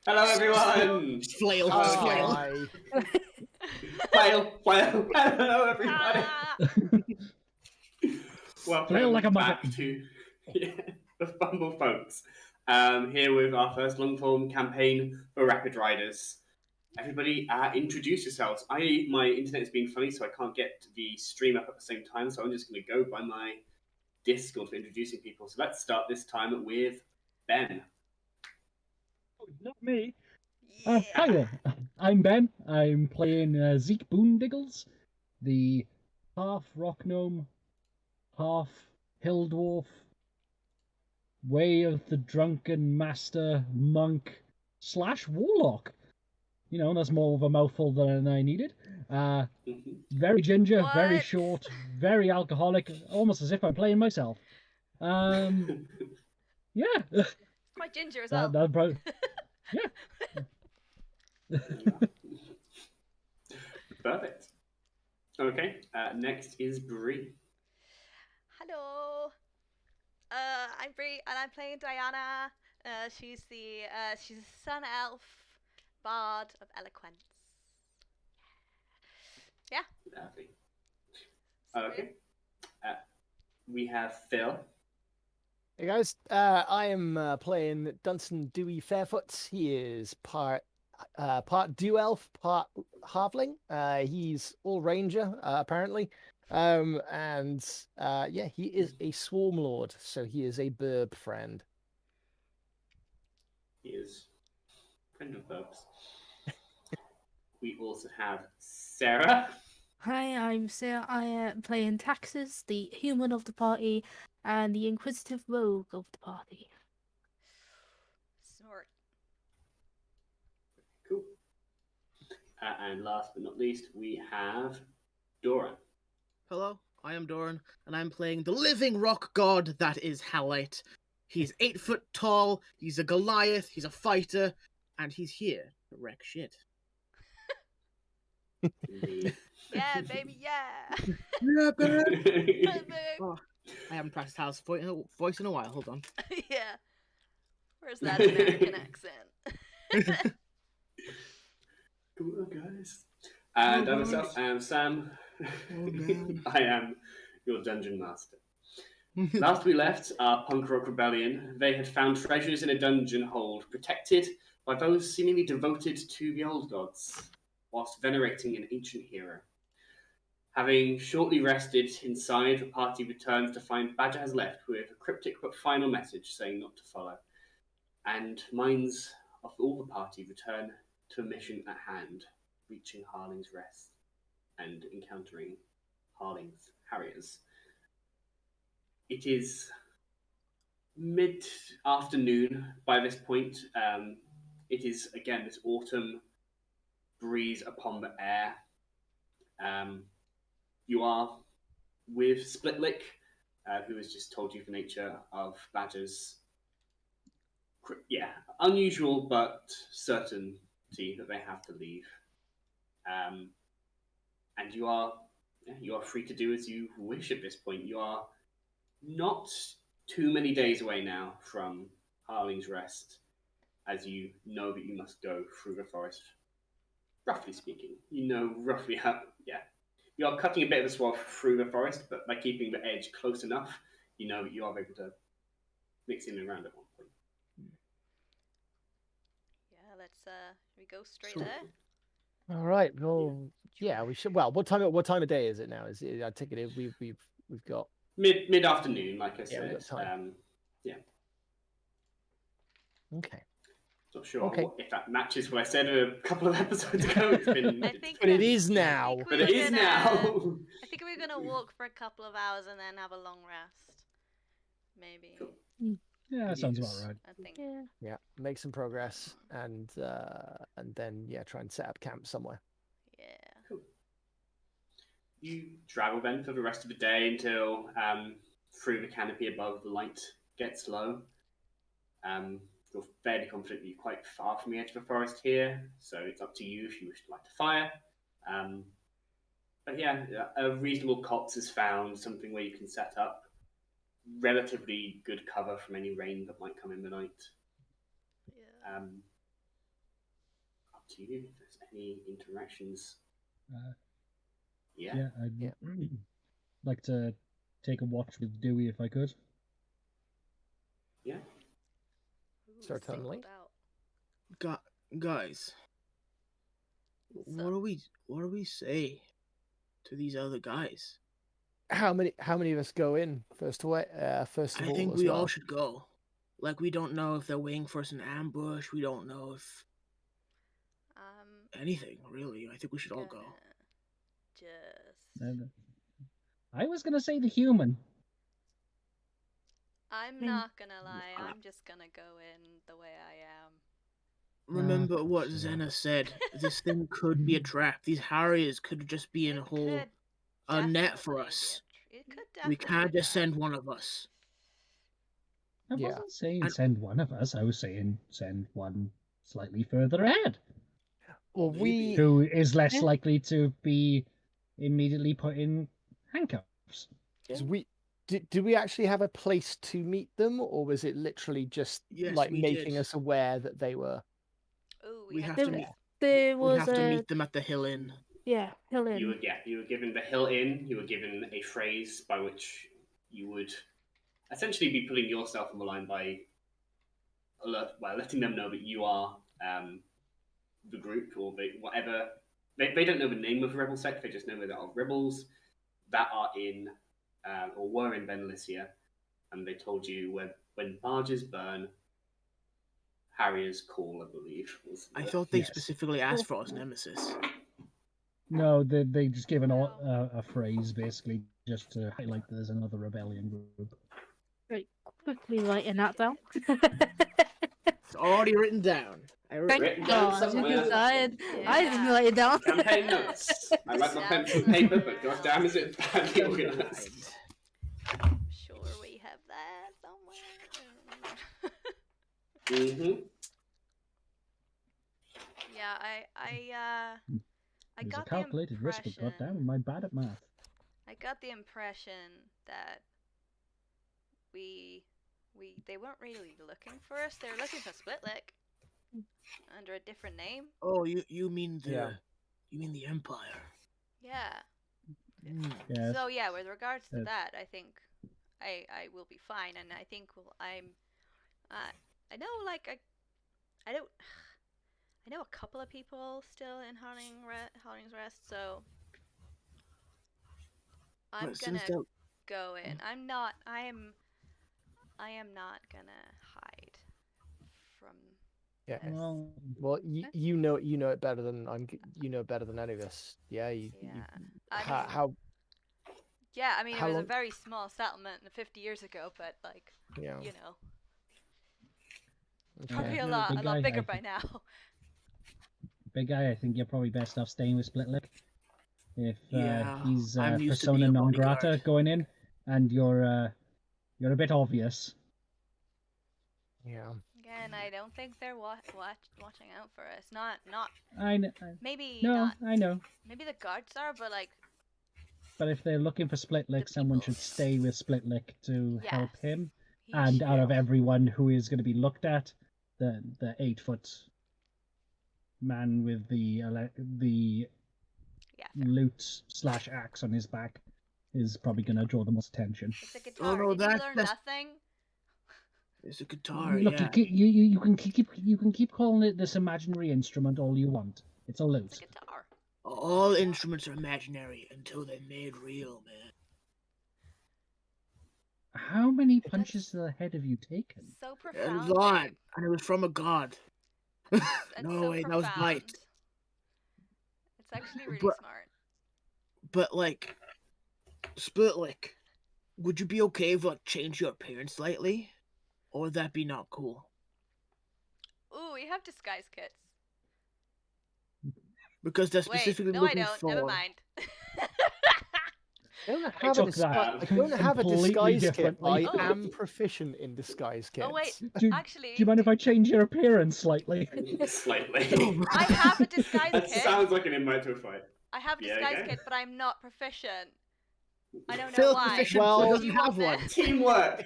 Hello, everyone. Flail. Flail. Hello, everybody. Welcome like a back to the Fumble folks. Here with our first long-form campaign for Rapid Riders. Everybody, introduce yourselves. My internet is being funny, so I can't get the stream up at the same time, so I'm just going to go by my Discord for introducing people. So let's start this time with Ben. Oh, not me. Hi there. I'm Ben. I'm playing Zeke Boondiggles, the half rock gnome, half hill dwarf, way of the drunken master monk / warlock. You know, that's more of a mouthful than I needed. Very ginger, very short, very alcoholic, almost as if I'm playing myself. Yeah. Quite ginger as well. Yeah. Perfect. Okay, next is Bree. Hello. I'm Bree, and I'm playing Diana. She's a sun elf bard of eloquence. Yeah. Lovely. Okay. We have Phil. Hey guys, I am playing Dunstan Dewey Fairfoot. He is part Dew Elf, part Halfling. He's all Ranger, apparently. Yeah, he is a Swarm Lord, so he is a burb friend. He is friend of Burbs. We also have Sarah. Hi, I'm Sarah. I am playing Taxes, the human of the party, and the inquisitive rogue of the party. Snort. Cool. And last but not least, we have Doran. Hello, I am Doran, and I'm playing the living rock god that is Halite. He's 8 foot tall, he's a Goliath, he's a fighter, and he's here to wreck shit. Yeah, baby, yeah. Yeah, baby. Baby. Oh, I haven't practiced Hal's voice in a while, hold on. Yeah. Where's that American accent? Come on, guys. And I myself am Sam. I am your dungeon master. Last we left our punk rock rebellion, they had found treasures in a dungeon hold, protected by those seemingly devoted to the old gods, whilst venerating an ancient hero. Having shortly rested inside, the party returns to find Badger has left with a cryptic but final message saying not to follow. And minds of all the party return to a mission at hand, reaching Harling's Rest and encountering Harling's Harriers. It is mid-afternoon by this point. It is, again, this autumn breeze upon the air. You are with Splitlick, who has just told you the nature of Badger's unusual but certainty that they have to leave. And you are free to do as you wish at this point. You are not too many days away now from Harling's Rest, as you know that you must go through the forest. Roughly speaking, you know roughly how. Yeah, you are cutting a bit of the swath through the forest, but by keeping the edge close enough, you know that you are able to mix in and around at one point. Yeah, let's we go straight there. All right. Well, yeah, we should. Well, what time of day is it now? Is it? I take it we've got mid afternoon, like I said. we've got time. Yeah. Okay. Not sure if that matches what I said a couple of episodes ago. It's been, but it is now. But it is now. I think we're gonna walk for a couple of hours and then have a long rest. Maybe. Cool. Yeah, that sounds about right. I think. Yeah, make some progress and then try and set up camp somewhere. Yeah. Cool. You travel then for the rest of the day until through the canopy above the light gets low. You're fairly confident that you're quite far from the edge of the forest here, so it's up to you if you wish to light a fire. But yeah, a reasonable copse is found, something where you can set up. Relatively good cover from any rain that might come in the night. Yeah. to you. If there's any interactions. Yeah, I'd like to take a watch with Dewey if I could. Yeah. Certainly. Guys, what do we say to these other guys? How many of us go in first of all? I think as we well? all should go. Like, we don't know if they're waiting for us in ambush. We don't know if anything really. I think we should all go. I was gonna say the human. I'm not gonna lie. I'm just gonna go in the way I am. Remember what Zena said. This thing could be a trap. These Harriers could just be in a net for us. We can't just send one of us. I wasn't saying send one of us. I was saying send one slightly further ahead. Well, who is less likely to be immediately put in handcuffs. Do we actually have a place to meet them, or was it literally just making us aware that they were? Oh, we have to meet. There was we have to meet them at the Hill Inn. Yeah, Hill Inn. You were given the Hill Inn. You were given a phrase by which you would essentially be putting yourself on the line by letting them know that you are the group or whatever. They don't know the name of the rebel sect. They just know that there are rebels that are in or were in Benalicia, and they told you when barges burn, Harriers call, I believe. I thought they specifically asked for us nemesis. No, they just gave a phrase basically just to highlight that there's another rebellion group. Very quickly writing that down. It's already written down. Thank God, because I didn't write it down. Campaign notes. I like my pencil and paper, but goddamn is it badly organized. I'm sure we have that somewhere. Yeah, I It was got a calculated risk, but goddamn, am I bad at math? I got the impression that they weren't really looking for us. They were looking for Splitlick under a different name. Oh, you mean the Empire? Yeah. Yes. So yeah, with regards to that, I think I will be fine, and I think I know a couple of people still in Harling's Rest, so I'm gonna go in. I am not gonna hide from. Yeah. This. Well, you know it better than better than any of us. Yeah. How? Yeah, I mean, it was a very small settlement 50 years ago, but you know, probably a lot bigger by now. Big guy, I think you're probably best off staying with Splitlick. If he's I'm used to persona being a non grata bodyguard. going in, and you're a bit obvious. Yeah. Again, I don't think they're watching out for us. Not. I know. Maybe No, not. I know. Maybe the guards are, but But if they're looking for Splitlick, someone should stay with Splitlick to help him. He Out of everyone who is going to be looked at, the 8-foot man with the loot / axe on his back is probably going to draw the most attention. It's a guitar. Oh, no, Did you learn nothing? It's a guitar. Look, you can keep calling it this imaginary instrument all you want. It's a lute. It's a guitar. All instruments are imaginary until they're made real, man. How many punches to the head have you taken? So profound. A lot, and it was from a god. No so way, profound. that was light. It's actually really smart. But Splitlick, would you be okay if I change your appearance slightly, or would that be not cool? Ooh, we have disguise kits. Because they're specifically looking for. Never mind. I don't have a disguise kit. I am proficient in disguise kits. Oh wait, actually. Do you mind if I change your appearance slightly? Slightly. I have a disguise That kit. sounds like an invite to a fight. I have a disguise kit, but I'm not proficient. I don't know Phil why. proficient, well, doesn't have one. Teamwork.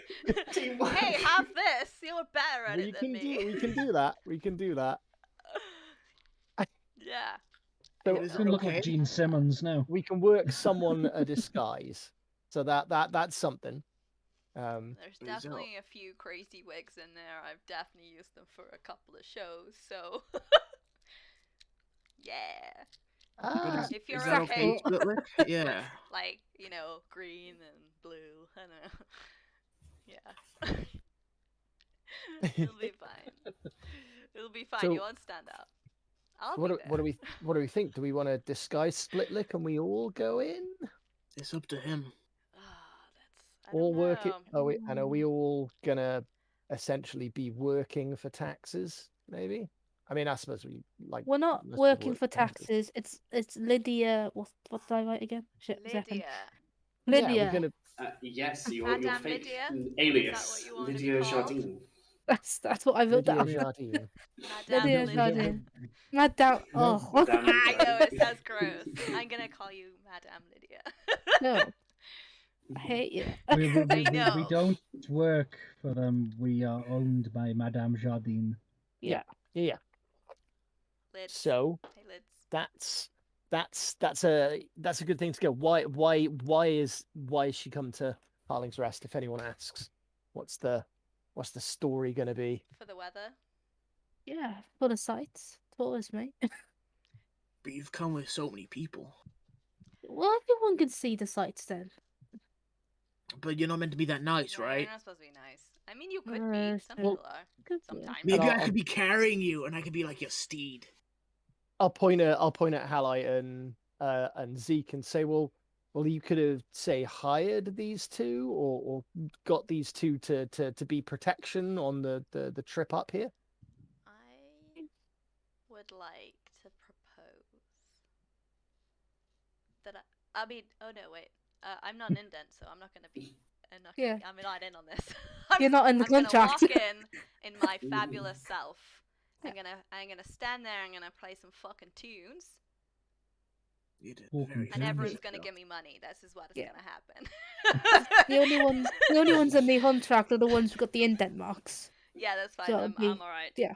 Hey, have this. You're better at it than me. We can do that. Yeah. So Is It's gonna look okay? like Gene Simmons now. we can work someone a disguise. So that's something. There's Is it- definitely a few crazy wigs in there. I've definitely used them for a couple of shows, so yeah. Ah, Is, If you're is that okay, okay. Splitlick? Yeah. Like, green and blue. I know. Yeah. It'll be fine. It'll be fine. So- You won't stand up. I'll what be do, what do we think? Do we want to disguise Splitlick and we all go in? It's up to him. I don't All work it? know. And are we all gonna essentially be working for taxes? Maybe. I mean, I suppose we like. We're not most people working work for taxes. It's Lydia. What did I write again? Shit, a second. Lydia. Yeah, Lydia. we're gonna. Yes, your Madame fake Lydia? alias, Is that what you want to be Lydia called? Jardine. That's what I wrote Lydia down. Jardine. Madame Lydia We don't- Jardine. Madame. No. Oh, Madame I know, it Jardine. sounds gross. I'm gonna call you Madame Lydia. no. I hate you. We know. don't work for them. We are owned by Madame Jardine. Yeah. Lids. So Hey, Lids. that's a good thing to go. Why is she come to Harling's Rest? If anyone asks, what's the story gonna be? For the weather. Yeah, for the sights. Tours, mate. But you've come with so many people. Well, everyone can see the sights then. But you're not meant to be that nice, Yeah, right? You're not supposed to be nice. I mean, you could be. Some Well, people are. Good. Sometimes. Maybe And I I'll- could be carrying you, and I could be like your steed. I'll point at Halite and Zeke and say, well, you could have hired these two or got these two to be protection on the trip up here. I would like to propose that I mean, oh no, wait. I'm not an indent, so I'm not gonna be. I'm not in on this. You're not in the I'm gonna contract. walk in my fabulous self. I'm gonna stand there. I'm gonna play some fucking tunes, You did Walking very tunes. and everyone's good gonna job. give me money. This is what is Yeah. gonna happen. The only ones in the contract are the ones who got the indent marks. Yeah, that's fine. So I'm it'd be- all right. yeah.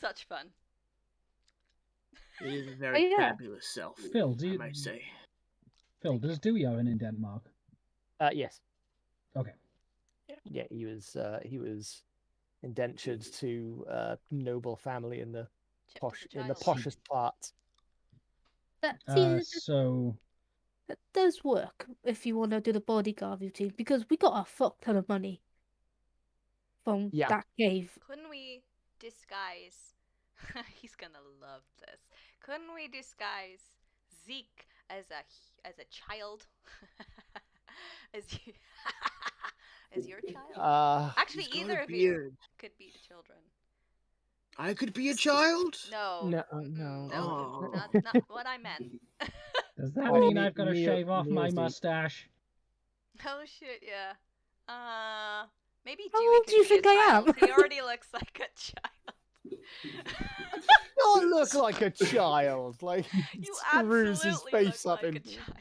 Such fun. It is a very yeah. fabulous self, Phil, do I you, might say. Phil, does Dewey have an indent mark? Yes. Okay. Yeah, he was indentured to noble family in the Chip to the child. poshest part. That, So that does work if you want to do the bodyguard routine because we got a fuck ton of money from Yeah. that cave. Couldn't we disguise? He's gonna love this. Couldn't we disguise Zeke as a child? as you, as your child? Actually, He's got either a of you beard. could be the children. I could be a child? No. No, mm-mm, no. Oh. Not what I meant. does that Oh, mean me- I've got to me- shave off me my as the- mustache? Oh shit, yeah. Maybe How Dewey old could do you be think a I child. am? He already looks like a child. Don't look like a child. Like You screws his absolutely face look up like in. a child.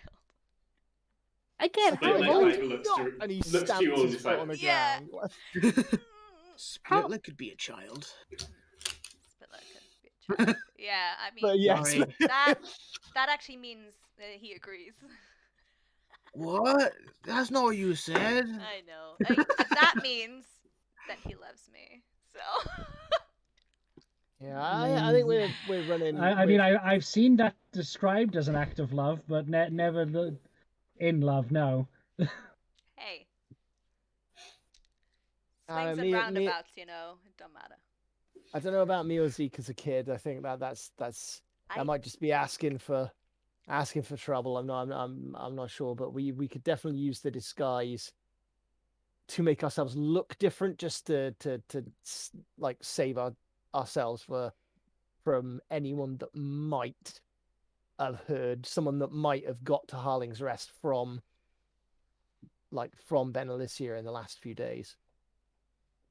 Again, Split how like old? guy who looks to And he looks to stamps you all his just foot like, on the Yeah. ground. Splitlick could be a child. Spit like a child. Yeah, I mean But yes, Sorry. that actually means that he agrees. What? That's not what you said. I know. That means that he loves me. So yeah, I think we're running. I mean, I've seen that described as an act of love, but never in love. No. hey. Uh, Swings me- and roundabouts, it don't matter. I don't know about me or Zeke as a kid. I think that might just be asking for trouble. I'm not sure, but we could definitely use the disguise to make ourselves look different, just to like save ourselves from anyone that might have heard, someone that might have got to Harling's Rest from Ben Alicia in the last few days.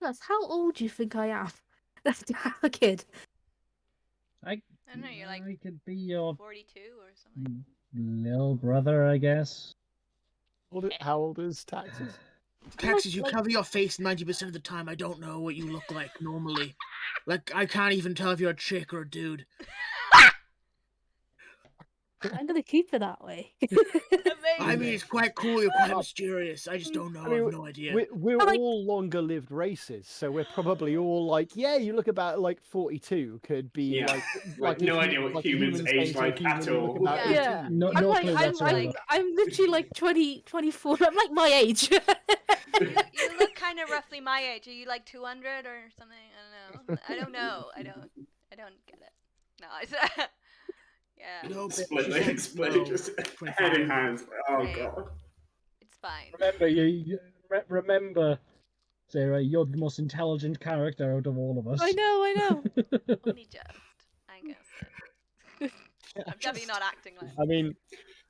Plus, how old do you think I am? That's to have a kid. I don't know, you're like I could be your 42 or something. little brother, I guess. How old is Taxes? Taxes, you cover your face 90% of the time. I don't know what you look like normally. Like, I can't even tell if you're a chick or a dude. I'm gonna keep it that way. I mean, it's quite cool. You're quite mysterious. I just don't know. I have no idea. We're But, like- all longer-lived races, so we're probably all like, yeah, you look about like 42, could be Yeah. like No if idea you- what like a humans human age saying to a like human, at you look all. about Yeah. 18. No, I'm no like, clue I'm whatsoever. like, I'm literally like 20, 24. I'm like my age. You look kind of roughly my age. Are you like 200 or something? I don't know. I don't get it. No, yeah, No, but Split she's leg, like, split, no, just 25. head in hands. Oh Right. god. it's fine. Remember, Sarah, you're the most intelligent character out of all of us. I know. Only just. I ain't gonna say. I'm definitely not acting like. I mean,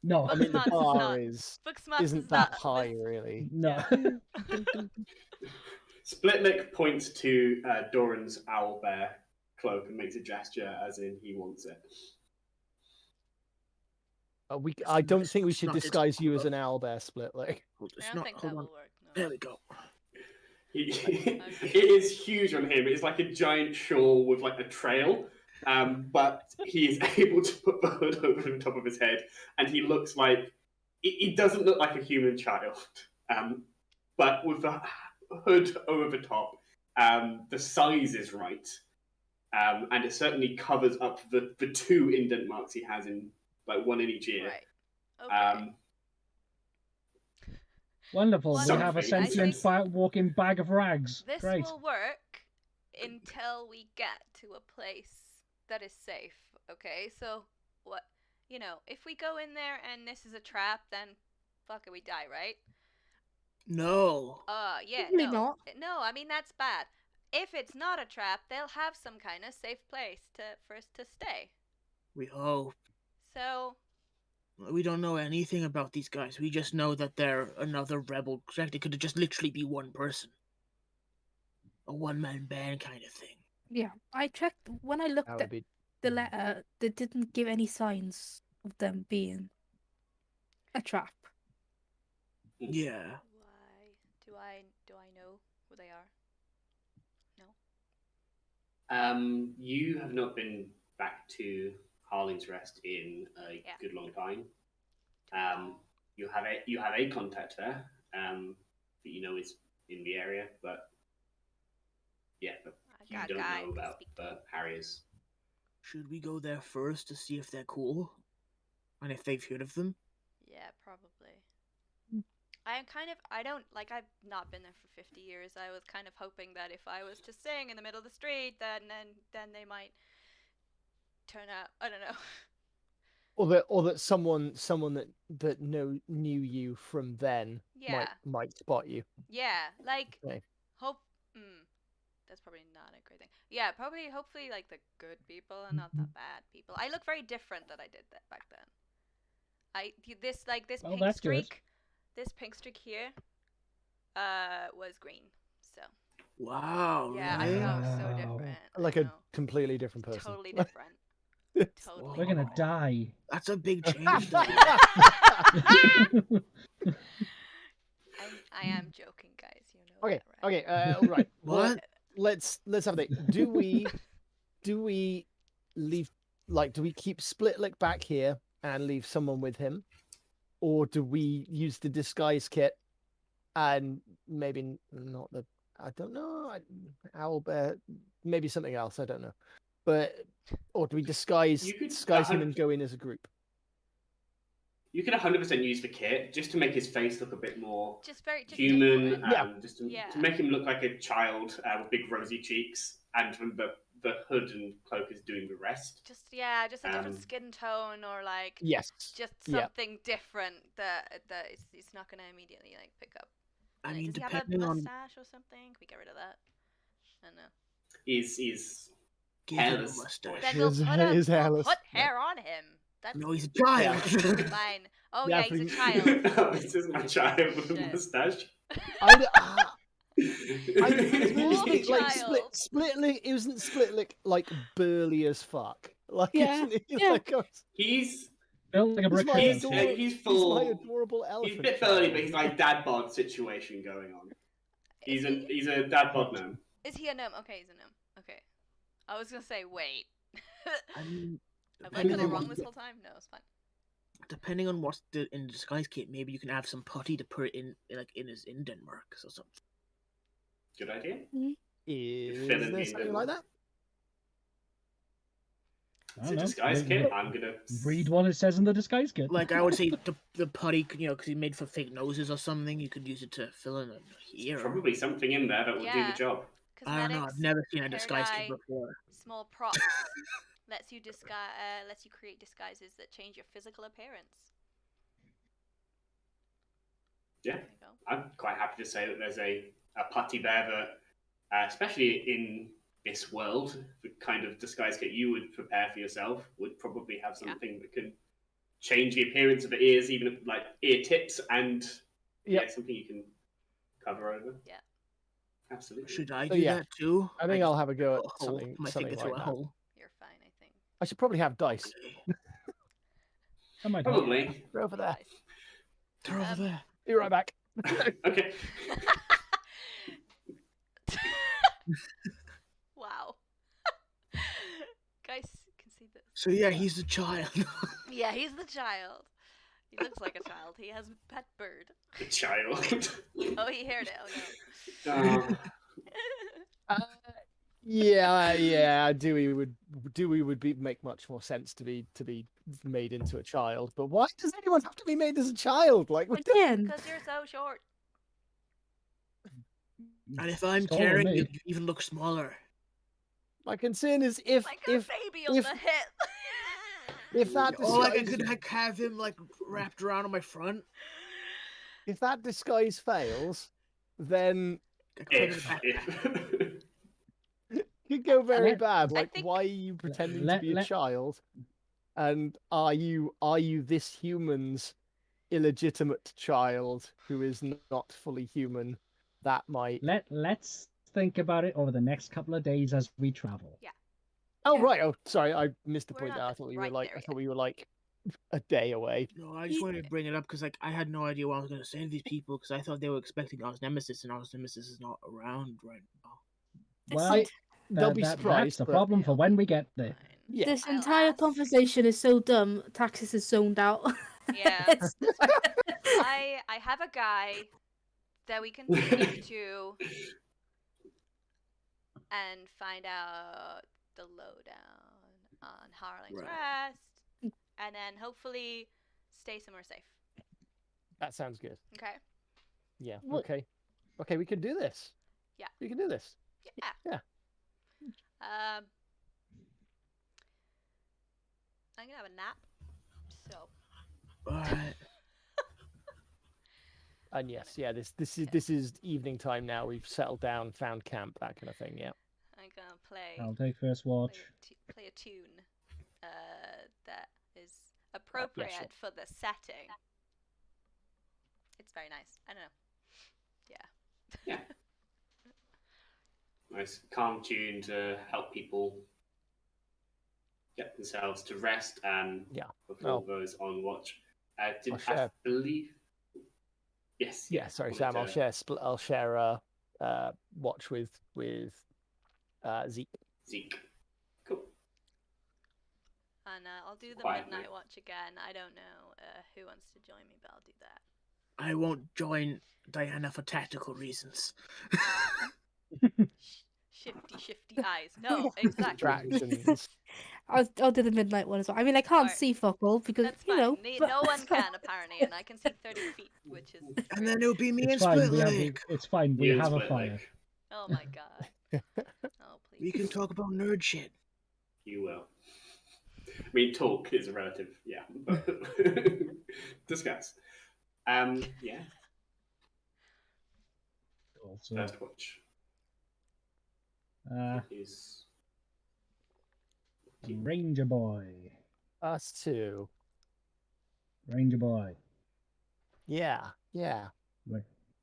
No, I mean the Booksmarts is bar not- is Booksmarts isn't is that not high, really. no. Splitlick points to Doran's owlbear cloak and makes a gesture as in he wants it. I don't think we It's should not- it's- disguise you as an owlbear, split. Like, It's I don't not. think Hold that on. will work. No. There we go. It is huge on him. It's like a giant shawl with like a trail, but he is able to put the hood over the top of his head, and he looks like he doesn't look like a human child. But with the hood over the top, the size is right, and it certainly covers up the two indent marks he has in like one in each ear. Right. Okay. Wonderful. Well, We have a something. I sentient think- walking bag of rags. This Great. will work until we get to a place that is safe. Okay, so what? If we go in there and this is a trap, then fuck it, we die, right? No. Yeah, Probably no. not. No, I mean that's bad. If it's not a trap, they'll have some kind of safe place for us to stay. We hope. So, We don't know anything about these guys. We just know that they're another rebel. It could just literally be one person. A one-man band kind of thing. Yeah, I checked when I looked that would at be. the letter. They didn't give any signs of them being a trap. Yeah. why do I know who they are? No. You have not been back to Harling's Rest in a Yeah. good long time. You have a contact there that you know is in the area, but but I you got a don't guy know to about speak to. the Harriers. Should we go there first to see if they're cool? And if they've heard of them? Yeah, probably. I've not been there for 50 years. I was kind of hoping that if I was to sing in the middle of the street, then they might turn out, I don't know. Or that someone that knew you from then Yeah. might spot you. Yeah, like, Okay. that's probably not a great thing. Yeah, hopefully, like, the good people and not the bad people. I look very different than I did that back then. This Well, pink that's good. streak, this pink streak here, was green. So, Wow. yeah, I really? know, so Wow. different. Like I a know. completely different person. Totally different. Totally. We're gonna die. That's a big change, though. I am joking, guys. You know Okay. that, right? Okay. All right. What? Let's have a think. Do we leave? Like, do we keep Splitlick back here and leave someone with him, or do we use the disguise kit and maybe not the? I don't know. Owlbear, maybe something else. I don't know. But or do we disguise You could- him and go in as a group? You can 100% use the kit just to make his face look a bit more Just human, different. Yeah. just to Yeah. make him look like a child with big rosy cheeks, and from the hood and cloak is doing the rest. Just a different Um, skin tone, or like Yes. just Yeah. something different that it's not gonna immediately like pick up. I mean, Does he have a depending on... mustache or something? Can we get rid of that? I don't know. He's Give him a hairless. mustache. Then we'll His- put, his we'll hairless, put yeah. hair on him. That's No, he's a child. fine. Oh Yeah, yeah, he's a for- child. Oh, this is my child with a Shit. mustache. Honestly, like Child. Splitlick isn't Splitlick like burly as fuck. Like, Yeah, isn't he? yeah. Like, He's Built like a brick my he's, house. adorable- he's he's full. my adorable He's elephant. a bit burly, child. but he's like dad bod situation going on. Is He's a dad bod gnome. Is he a gnome? Okay, he's a gnome. Okay. I was gonna say wait. I mean, Have I depending got it on wrong what- this whole time? No, it's fine. depending on what's in the disguise kit, maybe you can have some putty to put it in his indent marks or something. Good idea. Is Fill in there the something indent like marks. that? I It's don't a know. disguise kit. I'm gonna Read what it says in the disguise kit. Like I would say, the putty, because he made for fake noses or something, you could use it to fill in a ear. probably something in there that will do Yeah. the job. I don't know. Cosmetics, I've never seen a hair disguise dye, kit before. small props. lets you create disguises that change your physical appearance. Yeah. There you go. I'm quite happy to say that there's a putty there that, especially in this world, the kind of disguise kit you would prepare for yourself would probably have something that can change the appearance of the ears, even like ear tips, and something you can cover over. Yeah. Absolutely. Should I So, do yeah, that too? I think I'll have a go put at something, my something finger through like a that. hole. You're fine, I think. I should probably have dice. I might help. Probably. They're over there. They're over there. Be right back. Okay. Wow. Guys can see this. So yeah, he's the child. Yeah, he's the child. He looks like a child. He has a pet bird. The child. Oh, he heard it. Oh no. Yeah. Dewey would make much more sense to be made into a child. But why does anyone have to be made as a child? Like, Again, Because you're so short. And if I'm Taller than carrying me. you, you even look smaller. my concern is if Like a baby on if- the hip. if that Oh, like I disguise, could like have him like wrapped around on my front. if that disguise fails, then I could put it in a If, backpack. it could go very Let- bad. Like, think- why are you pretending let- to be a let- child? And are you this human's illegitimate child who is not fully human? That might. Let's think about it over the next couple of days as we travel. Oh Yeah. right. Oh, sorry. I missed the We're point. not There. I thought we were right like. there I thought we were like a day away. No, I just wanted to bring it up because like I had no idea what I was gonna say to these people because I thought they were expecting Oz Nemesis and Oz Nemesis is not around right now. Well, They'll be that's surprised. the but- problem for when we get there. Fine. Yeah. this I'll entire ask- conversation is so dumb. Taxis is zoned out. Yeah. It's- I have a guy that we can speak to and find out the lowdown on Harling's Right. rest, and then hopefully stay somewhere safe. That sounds good. Okay. Yeah. What- Okay. Okay. We can do this. Yeah. We can do this. Yeah. Yeah. I'm gonna have a nap. So Alright. And yes, yeah. This is evening time now. We've settled down, found camp, that kind of thing. Yeah. I'm gonna play. I'll take first watch. Play a tune that is appropriate for the setting. It's very nice. I don't know. Yeah. nice calm tune to help people get themselves to rest and Yeah. before those on watch. I'll I share. believe. Yes. Yeah. Sorry, wanted Sam. to- I'll share watch with Zeke. Zeke. Cool. And I'll do the Quietly. midnight watch again. I don't know who wants to join me, but I'll do that. I won't join Diana for tactical reasons. Shifty eyes. No, exactly. Distractions. I'll do the midnight one as well. I mean, I can't Alright. see fuck all because That's you fine. know. but- No one can apparently, and I can see 30 feet, which is. And then it'll be me and It's fine. Split We have Leg. it's fine. We You and have a Split fire. Leg. Oh my god. Oh please. We can talk about nerd shit. You will. I mean, talk is a relative, yeah. But discuss. Yeah. Also, First watch is Ranger Boy. Us too. Ranger Boy. Yeah. Yeah.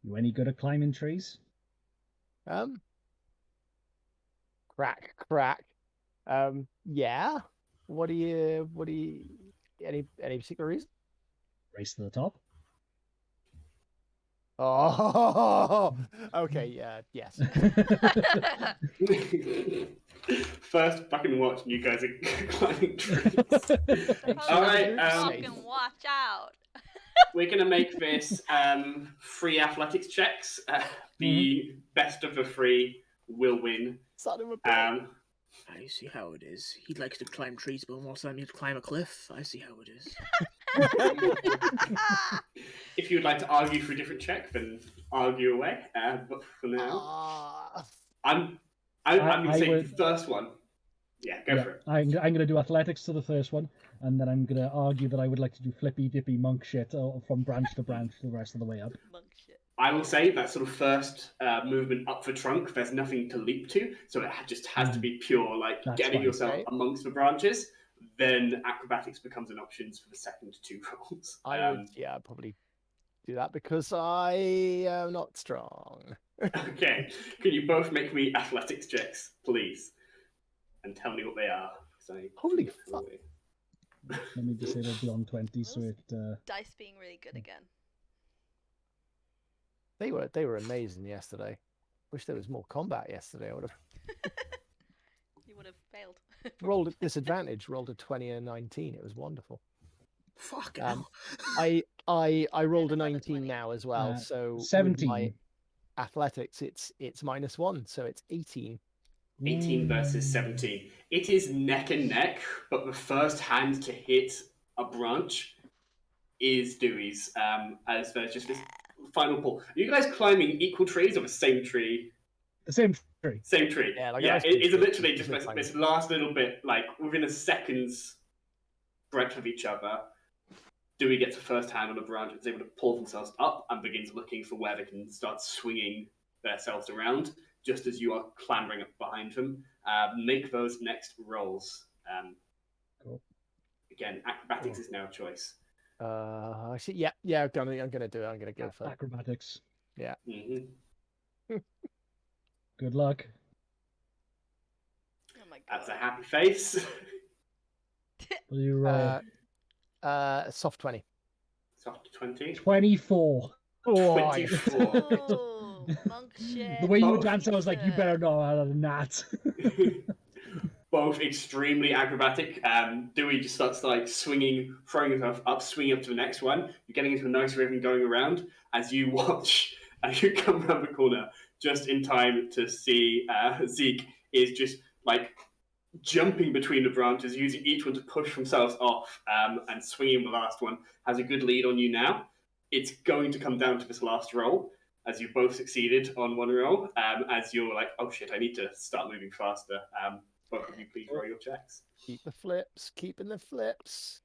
You any good at climbing trees? Crack. Yeah. What do you? Any particular reason? Race to the top. Oh, okay, yeah, yes. First fucking watch, and you guys are climbing trees. All right, fucking watch out. We're gonna make this 3 athletics checks. The best of the 3 will win. Son of a bitch. I see how it is. He likes to climb trees, but wants me to climb a cliff. I see how it is. If you would like to argue for a different check, then argue away. But for now, I'm going to say the first one. Yeah, go for it. I'm going to do athletics to the first one, and then I'm going to argue that I would like to do flippy dippy monk shit from branch to branch the rest of the way up. Monk shit. I will say that sort of first movement up the trunk, there's nothing to leap to, so it just has to be pure, like getting yourself amongst the branches. Then acrobatics becomes an option for the second 2 rolls. I would, I'd probably do that because I am not strong. Okay, can you both make me athletics checks, please, and tell me what they are? Holy fuck! Let me just say they're beyond 20, so it. Dice being really good again. They were amazing yesterday. Wish there was more combat yesterday. I would have. You would have failed. Rolled at disadvantage. Rolled a 20 and a 19. It was wonderful. Fuck hell. I rolled a 19 now as well. So 17. My athletics, it's -1, so it's 18. 18 versus 17. It is neck and neck, but the first hand to hit a branch is Dewey's. As there's just this final pull. Are you guys climbing equal trees or the same tree? The same tree. Same tree. Yeah, it's literally just this last little bit, like within a second's breadth of each other. Dewey gets a first hand on a branch and is able to pull themselves up and begins looking for where they can start swinging themselves around, just as you are clambering up behind them. Make those next rolls. Cool. Again, acrobatics is now a choice. Actually, yeah, I'm gonna do it. I'm gonna go for acrobatics. Yeah. Mm-hmm. Good luck. Oh my god. That's a happy face. Will you roll? Soft 20. Soft 20. 24. Oh, 24. Oh, monk shit. The way you advanced, I was like, you better not out of that. Both extremely acrobatic. Dewey just starts like swinging, throwing himself up, swinging up to the next one. You're getting into a nice rhythm going around as you watch, as you come around the corner just in time to see Zeke is just like jumping between the branches, using each one to push themselves off and swinging the last one. Has a good lead on you now. It's going to come down to this last roll, as you both succeeded on one roll, as you're like, oh shit, I need to start moving faster. Both of you, please roll your checks. Keep the flips, keeping the flips.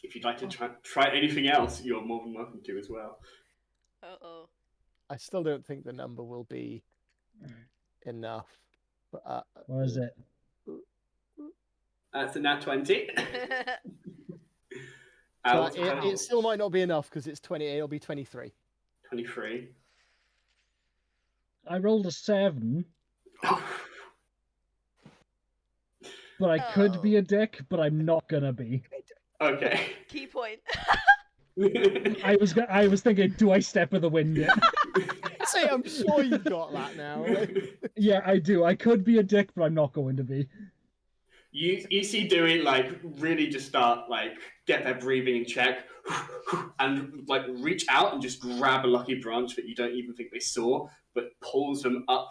If you'd like to try anything else, you're more than welcome to as well. Uh-oh. I still don't think the number will be enough. But, what is it? It's a nat 20. But it still might not be enough because it's 20. It'll be 23. 23. I rolled a 7. But I could be a dick, but I'm not gonna be. Okay. Key point. I was thinking, do I step in the wind yet? Say, I'm sure you've got that now. Yeah, I do. I could be a dick, but I'm not going to be. You see Dewey like really just start like get their breathing in check and like reach out and just grab a lucky branch that you don't even think they saw, but pulls them up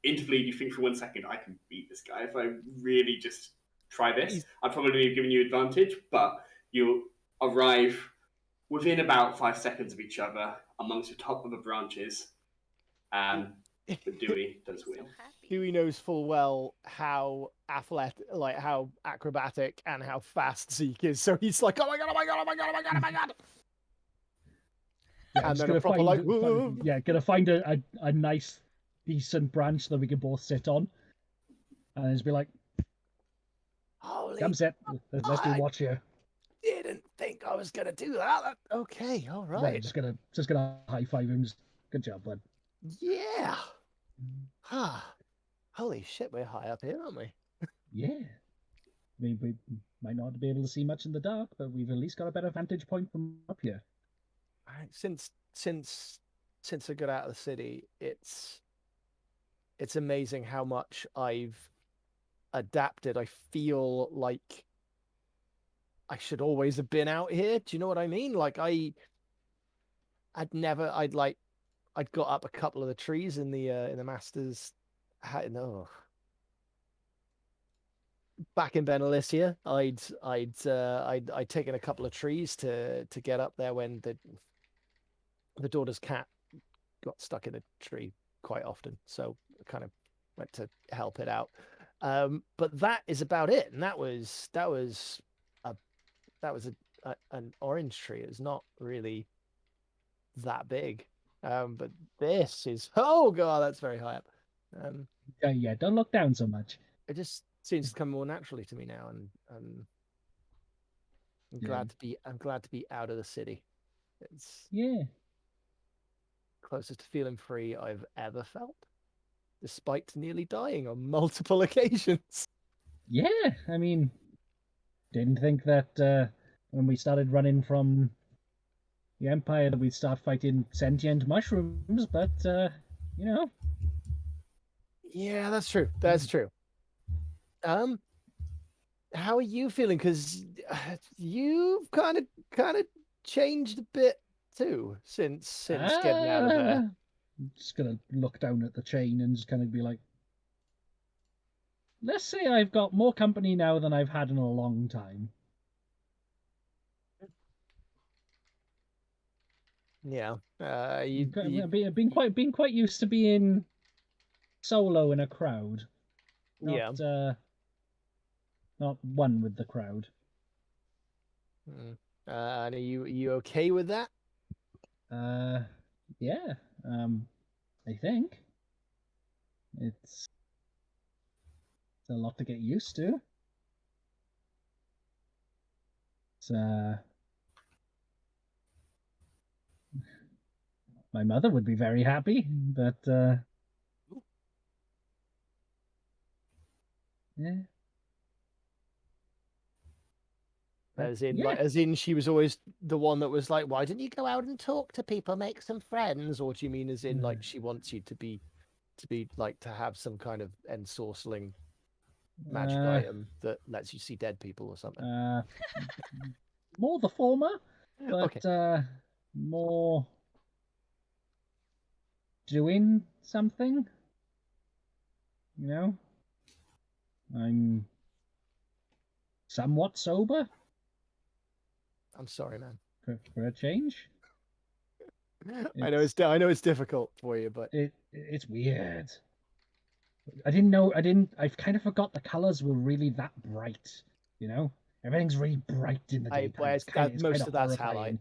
into the lead. You think for 1 second, I can beat this guy if I really just try this. I'd probably have given you advantage, but you arrive within about 5 seconds of each other amongst the top of the branches. But Dewey does win. Dewey knows full well how athletic, like how acrobatic and how fast Zeke is, so he's like, oh my god, oh my god, oh my god, oh my god, oh my god. Yeah, and then a proper like, woo. Yeah, gonna find a nice, decent branch that we can both sit on, and just be like, holy, come sit, let's do watch here. Didn't think I was gonna do that. Okay, all right. Right, just gonna high five him. Good job, bud. Yeah. Holy shit, we're high up here, aren't we? Yeah. I mean, we might not be able to see much in the dark, but we've at least got a better vantage point from up here. All right, since since I got out of the city, it's amazing how much I've adapted. I feel like I should always have been out here. Do you know what I mean? Like I'd got up a couple of the trees in the Masters. No, back in Benalicia, I'd taken a couple of trees to get up there when the daughter's cat got stuck in a tree quite often, so I kind of went to help it out. But that is about it, and that was an orange tree. It's not really that big, but this is, oh god, that's very high up. Yeah, don't look down so much. It just seems to come more naturally to me now, and I'm glad to be out of the city. It's closest to feeling free I've ever felt, despite nearly dying on multiple occasions. Yeah, I mean, didn't think that when we started running from the Empire that we'd start fighting sentient mushrooms, but you know. Yeah, that's true. That's true. How are you feeling? Because you've kind of changed a bit too since getting out of there. I'm just gonna look down at the chain and just kind of be like, let's say I've got more company now than I've had in a long time. Yeah, I've been quite used to being solo in a crowd, not not one with the crowd. And are you okay with that? Yeah. I think it's a lot to get used to. It's my mother would be very happy, but yeah. As in she was always the one that was like, why didn't you go out and talk to people, make some friends? Or do you mean as in like she wants you to be like to have some kind of ensorceling magic item that lets you see dead people or something? More the former, but okay. More doing something. You know, I'm somewhat sober. I'm sorry, man. For a change. I know it's difficult for you, but it's weird. I didn't know. I kind of forgot the colors were really that bright. You know, everything's really bright in the daytime. Most of that's Halite.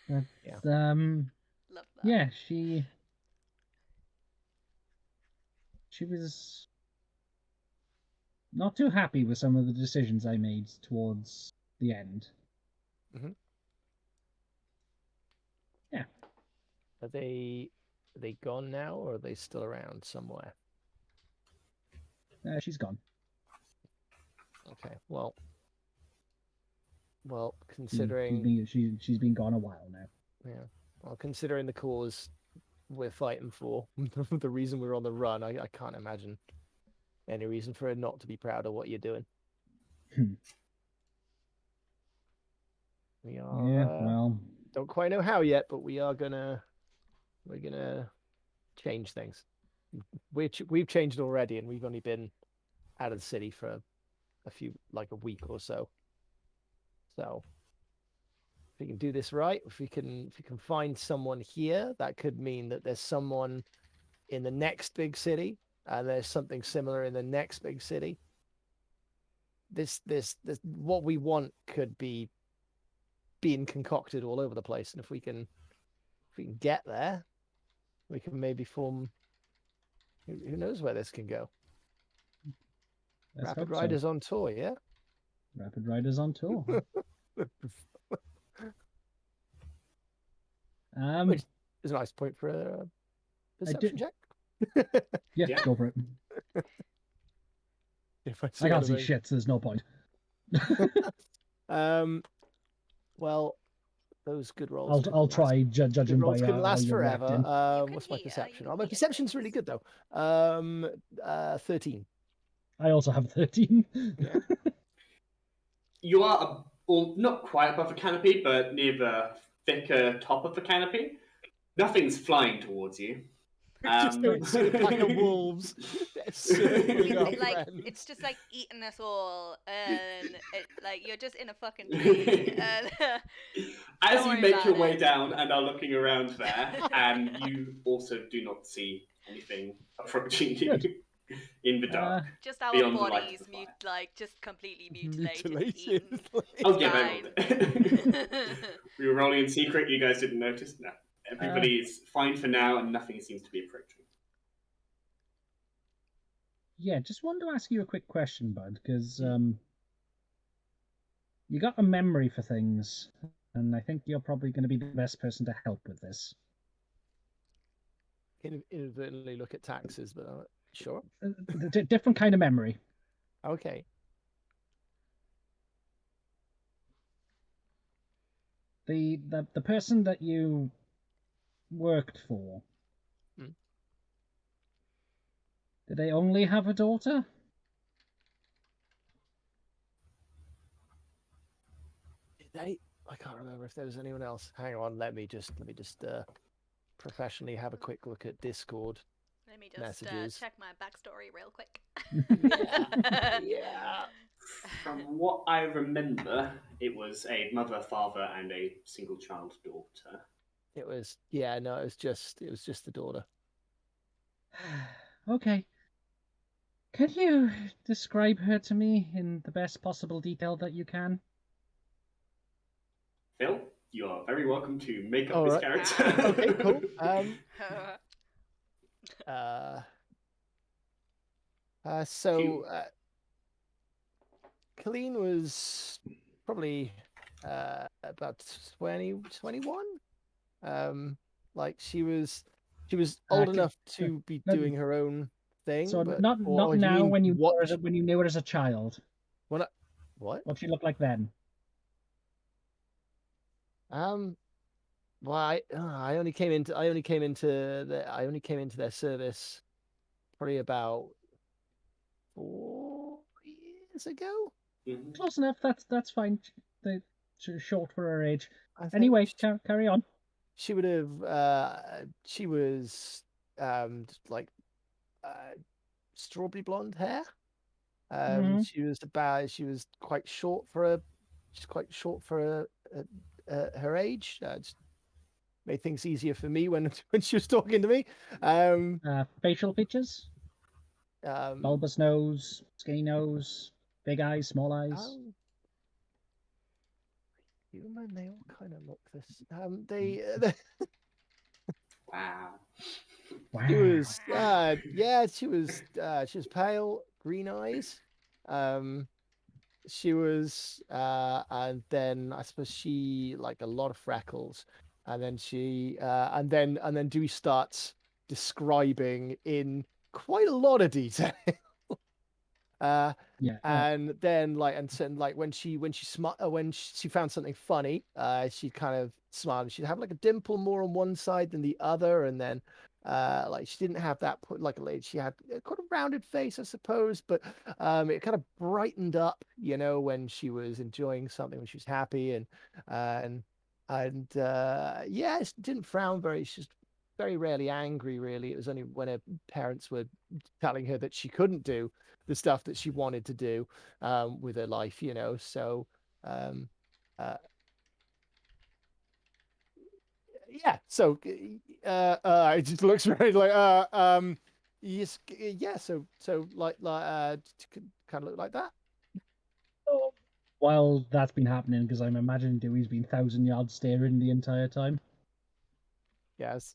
But, yeah. Love that. Yeah, she was not too happy with some of the decisions I made towards the end. Mm-hmm. Yeah. Are they gone now, or are they still around somewhere? She's gone. Okay. Well, considering she's been gone a while now. Yeah. Well, considering the cause we're fighting for, the reason we're on the run, I can't imagine any reason for her not to be proud of what you're doing. We are. Yeah. Well. Don't quite know how yet, but we're gonna change things. We've changed already, and we've only been out of the city for a week or so. So if we can do this right, if we can find someone here, that could mean that there's someone in the next big city, and there's something similar in the next big city. This what we want could be being concocted all over the place, and if we can get there, we can maybe form. Who knows where this can go? Rapid Riders on tour, yeah. Rapid Riders on tour. Which is a nice point for a perception check. Yeah, go for it. If I can't see shit, so there's no point. Well, those good rolls. I'll try judging Good by rolls can how last you're forever. reacting. can What's my hear, perception? you Oh, my hear perception's really things. good though. 13. I also have 13. Yeah. You are not quite above the canopy, but near the thicker top of the canopy. Nothing's flying towards you. Just don't see a pack of wolves circling our Like friends. it's just like eating us all, and like you're just in a fucking tree. And As Don't you worry make about your way it. down and are looking around there, and you also do not see anything approaching you in the dark. just our beyond the light of bodies, the fire. like just completely mutilated, Mutilated. eaten. Oh yeah, I fine. rolled it. We were rolling in secret. You guys didn't notice. No, everybody is fine for now, and nothing seems to be approaching. Yeah, just wanted to ask you a quick question, Bud, because you got a memory for things, and I think you're probably going to be the best person to help with this. Inadvertently look at taxes, but sure. Different kind of memory. Okay. The person that you worked for, did they only have a daughter? Did they? I can't remember if there was anyone else. Hang on, let me just professionally have a quick look at Discord. Let me just messages. check my backstory real quick. Yeah. From what I remember, it was a mother, father, and a single child daughter. It was it was just the daughter. Okay. Can you describe her to me in the best possible detail that you can? Phil, you are very welcome to make up All this right. character. Okay, cool. Colleen was probably about 20, 21. Like she was old enough to be doing her own thing. So but, not now when you knew her as a child. What? What she looked like then? Well, I only came into their service probably about 4 years ago. Mm-hmm. Close enough. That's fine. They're short for her age. Anyway, carry on. She would have. She was like strawberry blonde hair. She was quite short for her age. Just made things easier for me when she was talking to me. Facial features. Bulbous nose, skinny nose, big eyes, small eyes. They all kind of look this. Wow. She was pale, green eyes. She was, and then I suppose she like a lot of freckles, and then then Dewey starts describing in quite a lot of detail. And then when she found something funny, she'd kind of smile, and she'd have like a dimple more on one side than the other, and then she didn't have that put like a lady. She had quite a rounded face, I suppose, but it kind of brightened up, when she was enjoying something, when she was happy, and she didn't frown very. She's just very rarely angry, really. It was only when her parents were telling her that she couldn't do the stuff that she wanted to do with her life, So, So it just looks very like yes, yeah. So kind of look like that. While that's been happening, because I'm imagining Dewey's been 1,000 yards staring the entire time. Yes.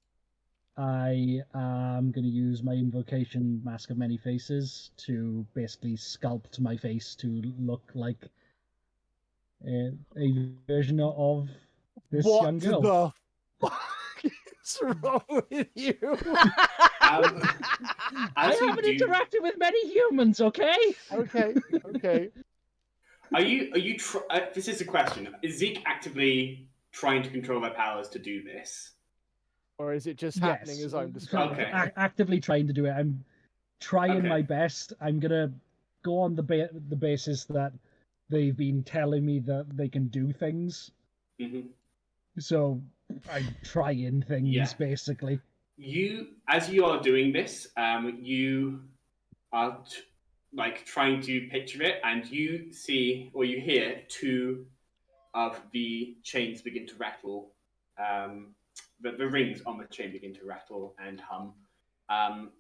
I am going to use my invocation, Mask of Many Faces, to basically sculpt my face to look like a version of this young girl. What the fuck is wrong with you? I haven't interacted with many humans, okay? Okay. Are you? This is a question. Is Zeke actively trying to control their powers to do this? Or is it just happening Yes. as I'm describing? Okay. Actively trying to do it. I'm trying Okay. my best. I'm gonna go on the basis that they've been telling me that they can do things. Mm-hmm. So I'm trying things, Yeah. basically. As you are doing this, you are trying to picture it, and you see or you hear two of the chains begin to rattle. The rings on the chain begin to rattle and hum.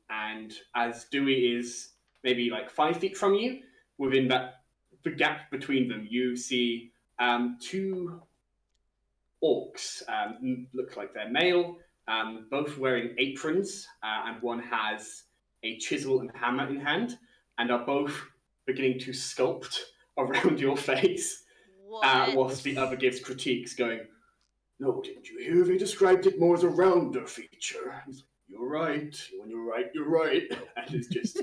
And as Dewey is maybe 5 feet from you, within the gap between them, you see two orcs. Look like they're male, both wearing aprons, and one has a chisel and hammer in hand, and are both beginning to sculpt around your face, What? whilst the other gives critiques, going, "No, didn't you hear? They described it more as a rounder feature." He's like, "You're right. When you're right, you're right." And it's just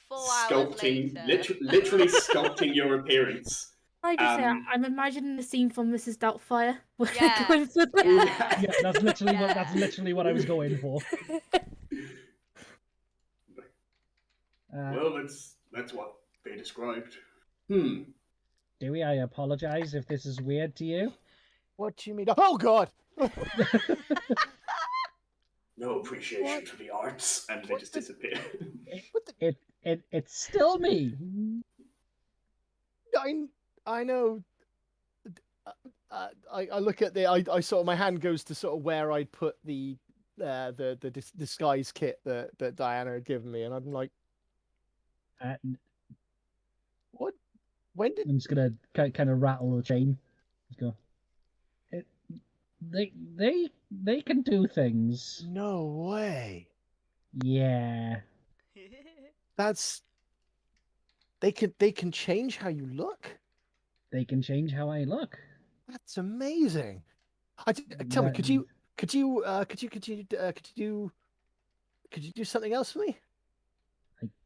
4 hours sculpting, later. literally sculpting your appearance. Like I say, I'm imagining the scene from Mrs. Doubtfire. Where they're Yeah. going for the... Yeah. Yeah, that's literally what I was going for. Well, that's what they described. Dewey, I apologize if this is weird to you. What do you mean? Oh God! No appreciation for the arts, and they just disappear. It's still me. I know. I look at I sort of, my hand goes to sort of where I'd put the disguise kit that Diana had given me, and I'm like, what? When did? I'm just gonna kind of rattle the chain. Just go. They can do things. No way. Yeah. That's. They can change how you look. They can change how I look. That's amazing. Tell me, could you do something else for me?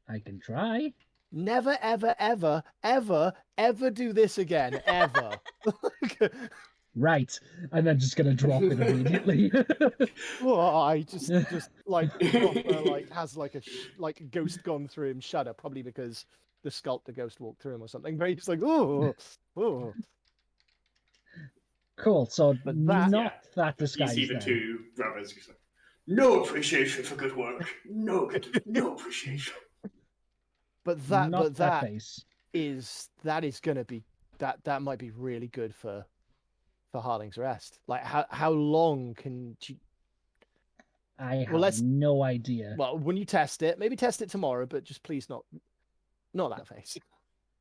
I can try. Never, ever, ever, ever, ever do this again, ever. Right, and then just gonna drop it immediately. Well, I just proper, has a ghost gone through him, shudder, probably because the sculptor ghost walked through him or something. But he's like, oh. Cool. So But not that You disguise. see the then. two brothers just like, no appreciation for good work. No appreciation. But Not that face. is gonna be that might be really good for Harling's arrest. Like how long can you? I have no idea. Well, when you test it, maybe test it tomorrow, but just please not that face.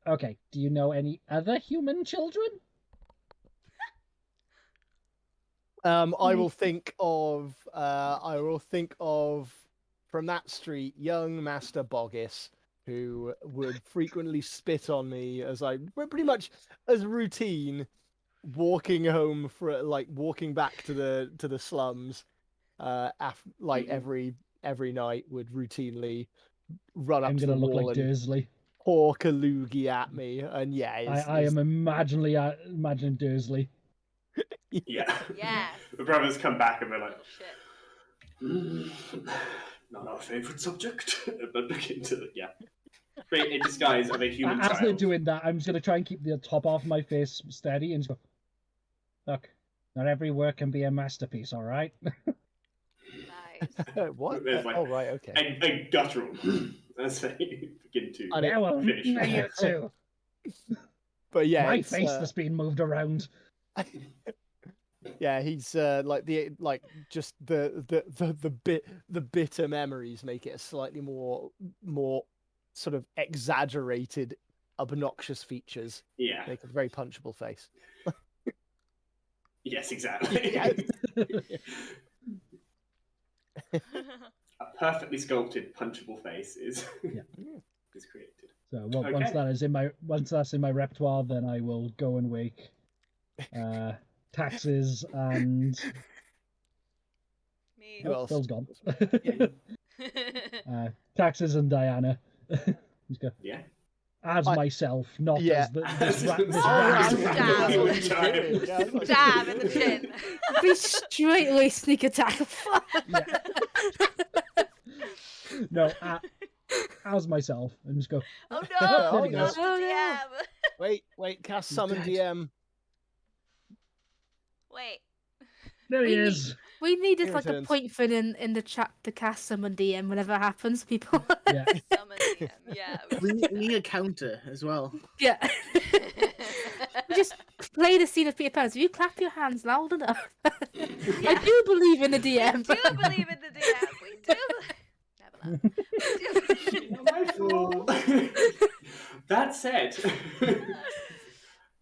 Okay. Do you know any other human children? I will think of from that street young Master Boggis, who would frequently spit on me as I pretty much as routine walking home walking back to the slums every night would routinely run up I'm to gonna the look wall like and Dursley. pour a loogie at me, and I am imagining Dursley. Yeah. Yes. The brothers come back and they're like, Shit. not our favourite subject, but begin to create a disguise of a human As child. they're doing that, I'm just gonna try and keep the top half of my face steady and just go, look, not every work can be a masterpiece, all right? Nice. what? There's Oh right, okay. a guttural as they begin to Yeah, well, finish. you too. But yeah, My face that's being moved around. Yeah, he's just the bitter memories make it a slightly more sort of exaggerated, obnoxious features. Yeah. Make a very punchable face. Yes, exactly. Yes. A perfectly sculpted, punchable face is created. So once that's in my repertoire, then I will go and wake Taxes and Me. Who else? Phil's gone. Taxes and Diana. Let's go. Yeah. as myself, not Yeah. as this Oh, random. Stab in the chin. Be straight away sneak attack. Fuck. Yeah. No, as myself, and just go. Oh Oh, no! there he no. goes. Not the Oh, DM. Wait, cast He's summon dead. DM. Wait. There he We is. We needed Your like a turns. point for in the chat to cast summon DM whenever it happens. People. Yeah. Summon DM. Yeah. We need a counter as well. Yeah. We just play the scene of Peter Pan. If you clap your hands loud enough, I do believe in the DM. We do believe in the DM. We do. Never mind. We do. Not my fault. That said,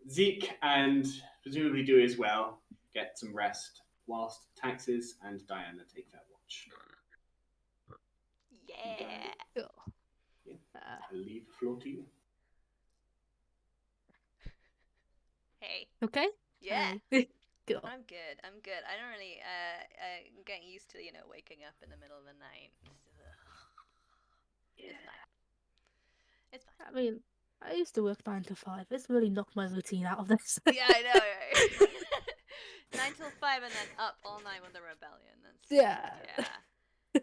Zeke and presumably Dewey as well get some rest whilst Taxes and Diana take their watch. Yeah. I'll leave the floor to you. Hey. Okay. Yeah. Go. I'm good. I'm good. I don't really. I'm getting used to waking up in the middle of the night. It's fine. It's fine. I mean, I used to work 9 to 5. It's really knocked my routine out of this. Yeah, I know. Right? 9 till 5 and then up all night with the rebellion. That's Yeah. Yeah.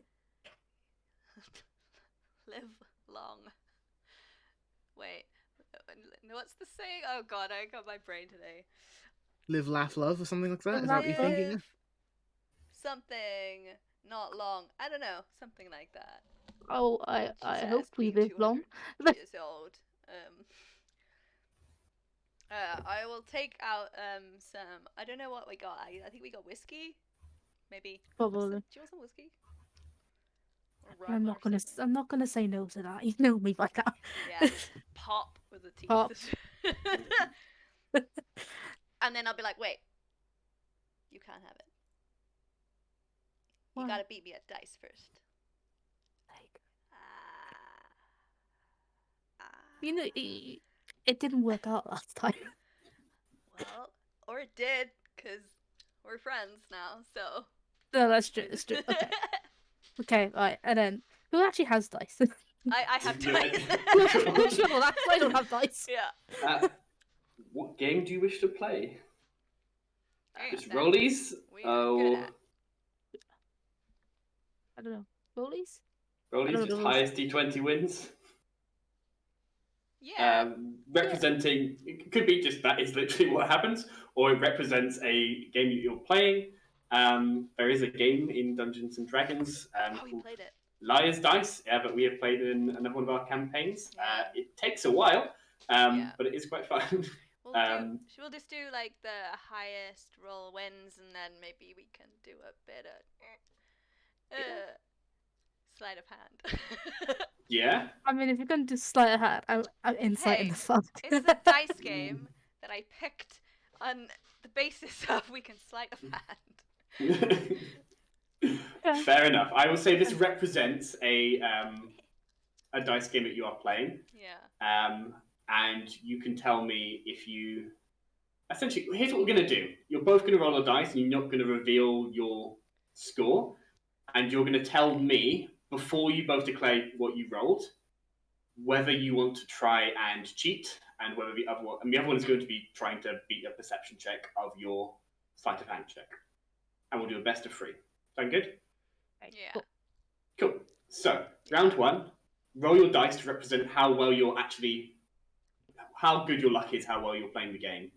Live long. Wait. What's the saying? Oh god, I got my brain today. Live, laugh, love, or something like that. Is Live, that what you're laugh, thinking? Live something not long. I don't know. Something like that. Oh, I Jesus, hope we being live long. 200 years old. I will take out some. I don't know what we got. I think we got whiskey. Maybe. Probably. Do you want some whiskey? Or rum I'm or not gonna. something? I'm not gonna say no to that. You know me by that. Yeah. Pop with the teeth. Pop. And then I'll be like, wait. You can't have it. You Why? gotta beat me at dice first. Like, Ah. you know, it didn't work out last time. Well, or it did, because we're friends now, so. No, that's true. That's true. Okay. Okay. Right. And then who actually has dice? I have Yeah. dice. Sure, that's why I don't have dice. Yeah. What game do you wish to play? Just That rollies? we are good at. I don't know. Rollies? Rollies, don't just know. highest D20 wins. Yeah. Representing, it could be just that is literally what happens, or it represents a game that you're playing. There is a game in Dungeons and Dragons We called played it. Liar's Dice, that we have played in another one of our campaigns. Yeah. It takes a while, Yeah. but it is quite fun. We'll just do like the highest roll wins, and then maybe we can do a bit of sleight of hand. Yeah. I mean, if you're going to do sleight of hand, I'm insight in Hey, the fun. It's a dice game that I picked on the basis of we can sleight of hand. Fair enough. I will say this represents a dice game that you are playing. Yeah. And you can tell me if you. Essentially, here's what we're going to do. You're both going to roll a dice, and you're not going to reveal your score. And you're going to tell me, before you both declare what you rolled, whether you want to try and cheat, and whether the other one. And the other one is going to be trying to beat a perception check of your sleight of hand check. And we'll do a best of 3. Sound good? Yeah. Cool. So, round 1, roll your dice to represent how well you're actually. How good your luck is, how well you're playing the game.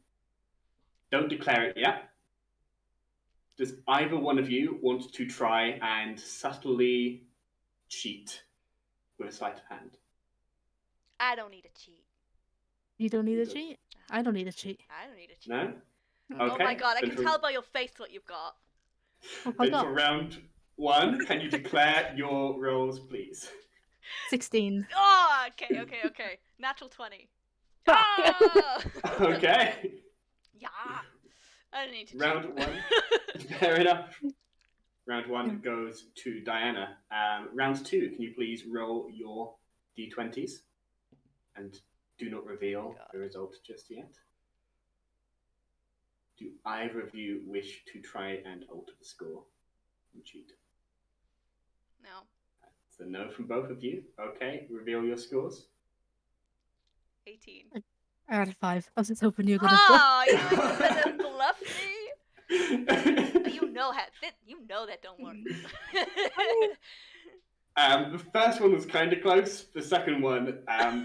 Don't declare it yet. Does either one of you want to try and subtly cheat with a sleight of hand? I don't need a cheat. You don't need a cheat. I don't need a cheat. I don't need a cheat. No? Oh Okay. my god, I Then can for- tell by your face what you've got. Oh my Then for god. round 1, can you declare your rolls, please? 16. Oh, okay. Natural 20. Oh! Okay. Yeah. I don't need to Round cheat. 1. Fair enough. Round 1 goes to Diana. Round 2, can you please roll your d20s? And do not reveal the result just yet. Do either of you wish to try and alter the score and cheat? No. So no from both of you. Okay, reveal your scores. 18. I got a 5. I was just hoping you were gonna. Oh, you gonna bluff me? You know that don't work. The first one was kind of close. The second one,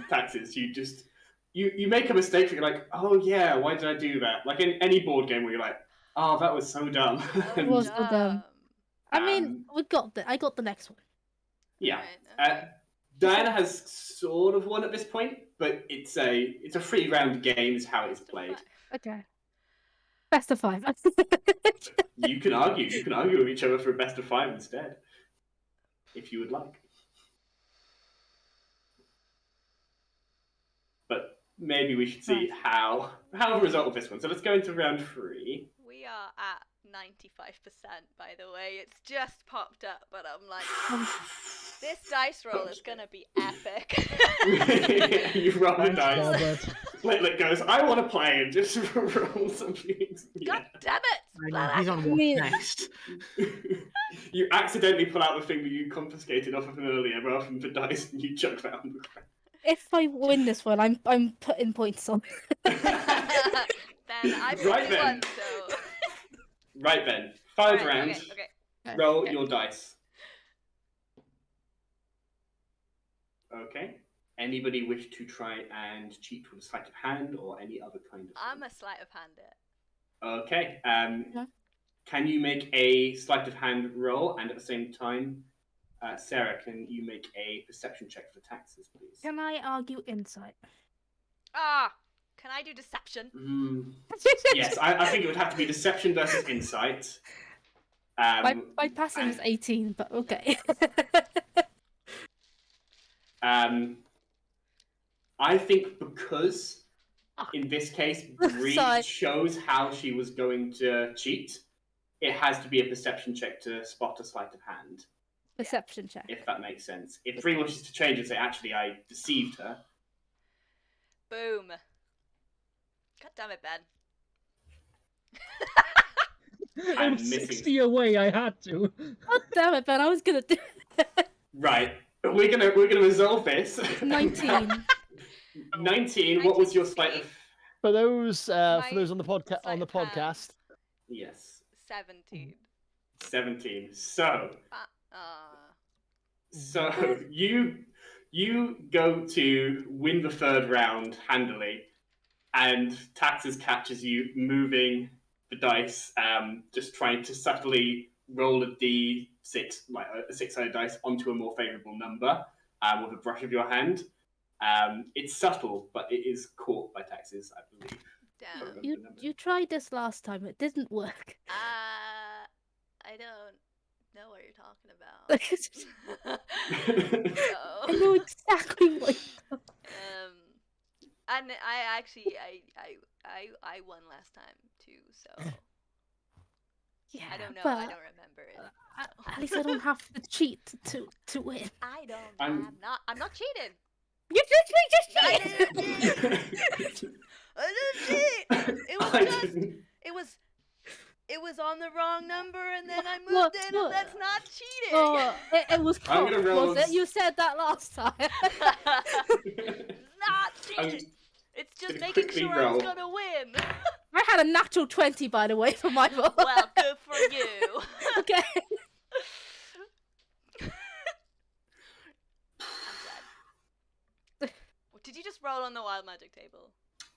taxes. You make a mistake. You're like, oh yeah, why did I do that? Like in any board game where you're like, oh, that was so dumb. It was so dumb. I mean, I got the next one. Yeah. Right, Diana has sort of won at this point, but it's a 3-round game is how it's played. Okay. Best of 5. You can argue with each other for a best of 5 instead, if you would like. But maybe we should see how the result of this one. So let's go into round 3. We are at 95%, by the way. It's just popped up, but I'm like, this dice roll is gonna be epic. You roll the dice. Robert. Litlet goes, I want to play, and just roll something. God damn it! I know, he's on what next? You accidentally pull out the thing that you confiscated off of him earlier, rather than the dice, and you chuck that on the ground. If I win this one, I'm putting points on. Then I probably won, so... Right then, final round. Okay. Roll your dice. Okay. Anybody wish to try and cheat with a sleight of hand or any other kind of I'm a sleight of hand it. Okay. Can you make a sleight of hand roll, and at the same time, Sarah, can you make a perception check for taxes, please? Can I argue insight? Can I do deception? Yes, I think it would have to be deception versus insight. My passing is 18, but okay. I think because in this case Bree shows how she was going to cheat, it has to be a perception check to spot a sleight of hand. Perception check. If that makes sense. If Bree wishes to change and say, actually, I deceived her. Boom. God damn it, Ben. I'm 60 away, I had to. God damn it, Ben, I was gonna do it. Right. We're gonna resolve this. 19. 19. What was your sleight of? For those on the podcast. Yes. 17. 17. So you go to win the third round handily, and Taxes catches you moving the dice, just trying to subtly roll a d6, like a 6-sided dice, onto a more favourable number with a brush of your hand. It's subtle, but it is caught by Taxes, I believe. Damn. You tried this last time. It didn't work. I don't know what you're talking about. I know exactly what. And I actually I won last time too, so Yeah, I don't know. but I don't remember it. So. At least I don't have to cheat to win. I don't. I'm not cheating. You just I didn't cheat. I didn't cheat. It was on the wrong number, and then I moved it, and that's not cheating. Oh, it was close, was it? You said that last time. Not cheating. It's just making sure I was gonna win. I had a natural 20, by the way, for my vote. Well, good for you. Okay. I'm dead. Did you just roll on the wild magic table?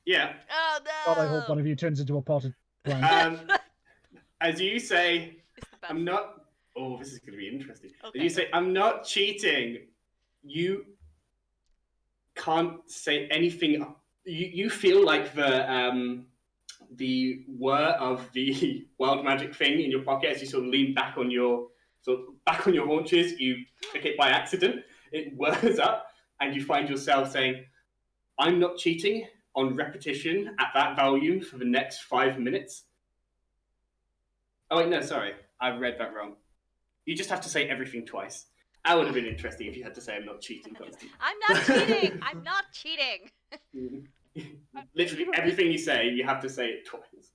Yeah. Oh no! God, I hope one of you turns into a potted plant. As you say, I'm not... Oh, this is going to be interesting. Okay. As you say, I'm not cheating. You can't say anything. You feel like the whir of the wild magic thing in your pocket as you sort of lean back on your haunches. You click it by accident. It whirs up, and you find yourself saying, "I'm not cheating," on repetition at that volume for the next 5 minutes. Oh wait, no, sorry, I read that wrong. You just have to say everything twice. That would have been interesting if you had to say I'm not cheating constantly. I'm not cheating! I'm not cheating! Literally everything you say, you have to say it twice.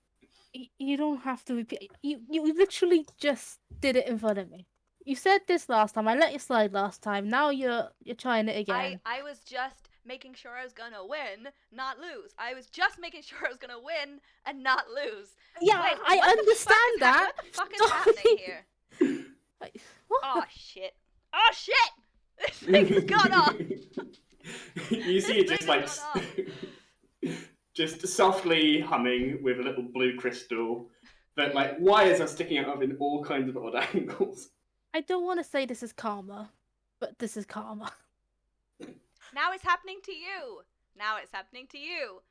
You don't have to repeat. You literally just did it in front of me. You said this last time. I let you slide last time. Now you're trying it again. I was just making sure I was gonna win, not lose. I was just making sure I was gonna win and not lose. Yeah, Wait, I understand that. What the fuck is happening here? Like, what? Oh shit! Oh shit! This thing's gone off. You see it just like just softly humming with a little blue crystal, but like wires are sticking out of in all kinds of odd angles. I don't want to say this is karma, but this is karma. Now it's happening to you. Now it's happening to you.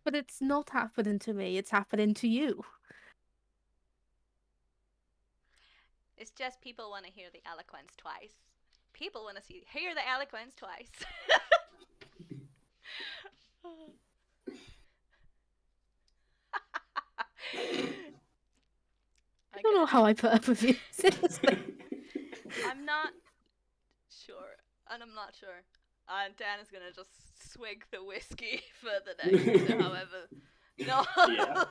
But it's not happening to me. It's happening to you. It's just people want to hear the eloquence twice. People want to hear the eloquence twice. I don't know how I put up with you. Seriously. I'm not sure, and I'm not sure. And Dan is gonna just swig the whiskey further next, however. No. Yeah.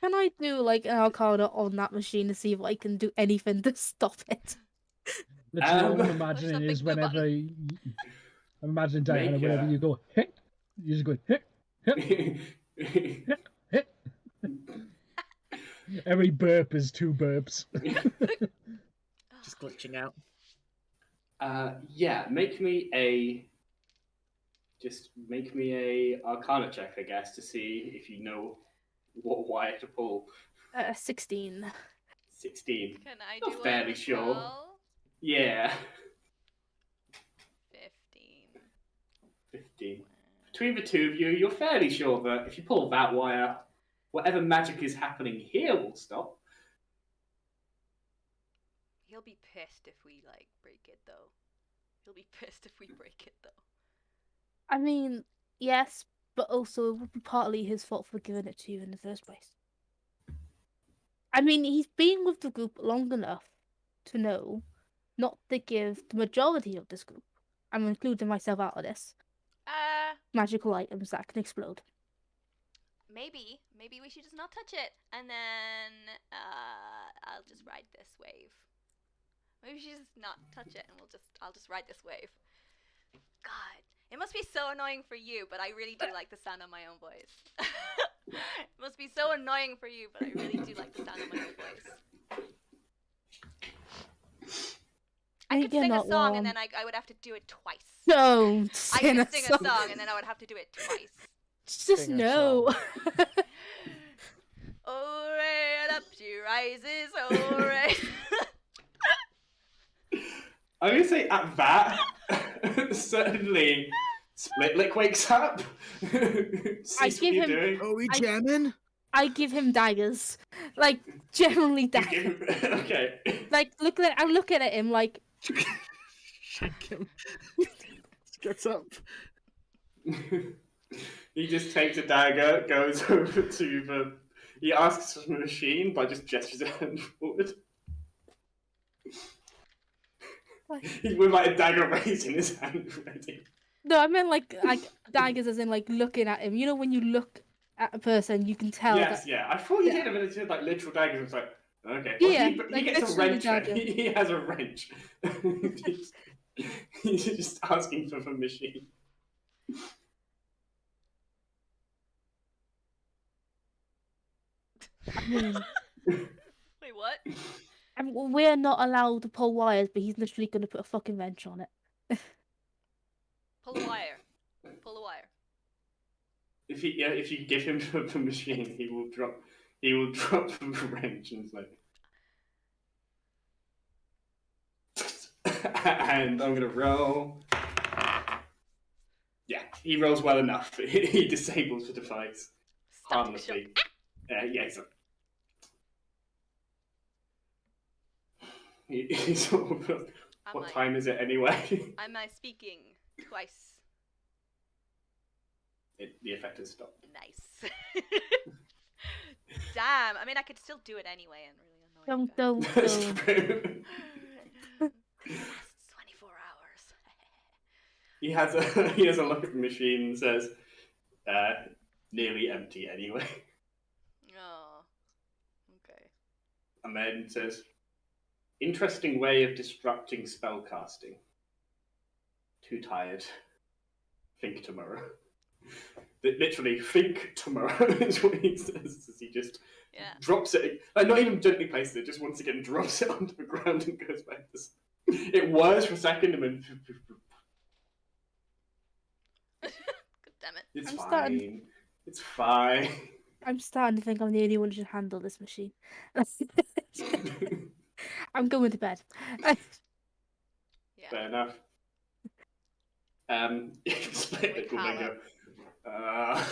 Can I do like an arcana on that machine to see if I can do anything to stop it? Literally, all I'm There's imagining a big is blue whenever button. I'm imagining Diana, Make, whenever you go hit, you just go hit, hit, hit, hit. Every burp is 2 burps. Just glitching out. Yeah, make me a Arcana check, I guess, to see if you know what wire to pull. 16. 16. Can I Not do fairly one as sure. well? Yeah. 15. 15. Between the two of you, you're fairly sure that if you pull that wire, whatever magic is happening here will stop. He'll be pissed if we like break it though. He'll be pissed if we break it though. I mean, yes, but also it would be partly his fault for giving it to you in the first place. I mean, he's been with the group long enough to know not to give the majority of this group, I'm including myself out of this, magical items that can explode. Maybe we should just not touch it, and then I'll just ride this wave. Maybe we should just not touch it, and I'll just ride this wave. God, it must be so annoying for you, but I really do like the sound of my own voice. It must be so annoying for you, but I really do like the sound of my own voice. I could sing a song, and then I would have to do it twice. Don't I sing could sing a song, and then I would have to do it twice. Just no. Oh, right up she rises, oh, right. I'm going to say at that, certainly Splitlick wakes up. Sees what you're doing. Are we jamming? I give him daggers. Like, generally daggers. Okay. Like, I'm looking at him like... Shank him. Gets up. He just takes a dagger, goes over to the... He asks for the machine, but just gestures a hand forward. With like a dagger raised in his hand ready. No, I meant like daggers as in like looking at him. You know when you look at a person, you can tell. Yes, that... yeah. I thought you did a minute like literal daggers. It's like, okay. Yeah, Well, he like, gets a wrench. dagger. He has a wrench. He's just asking for the machine. Wait, what? We're not allowed to pull wires, but he's literally going to put a fucking wrench on it. Pull a wire. Pull a wire. If you give him the machine, he will drop the wrench and it's like. And I'm gonna roll. Yeah, he rolls well enough. He disables the device harmlessly. Yeah, exactly. He's sort of, what time is it anyway? Am I speaking twice? The effect has stopped. Nice. Damn. I mean, I could still do it anyway and really annoy Don't. Lasts 24 hours. He has a look at the machine and says, nearly empty anyway. Oh. Okay. And then says, interesting way of disrupting spellcasting. Too tired. think tomorrow. Literally, think tomorrow is what he says as he just drops it. Like, not even gently places it, just once again drops it onto the ground and goes back to sleep. It whirs for a second and then... God damn it. It's I'm fine. starting- It's fine. I'm starting to think I'm the only one who should handle this machine. I'm going to bed. Yeah. Fair enough. Split Wake it will then Hala. go.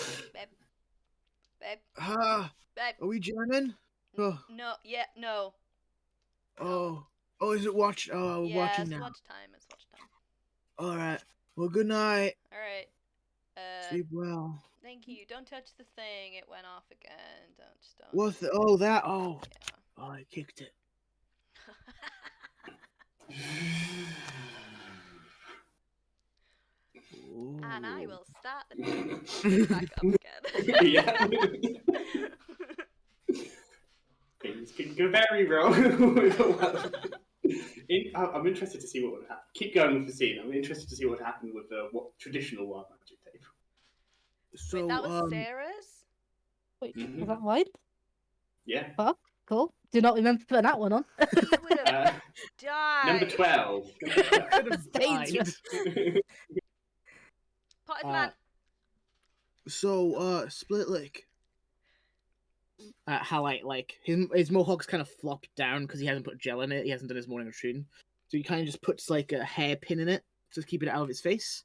Babe. Are we jamming? Oh. No, yeah, no. Oh, is it watch? Oh, we're Yeah, watching it's now. watch time. It's watch time. All right. Well, good night. All right. Sleep well. Thank you. Don't touch the thing. It went off again. Don't. What? Oh, that. Oh. Yeah. Oh, I kicked it. And I Ooh. will start the thing back up again. Yeah. Things can go very wrong. I'm interested to see what would happen. Keep going with the scene. I'm interested to see what happened with the traditional wild magic tape. So, Wait, that was Sarah's? Wait, Mhm. was that mine? Yeah. Cool. Do not remember putting that one on. You would have died. Number 12. That's dangerous. Potted man. So, Split Lick. How like his mohawk's kind of flopped down because he hasn't put gel in it. He hasn't done his morning routine, so he kind of just puts like a hairpin in it to keep it out of his face.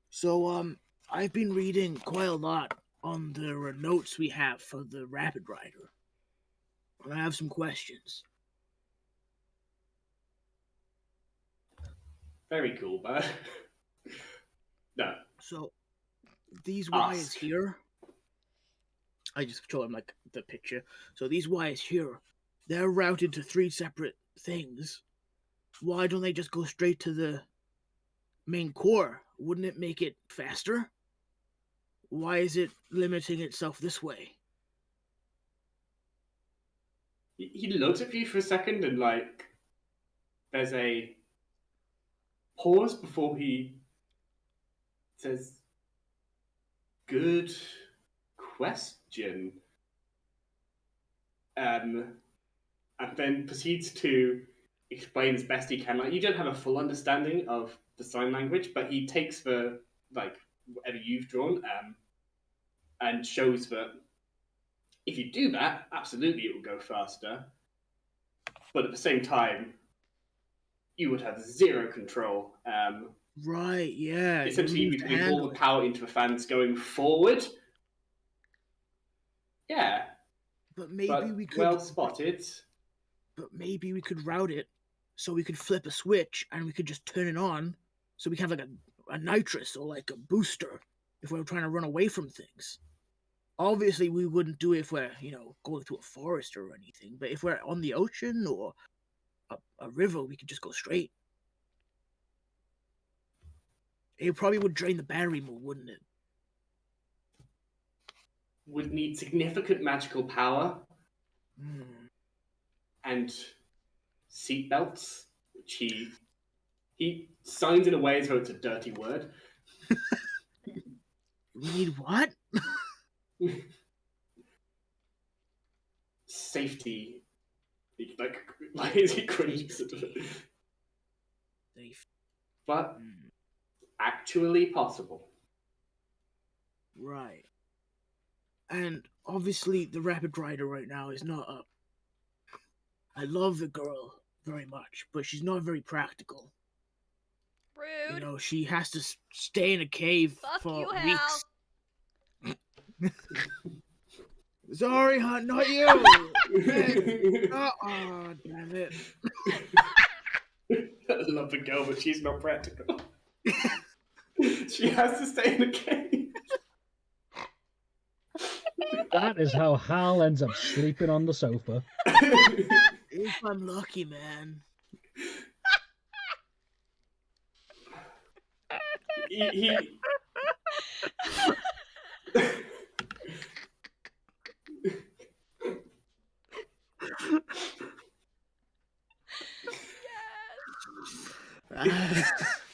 So, I've been reading quite a lot on the notes we have for the Rapid Rider, and I have some questions. Very cool, bud. No. So, these wires Ask. here, I just show him like the picture. So these wires here, they're routed to 3 separate things. Why don't they just go straight to the main core? Wouldn't it make it faster? Why is it limiting itself this way? He looks at you for a second and like there's a pause before he says, "Good question." And then proceeds to explain as best he can. Like, you don't have a full understanding of the sign language, but he takes the like whatever you've drawn and shows that if you do that, absolutely it will go faster. But at the same time, you would have zero control. Right, yeah. Essentially, you you need would to put all handle the it. power into the fans going forward. Yeah, But maybe but we could. well spotted. But maybe we could route it so we could flip a switch and we could just turn it on, so we can have like a nitrous or like a booster if we're trying to run away from things. Obviously, we wouldn't do it if we're, going through a forest or anything. But if we're on the ocean or a river, we could just go straight. It probably would drain the battery more, wouldn't it? Would need significant magical power and seatbelts, which he signs in a way as though it's a dirty word. We need what? Safety. Like is he cringes at it? Safe. But actually possible. Right. And obviously, the Rapid Rider right now is not up. I love the girl very much, but she's not very practical. Rude. She has to stay in a cave Fuck for you, Hal. weeks. Sorry, hon, not you. Oh, damn it. I love the girl, but she's not practical. She has to stay in a cave. That is how Hal ends up sleeping on the sofa. If I'm lucky, man. he...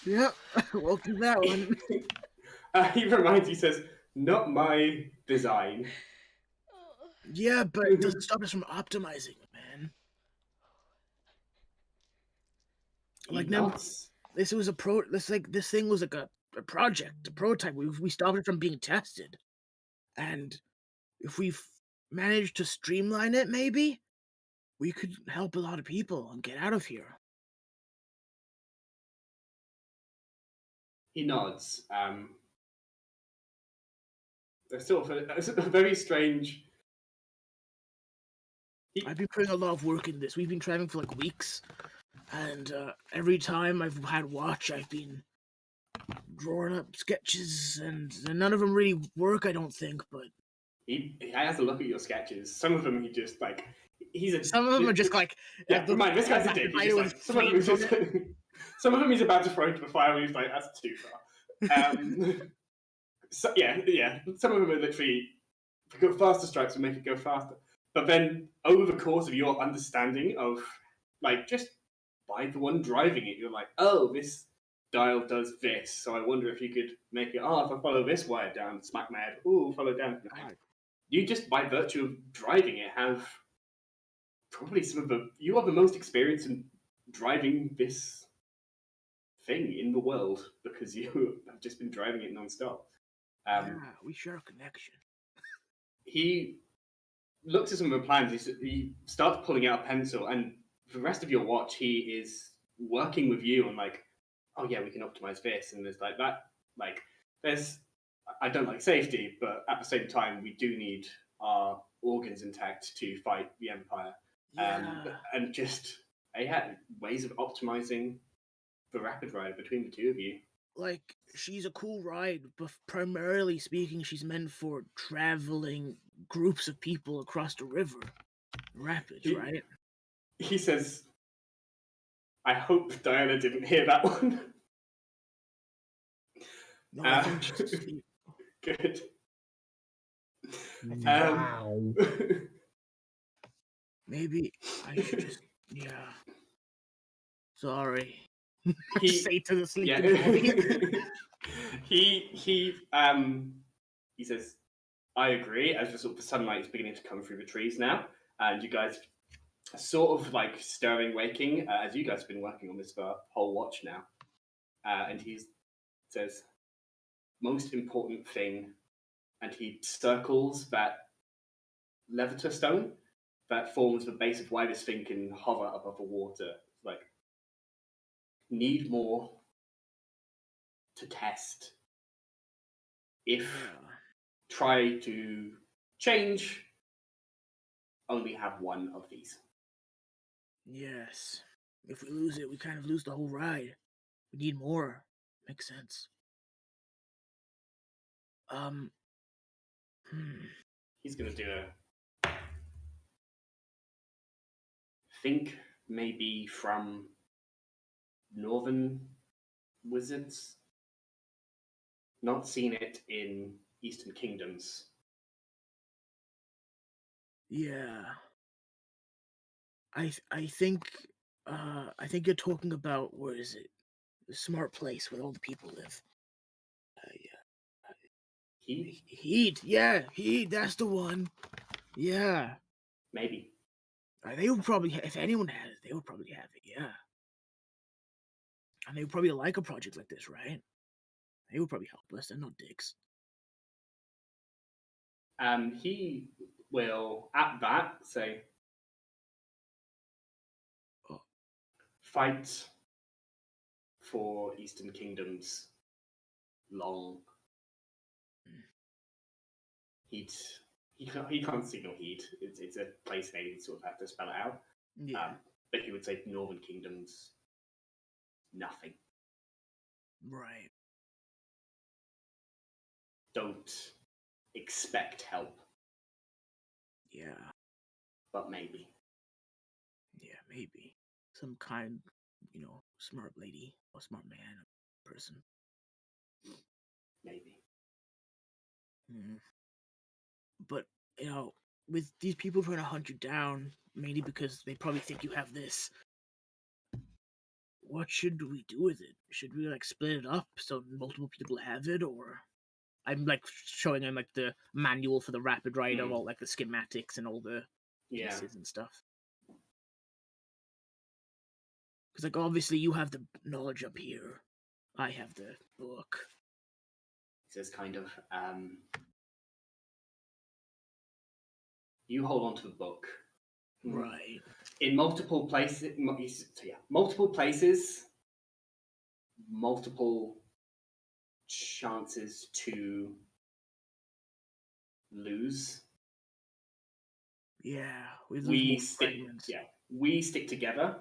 Yep, we'll do that one. He reminds you, says, not my design. Yeah, but it doesn't stop us from optimizing, man. Like now, this was this thing was like a project, a prototype. We stopped it from being tested, and if we managed to streamline it, maybe we could help a lot of people and get out of here. He nods. There's sort of a very strange. I've been putting a lot of work in this. We've been traveling for like weeks, and every time I've had watch, I've been drawing up sketches, and none of them really work, I don't think. But he has a look at your sketches. Some of them he just like. Some of them are just like. Yeah, remind this guy's a dick. He's just, like, some of them he's about to throw into the fire, and he's like, "That's too far." So, yeah. Some of them are literally go faster strikes and make it go faster. But then, over the course of your understanding of, like, just by the one driving it, you're like, oh, this dial does this. So I wonder if you could make it. Oh, if I follow this wire down, smack my head. Ooh, follow down. You just, by virtue of driving it, have probably you are the most experience in driving this thing in the world because you have just been driving it non-stop. Yeah, we share a connection. He looks at some of the plans. He starts pulling out a pencil, and for the rest of your watch, he is working with you on like, oh yeah, we can optimize this, and there's like that. Like, I don't like safety, but at the same time, we do need our organs intact to fight the Empire. Yeah. And just ways of optimizing the rapid ride between the two of you. Like, she's a cool ride, but primarily speaking, she's meant for traveling groups of people across the river. Rapids, right? He says, I hope Diana didn't hear that one. No, I think she's asleep. Good. Wow. Maybe I should just... Yeah. Sorry. He say to the sleeping body. He says, I agree, as the sort of the sunlight is beginning to come through the trees now, and you guys are sort of like stirring, waking, as you guys have been working on this for a whole watch now. And he says, most important thing, and he circles that levator stone that forms the base of why this thing can hover above the water. Like, need more to test. If try to change, only have one of these. Yes. If we lose it, we kind of lose the whole ride. We need more. Makes sense. He's gonna do a think maybe from Northern Wizards. Not seen it in Eastern Kingdoms. Yeah. I think you're talking about, where is it? The smart place where all the people live. Heat. Yeah, Heat. That's the one. Yeah. Maybe. They would probably, if anyone had it, they would probably have it. Yeah. And they would probably like a project like this, right? They would probably help us. They're not dicks. He will, at that, say, fight for Eastern Kingdoms long. He can't signal heat. It's a place they sort of have to spell it out. Yeah. But he would say Northern Kingdoms, nothing. Right. Don't expect help. Yeah. But maybe. Yeah, maybe. Some kind, smart lady or smart man person. Maybe. But, with these people trying to hunt you down, mainly because they probably think you have this, what should we do with it? Should we like split it up so multiple people have it, or I'm like showing him like the manual for the rapid rider, all like the schematics and all the pieces and stuff. Because like obviously you have the knowledge up here, I have the book. He says kind of, you hold on to the book. Right. In multiple places, multiple chances to lose. Yeah, We stick together.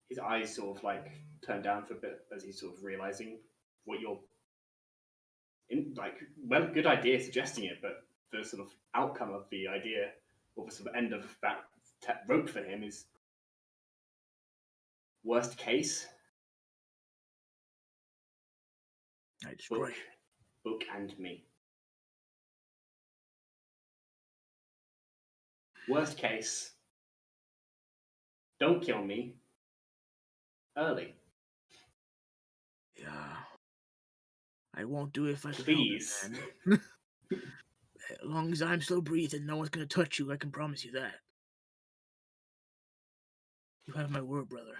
His eyes sort of like turn down for a bit as he's sort of realizing what you're in. Like, well, good idea suggesting it, but the sort of outcome of the idea, or the sort of end of that rope for him is worst case. I destroy book and me. Worst case, don't kill me early. Yeah. I won't do it if I can Please. help it, man. As long as I'm still breathing, no one's gonna touch you, I can promise you that. You have my word, brother.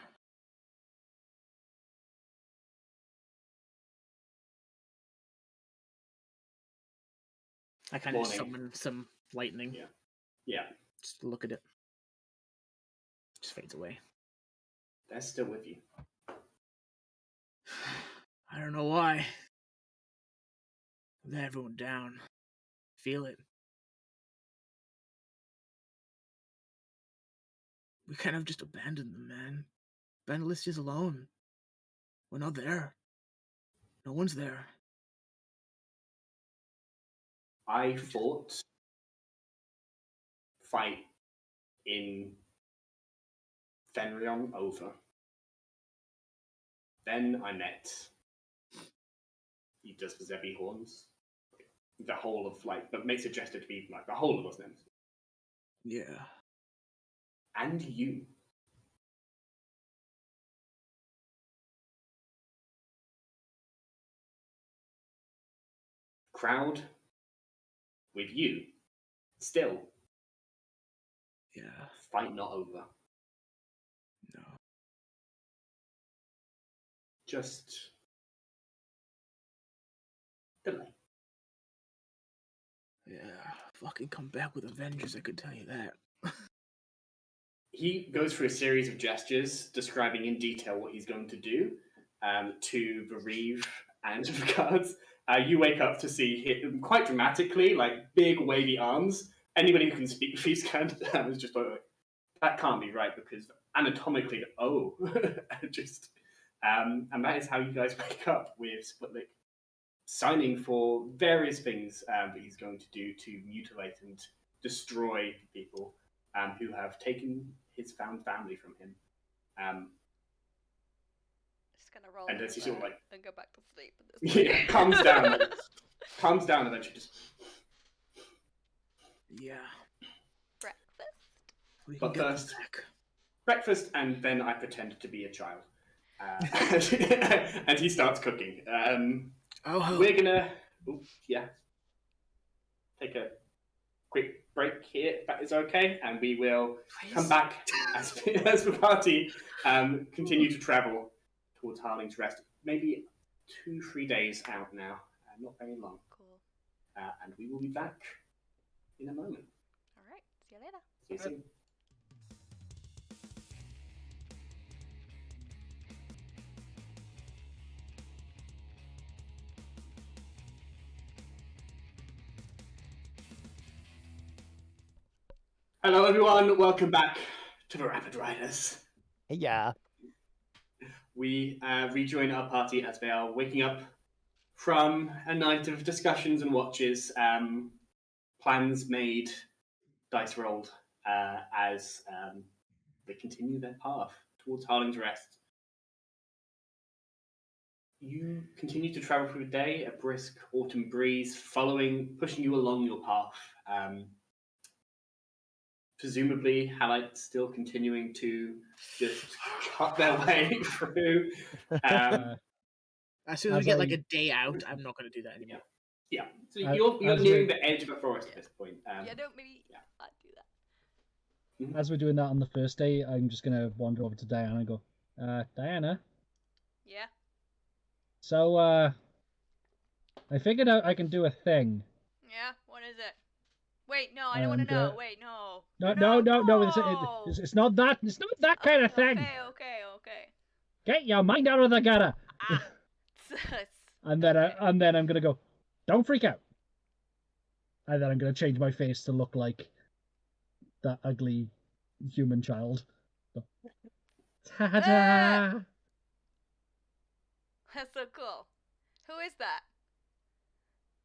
I kind of summon some lightning. Yeah. Just to look at it. Just fades away. They're still with you. I don't know why. Let everyone down. Feel it. We kind of just abandoned them, man. Bendalis is alone. We're not there. No one's there. I fight in Fenrion over. Then I met. He does the Zebi horns. The whole of but makes a gesture to be like the whole of us names. Yeah. And you. Crowd with you. Still. Yeah. Fight not over. No. Just delay. Yeah. Fucking come back with a vengeance, I could tell you that. He goes through a series of gestures describing in detail what he's going to do to bereave and the guards. You wake up to see him quite dramatically, like big wavy arms. Anybody who can speak with these kind is just like, that can't be right because anatomically, just and that is how you guys wake up with Splitlick signing for various things that he's going to do to mutilate and destroy people who have taken his found family from him. Just gonna roll and as he sort of like and go back to sleep. At this point. yeah, calms down, and then she just Breakfast. But first, breakfast, and then I pretend to be a child, and he starts cooking. We're gonna, take a quick break here, if that is okay, and we will come back as the party continue to travel towards Harling's Rest. Maybe 2-3 days out now, not very long. Cool. And we will be back in a moment. All right. See you later. See you soon. Hello, everyone. Welcome back to the Rapid Riders. Yeah. We rejoin our party as they are waking up from a night of discussions and watches, plans made, dice rolled, as they continue their path towards Harling's Rest. You continue to travel through the day, a brisk autumn breeze pushing you along your path. presumably Halite still continuing to just cut their way through. As soon as we get like a day out, I'm not going to do that anymore. Yeah. So you're nearing the edge of the forest at this point. Don't maybe not do that. As we're doing that on the first day, I'm just going to wander over to Diana and go, Diana? Yeah? So, I figured out I can do a thing. Yeah? What is it? Wait, no, I don't want to know. Wait, no. No. It's not that. It's not that kind of thing. Okay. Get your mind out of the gutter. Ah. And then I'm gonna go. Don't freak out. And then I'm gonna change my face to look like that ugly human child. Ta-da! That's so cool. Who is that?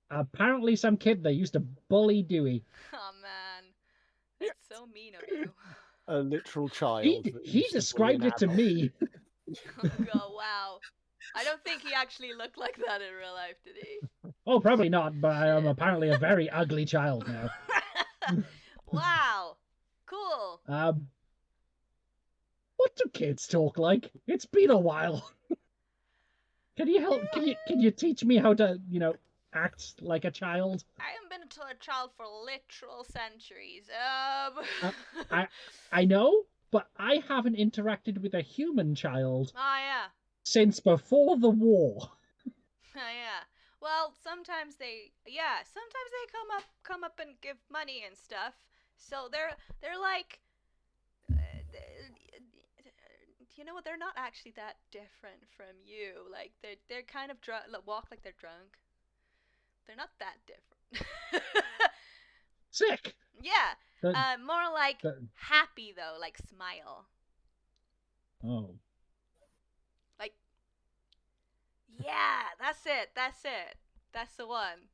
Apparently some kid that used to bully Dewey. Oh man, that's so mean of you. A literal child. He described it to me. Oh god, wow. I don't think he actually looked like that in real life, did he? Oh, probably not, but I am apparently a very ugly child now. Wow. Cool. What do kids talk like? It's been a while. Can you help? Can you teach me how to, act like a child? I haven't been a child for literal centuries. I know, but I haven't interacted with a human child yeah. since before the war. Yeah. Well, sometimes they come up and give money and stuff. So they're like, they're not actually that different from you. Like they're kind of walk like they're drunk. They're not that different. Sick. Yeah. More like happy though, like smile. Oh. Like, yeah, that's it. That's the one.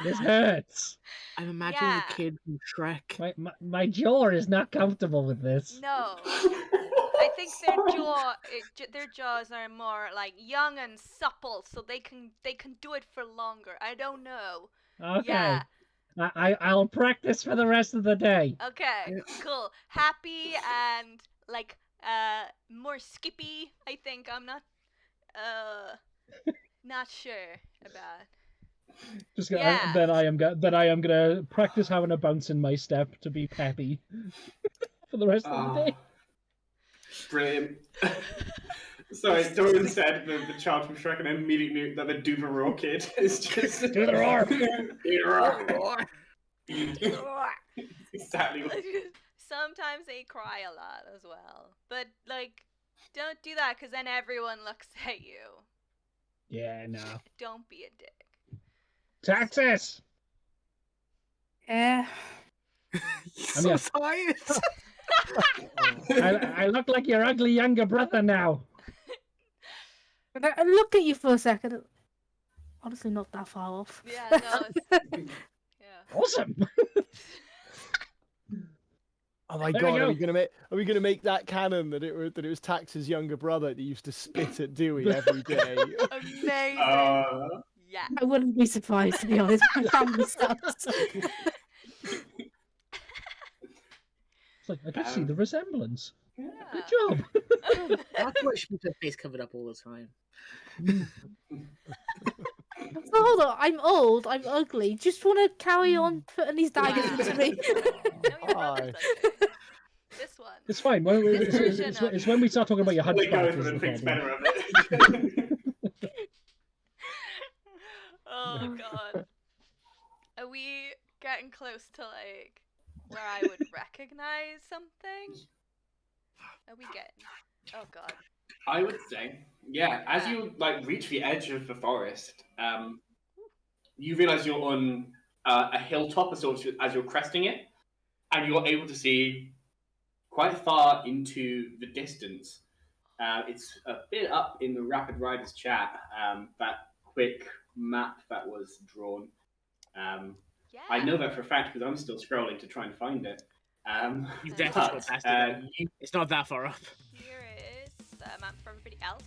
This hurts. I'm imagining the kid from Shrek. My jaw is not comfortable with this. No. I think their jaws are more like young and supple, so they can do it for longer. I don't know. Okay. Yeah. I'll practice for the rest of the day. Okay. Cool. Happy and like more skippy. I think I'm not sure about. Then I am gonna practice having a bounce in my step to be peppy for the rest of the day. Brilliant. Sorry, Dorian said the child from Shrek, and I immediately knew that the do the roar kid is just do the roar. Exactly. Sometimes they cry a lot as well, but like, don't do that because then everyone looks at you. Yeah, no. Don't be a dick. Taxes. Yeah. I'm so tired. I look like your ugly younger brother now. I look at you for a second. Honestly, not that far off. Yeah, no. Yeah. Awesome. Oh my god, are we gonna make that canon that it was Tax's younger brother that used to spit at Dewey every day? Amazing. Yeah. I wouldn't be surprised, to be honest. My family sucks. It's like I can see the resemblance. Yeah. Good job. That's why she keeps her face covered up all the time. So hold on, I'm old, I'm ugly. Just want to carry on putting these daggers into me. No, your brother's ugly. This one. It's fine. It's when we start talking about your hunchback. Oh god. Are we getting close to like where I would recognize something? Are we getting? Oh god. I would say, yeah. As you reach the edge of the forest, you realize you're on a hilltop as you're cresting it, and you're able to see quite far into the distance. It's a bit up in the Rapid Riders chat. That quick map that was drawn. Yeah. I know that for a fact because I'm still scrolling to try and find it. You've definitely scrolled past it. It's not that far up. Here is a map for everybody else.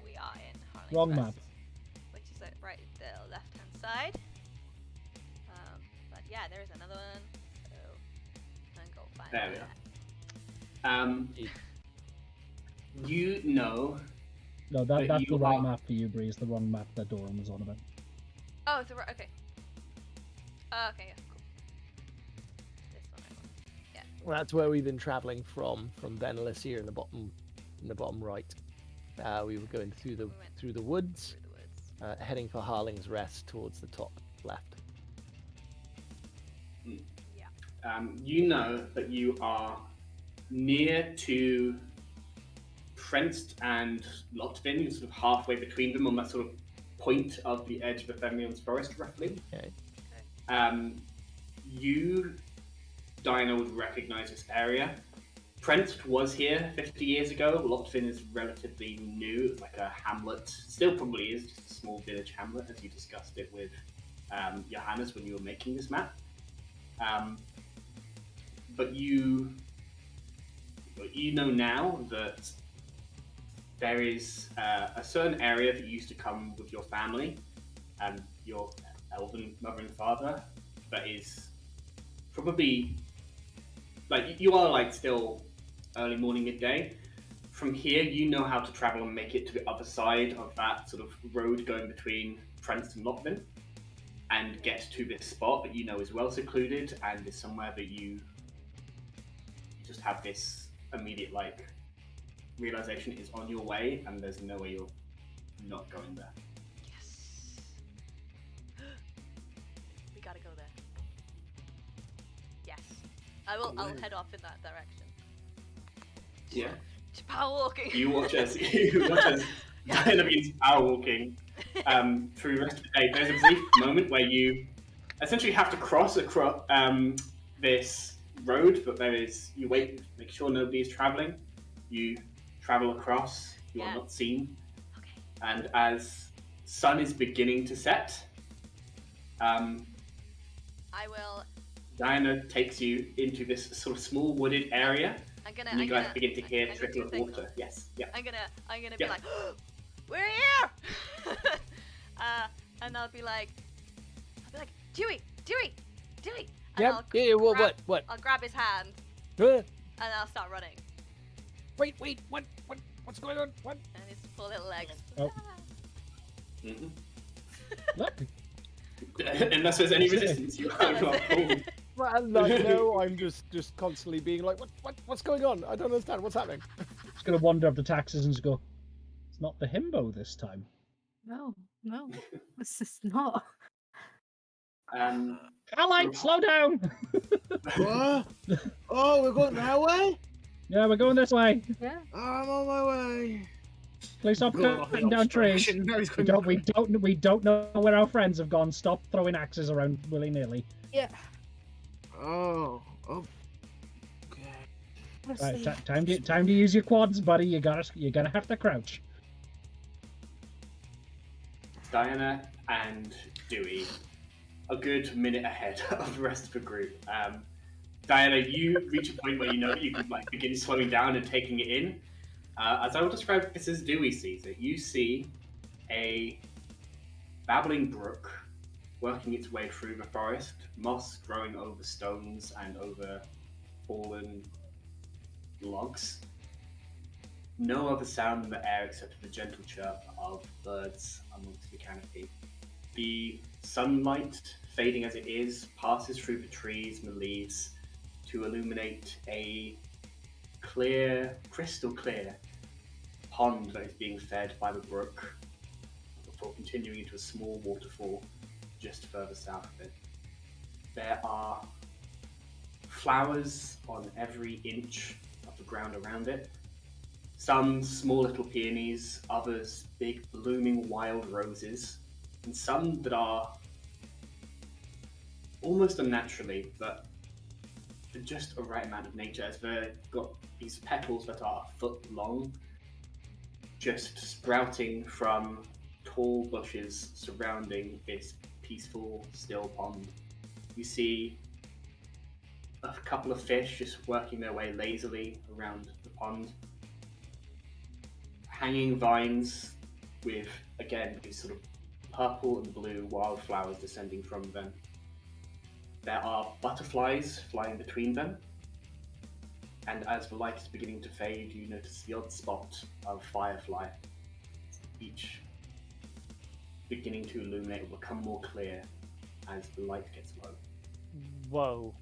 We are in Harling. Wrong map. Which is right the left-hand side. But yeah, there's another one. So There we are. You know. No, But that's you the right are- map for you, Bree. It's the wrong map that Doran was on about. Oh, it's okay. Okay, yeah, cool. This one I want. Yeah. Well, that's where we've been traveling from Venelis here in the bottom right. We were going through the woods, Through the woods. heading for Harling's Rest towards the top left. Yeah. You know that you are near to Prenst and Lotvin. You're sort of halfway between them on that sort of point of the edge of the Femion's forest, roughly. Okay. You, Diana, would recognize this area. Prenst was here 50 years ago. Lotvin is relatively new. It's like a hamlet. Still probably is, just a small village hamlet, as you discussed it with Johannes when you were making this map. But you know now that there is a certain area that you used to come with your family and your elven mother and father that is probably, like, you are like still early morning, midday. From here, you know how to travel and make it to the other side of that sort of road going between Prenst and Lotvin and get to this spot that you know is well secluded and is somewhere that you just have this immediate like realization is on your way and there's no way you're not going there. Yes. We gotta go there. Yes. I'll head off in that direction. Yeah. Just power walking. You watch as Diana begins power walking through the rest of the day. There's a brief moment where you essentially have to cross across this road, but you wait, make sure nobody is traveling. You travel across, you are not seen. Okay. And as sun is beginning to set, I will. Diana takes you into this sort of small wooded area. And you guys begin to hear a trickle of water. Yes. Yeah. I'm gonna be like, we're here! And I'll be like, Dewey! And Yep. Yeah. What? I'll grab his hand Uh, and I'll start running. wait. What's going on? What? And his poor little legs. Oh. Mhm. Look, Unless there's any resistance, you are pulled. Well, no, I'm just constantly being like, what's going on? I don't understand. What's happening? just gonna wander up the taxes and just go. It's not the himbo this time. No, this is not. Harling, slow down. What? Oh, we're going that way? Yeah, we're going this way. Yeah. I'm on my way. Please stop cutting down trees. We don't know where our friends have gone. Stop throwing axes around willy nilly. Yeah. Oh. Okay. Let's Right, see. time to use your quads, buddy. You're gonna have to crouch. Diana and Dewey, a good minute ahead of the rest of the group. Diana, you reach a point where you know that you can like begin slowing down and taking it in. As I will describe this as Dewey sees it, you see a babbling brook working its way through the forest, moss growing over stones and over fallen logs. No other sound in the air except the gentle chirp of birds amongst the canopy. The sunlight, fading as it is, passes through the trees and the leaves to illuminate a clear, crystal clear pond that is being fed by the brook before continuing into a small waterfall just further south of it. There are flowers on every inch of the ground around it. Some small little peonies, others big blooming wild roses, and some that are almost unnaturally, but for just a right amount of nature, as they've got these petals that are a foot long, just sprouting from tall bushes surrounding this peaceful, still pond. You see a couple of fish just working their way lazily around the pond. Hanging vines with, again, these sort of purple and blue wildflowers descending from them. There are butterflies flying between them, and as the light is beginning to fade, you notice the odd spot of firefly, each beginning to illuminate will become more clear as the light gets low. Whoa.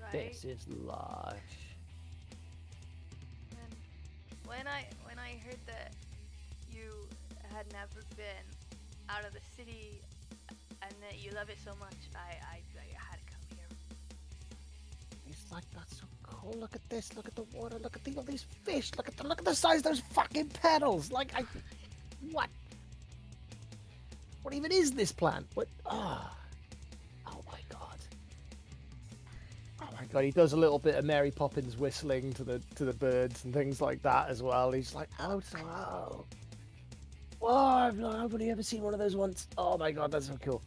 Right? This is lush. When I heard that you had never been out of the city and that you love it so much, I had to come here. It's like, that's so cool. Look at this. Look at the water. Look at all these fish. Look at the size of those fucking petals. Like, what? What even is this plant? What? Oh my god. Oh my god. He does a little bit of Mary Poppins whistling to the birds and things like that as well. He's like, oh, so oh. Whoa, I've only ever seen one of those once. Oh my god, that's so cool.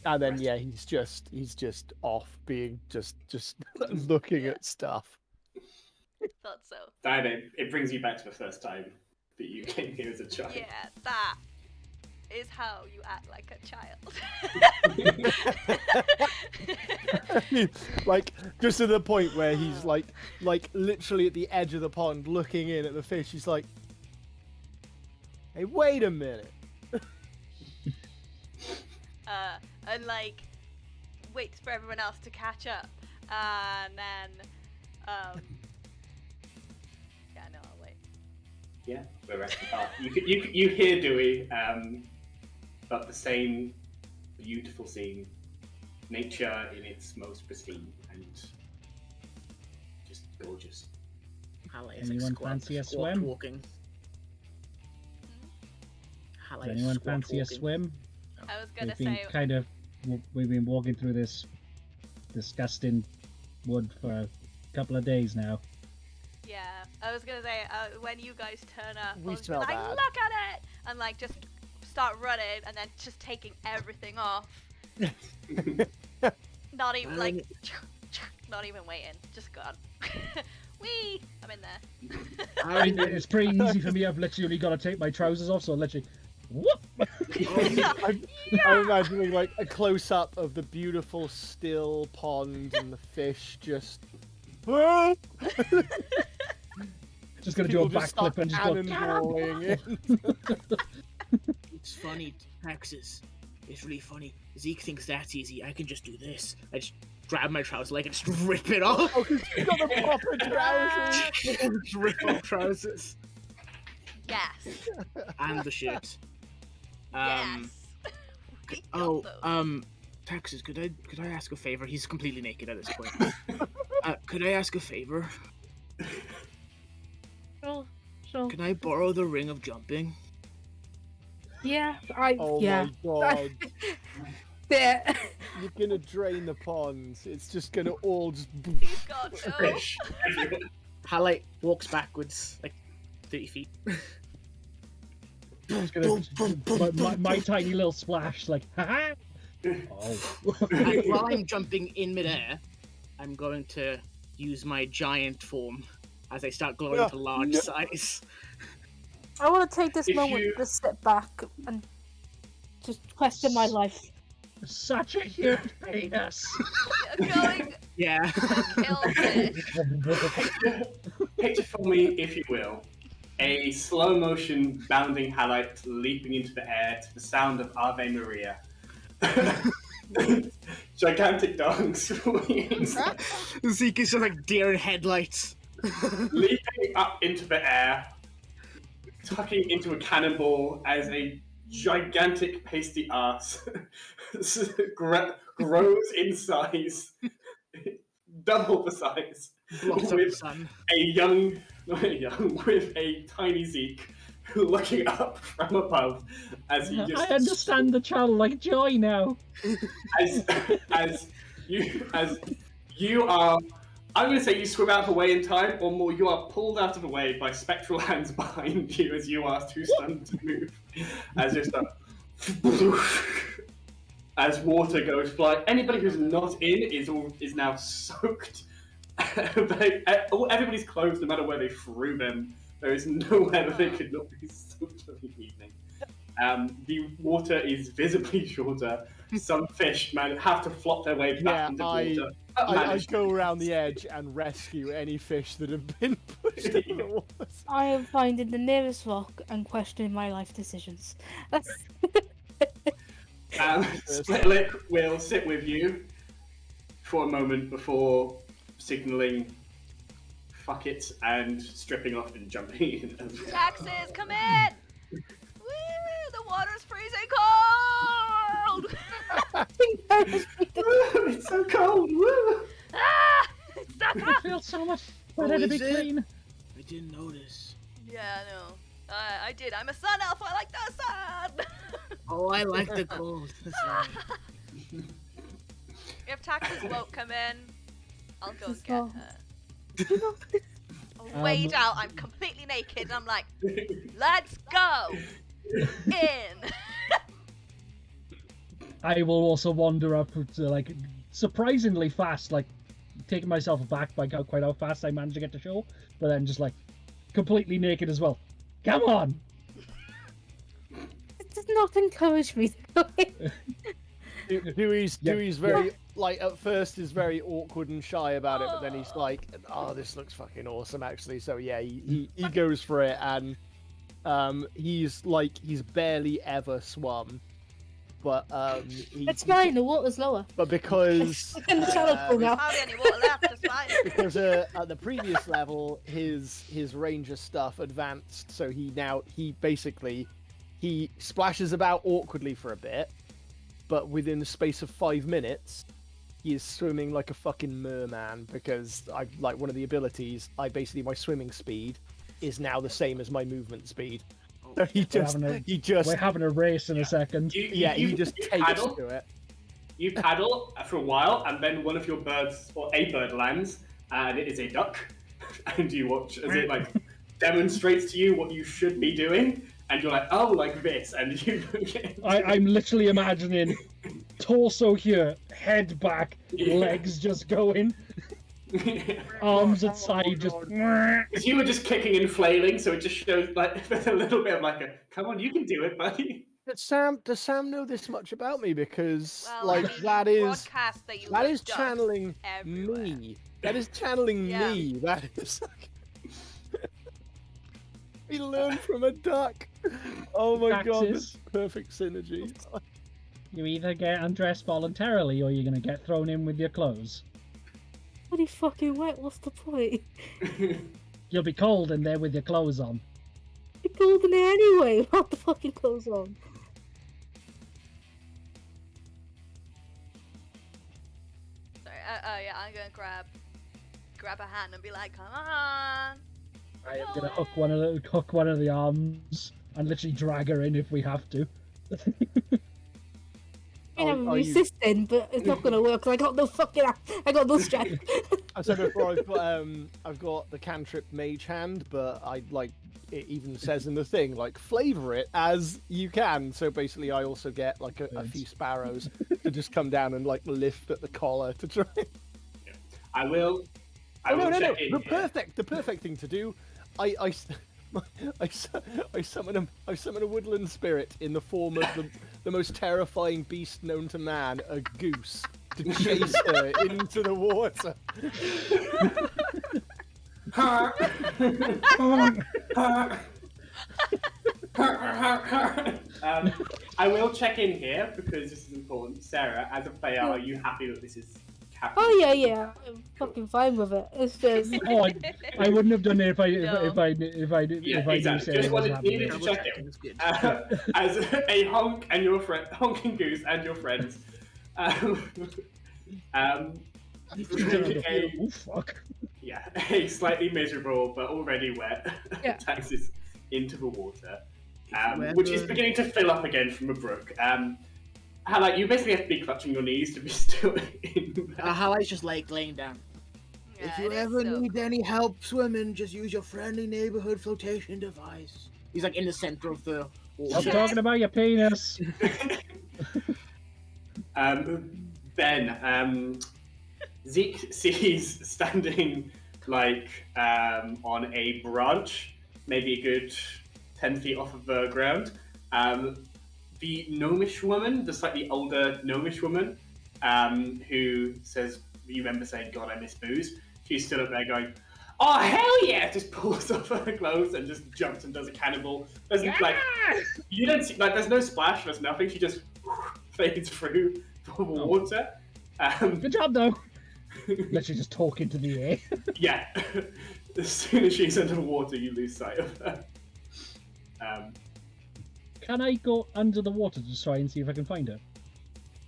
And then yeah, he's just off being just looking at stuff. Thought so. Diana, it brings you back to the first time that you came here as a child. Yeah, that is how you act like a child. Like, just to the point where he's like literally at the edge of the pond looking in at the fish. He's like, hey, wait a minute. And like waits for everyone else to catch up, and then yeah, no, I'll wait. Yeah, the rest of the path. You hear Dewey, but the same beautiful scene, nature in its most pristine and just gorgeous. Anyone fancy a swim? Walking. Does anyone fancy a swim? I was gonna say We've been walking through this disgusting wood for a couple of days now. yeah, I was gonna say when you guys turn up, We I was smell like, bad. look at it, and like just start running, and then just taking everything off. Not even like, not even waiting, just gone. Wee, I'm in there. It's pretty easy for me. I've literally only got to take my trousers off, so I'll literally whoop. I'm imagining like a close up of the beautiful still pond and the fish just. Just gonna do a People backflip and just go. cannonballing in. It's funny, Texas. It's really funny. Zeke thinks that's easy. I can just do this. I just grab my trouser leg and just rip it off. Oh, 'cause you got the proper trousers. Just rip off trousers Yes. and the shirt. Yes. We got those. Texas, could I ask a favor? He's completely naked at this point. Could I ask a favor? Sure. Can I borrow the ring of jumping? Yeah, Oh yeah. my god. Yeah. You're gonna drain the ponds. It's just gonna all just. He's got no. Fish. Halite walks backwards like 30 feet. Just gonna, my tiny little splash, like, haha. Oh. And while I'm jumping in midair, I'm going to use my giant form as I start glowing to large size. I want to take this If moment you- to sit back and just question my life. Such a huge penis. You're going Yeah. to kill fish. Picture for me, if you will, a slow motion bounding halite leaping into the air to the sound of Ave Maria. Gigantic dogs Zeke is just like deer in headlights. leaping up into the air, tucking into a cannonball as a gigantic pasty ass grows in size, double the size, Blocks up the with sun. with a tiny Zeke looking up from above as he just I understand the childlike joy now. as you are. I'm going to say you swim out of the way in time, or more, you are pulled out of the way by spectral hands behind you as you are too stunned to move. As just as water goes flying. Anybody who's not in is now soaked. Everybody's clothes, no matter where they threw them. There is nowhere that they could not be soaked for the evening. The water is visibly shorter. some fish have to flop their way back into water. I go around the edge and rescue any fish that have been pushed in the water. I am finding the nearest rock and questioning my life decisions. Splitlip will sit with you for a moment before signalling fuck it and stripping off and jumping in. Taxes, come in! Woo! The water's freezing cold! It's so cold! Woo! Ah! It's so It cold! feels so much better to be is it? clean. I didn't notice. Yeah, I know. I did. I'm a sun elf. I like the sun! Oh, I like the cold. That's right. If taxes won't come in, I'll go It's get not- her. I'll wade out. I'm completely naked. And I'm like, let's go! In! I will also wander up to, like, surprisingly fast, like, taking myself aback by quite how fast I managed to get to show, but then just, like, completely naked as well. Come on! It does not encourage me to go in. Dewey's very, like, at first is very awkward and shy about it, but then he's like, oh, this looks fucking awesome, actually. So, yeah, he goes for it, and he's barely ever swum. But, It's fine, the water's lower. But because... In the channel pool now. Hardly any water left, it's fine. Because at the previous level, his ranger stuff advanced, so he basically splashes about awkwardly for a bit, but within the space of 5 minutes, he is swimming like a fucking merman. Because one of the abilities, my swimming speed is now the same as my movement speed. So We're having a race in a second. You just takes paddle, to it. You paddle for a while, and then one of your birds, or a bird, lands, and it is a duck. And you watch as it demonstrates to you what you should be doing, and you're like, oh, like this, and you. I'm literally imagining torso here, head back, legs just going, arms at side, just. Because you were just kicking and flailing, so it just shows there's a little bit of come on, you can do it, buddy. Does Sam know this much about me? Because Well, that is ducks channeling everywhere. me. That is channeling Yeah. me. That is. We learned from a duck. Oh my god, this is perfect synergy. You either get undressed voluntarily, or you're gonna get thrown in with your clothes. Pretty fucking wet, what's the point? You'll be cold in there with your clothes on. You're cold in there anyway, without the fucking clothes on. Sorry, yeah, I'm gonna grab a hand and be like, come on! I am gonna hook one of the arms and literally drag her in if we have to. I'm resisting, but it's not gonna work because I got no strength. I said before, I've got the cantrip mage hand, but it even says in the thing, flavor it as you can. So basically, I also get a few sparrows to just come down and lift at the collar to try. I will. No. Check The perfect thing to do. I summon a woodland spirit in the form of the most terrifying beast known to man, a goose, to chase her into the water. I will check in here because this is important. Sarah, as a player, are you happy that this is happening? Oh yeah, I'm fucking fine with it. It's just. Oh, I wouldn't have done it if I knew Exactly. Just needed to check in. As a honking goose and your friends. Oh fuck. Yeah, a slightly miserable but already wet taxes into the water, which is beginning to fill up again from a brook. You basically have to be clutching your knees to be still in. Highlight's just laying down. Yeah, If you it is ever so need any help swimming, just use your friendly neighborhood flotation device. He's in the center of the Stop water. talking about your penis. Then Zeke sees standing on a branch, maybe a good 10 feet off of the ground, the gnomish woman, the slightly older gnomish woman, who says, you remember saying, God, I miss booze. She's still up there going, oh, hell yeah! Just pulls off her clothes and just jumps and does a cannonball. There's like, you don't see, like, there's no splash, there's nothing. She just fades through the water. Good job, though. Literally just talk into the air. Yeah. As soon as she's under the water, you lose sight of her. Can I go under the water to try and see if I can find her?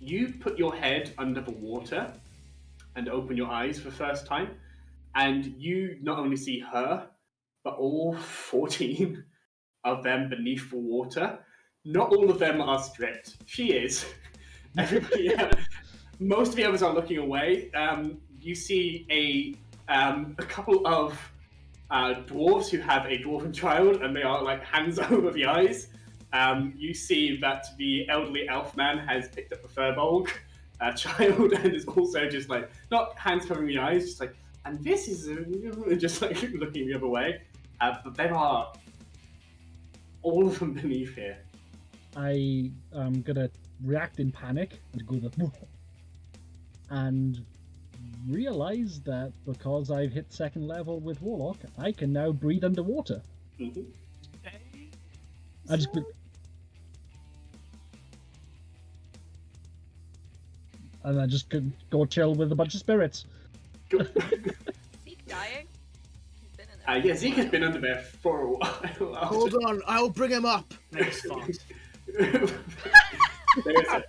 You put your head under the water and open your eyes for the first time, and you not only see her, but all 14 of them beneath the water. Not all of them are stripped. She is. Everybody else, most of the others are looking away. You see a couple of dwarves who have a dwarven child, and they are like hands over the eyes. You see that the elderly elf man has picked up the Furbolg child and is also just like, not hands covering the eyes, just like, and this is just like looking the other way. But there are all of them beneath here. I am gonna react in panic and go and realize that because I've hit second level with Warlock, I can now breathe underwater. Mm-hmm. I just and I just could go chill with a bunch of spirits. Zeke dying? He's been in there. Yeah, Zeke has been under there for a while. Hold on, I'll bring him up. Next font. There's a...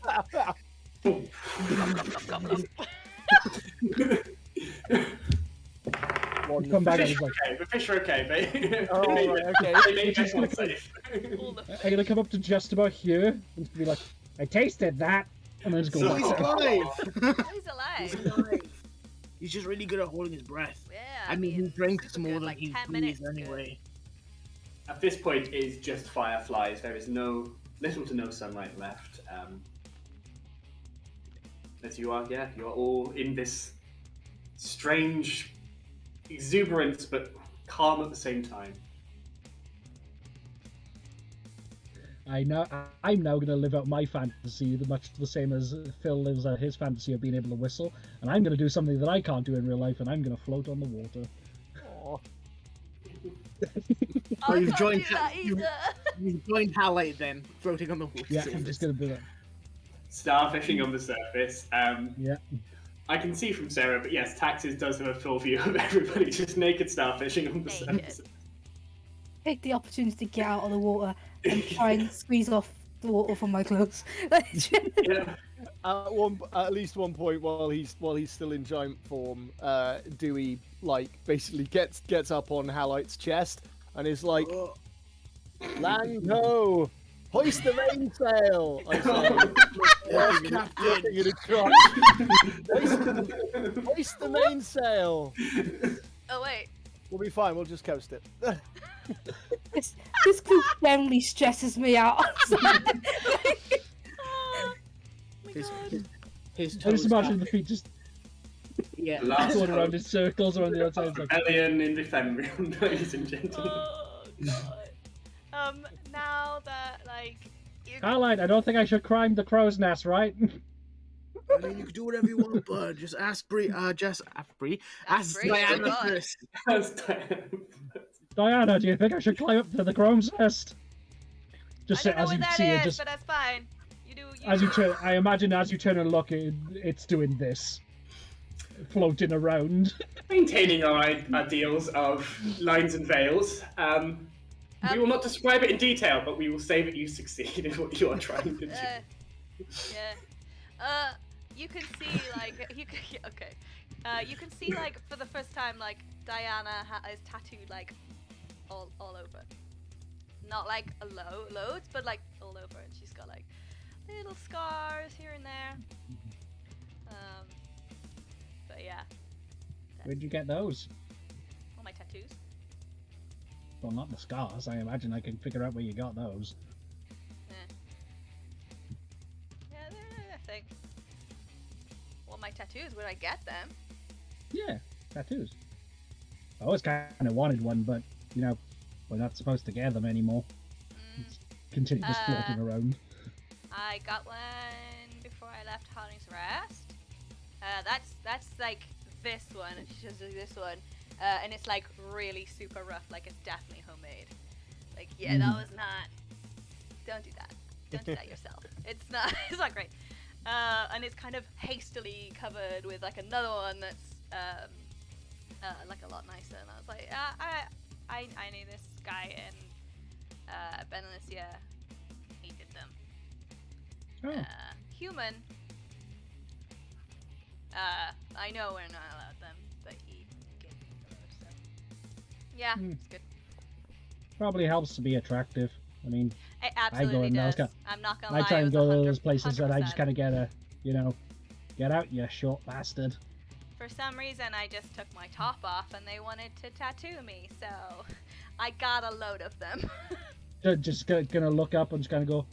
Come back and The fish it's like, okay. The fish are okay. They, Oh, they, right, okay. they made everyone safe. All the I'm gonna come up to just about here and be like, I tasted that, and then just go. So- He's alive. He's alive. He's alive. He's just really good at holding his breath. Yeah, I mean, he this drinks is a more good, than like, he 10 breathes minutes good. anyway. At this point, it is just fireflies. There is little to no sunlight left. As you are, you are all in this strange exuberance, but calm at the same time. I'm now going to live out my fantasy, much the same as Phil lives out his fantasy of being able to whistle, and I'm going to do something that I can't do in real life, and I'm going to float on the water. Aw. Oh, I you've can't joined do that either. You've joined Halite then, floating on the water. Yeah, I'm just going to do that. Starfishing on the surface. Yeah. I can see from Sarah, but yes, Taxes does have a full view of everybody just naked starfishing on the Naked. surface. Take the opportunity to get out of the water and try and squeeze off the water from my clothes. Yeah. At least one point while he's still in giant form, Dewey basically gets up on Halite's chest and is like, Oh, "Land ho! Hoist the mainsail!" I yes, say, Captain. looking at a crotch. Hoist the mainsail. Oh wait. We'll be fine. We'll just coast it. This group generally stresses me out. Oh my His, god. his I toes. just imagine the feet just Yeah. Last going hope around in circles around the outside. It's like, Rebellion in the Fenrir, ladies and gentlemen. Oh god. Now that you Caroline, I don't think I should climb the crow's nest, right? I mean, you can do whatever you want, but just ask Bree. Ask Bree, Diana oh God. first. Diana, do you think I should climb up to the crow's nest? Just I don't know as what you that see it, is, just but that's fine. You do. as you turn. I imagine as you turn and look, it's doing this, floating around. Maintaining our ideals of lines and veils. We will not describe it in detail, but we will say that you succeed in what you are trying to do. Yeah. You can see okay. You can see for the first time Diana is tattooed all over. Not loads, but all over, and she's got little scars here and there. But yeah. Where'd you get those? All my tattoos. Well, not the scars. I imagine I can figure out where you got those. Yeah, I think. Well, my tattoos, where'd I get them? Yeah, tattoos. I always kind of wanted one, but we're not supposed to get them anymore. Continue just floating around. I got one before I left Harling's Rest. That's like this one. She shows you this one, and it's like really super rough. Like it's definitely homemade. Like that was not. Don't do that. Don't do that yourself. It's not. It's not great. And it's kind of hastily covered with like another one that's like a lot nicer. And I was like, I knew this guy in Benalicia. He did them. Human. I know we're not allowed them, but he gave me those, so yeah, it's good. Probably helps to be attractive. I mean, It absolutely does. I'm not gonna lie. I try and go to those 100%. places that I just kind of get a, get out, you short bastard. For some reason, I just took my top off and they wanted to tattoo me, so I got a load of them. Just gonna look up and just kind of go,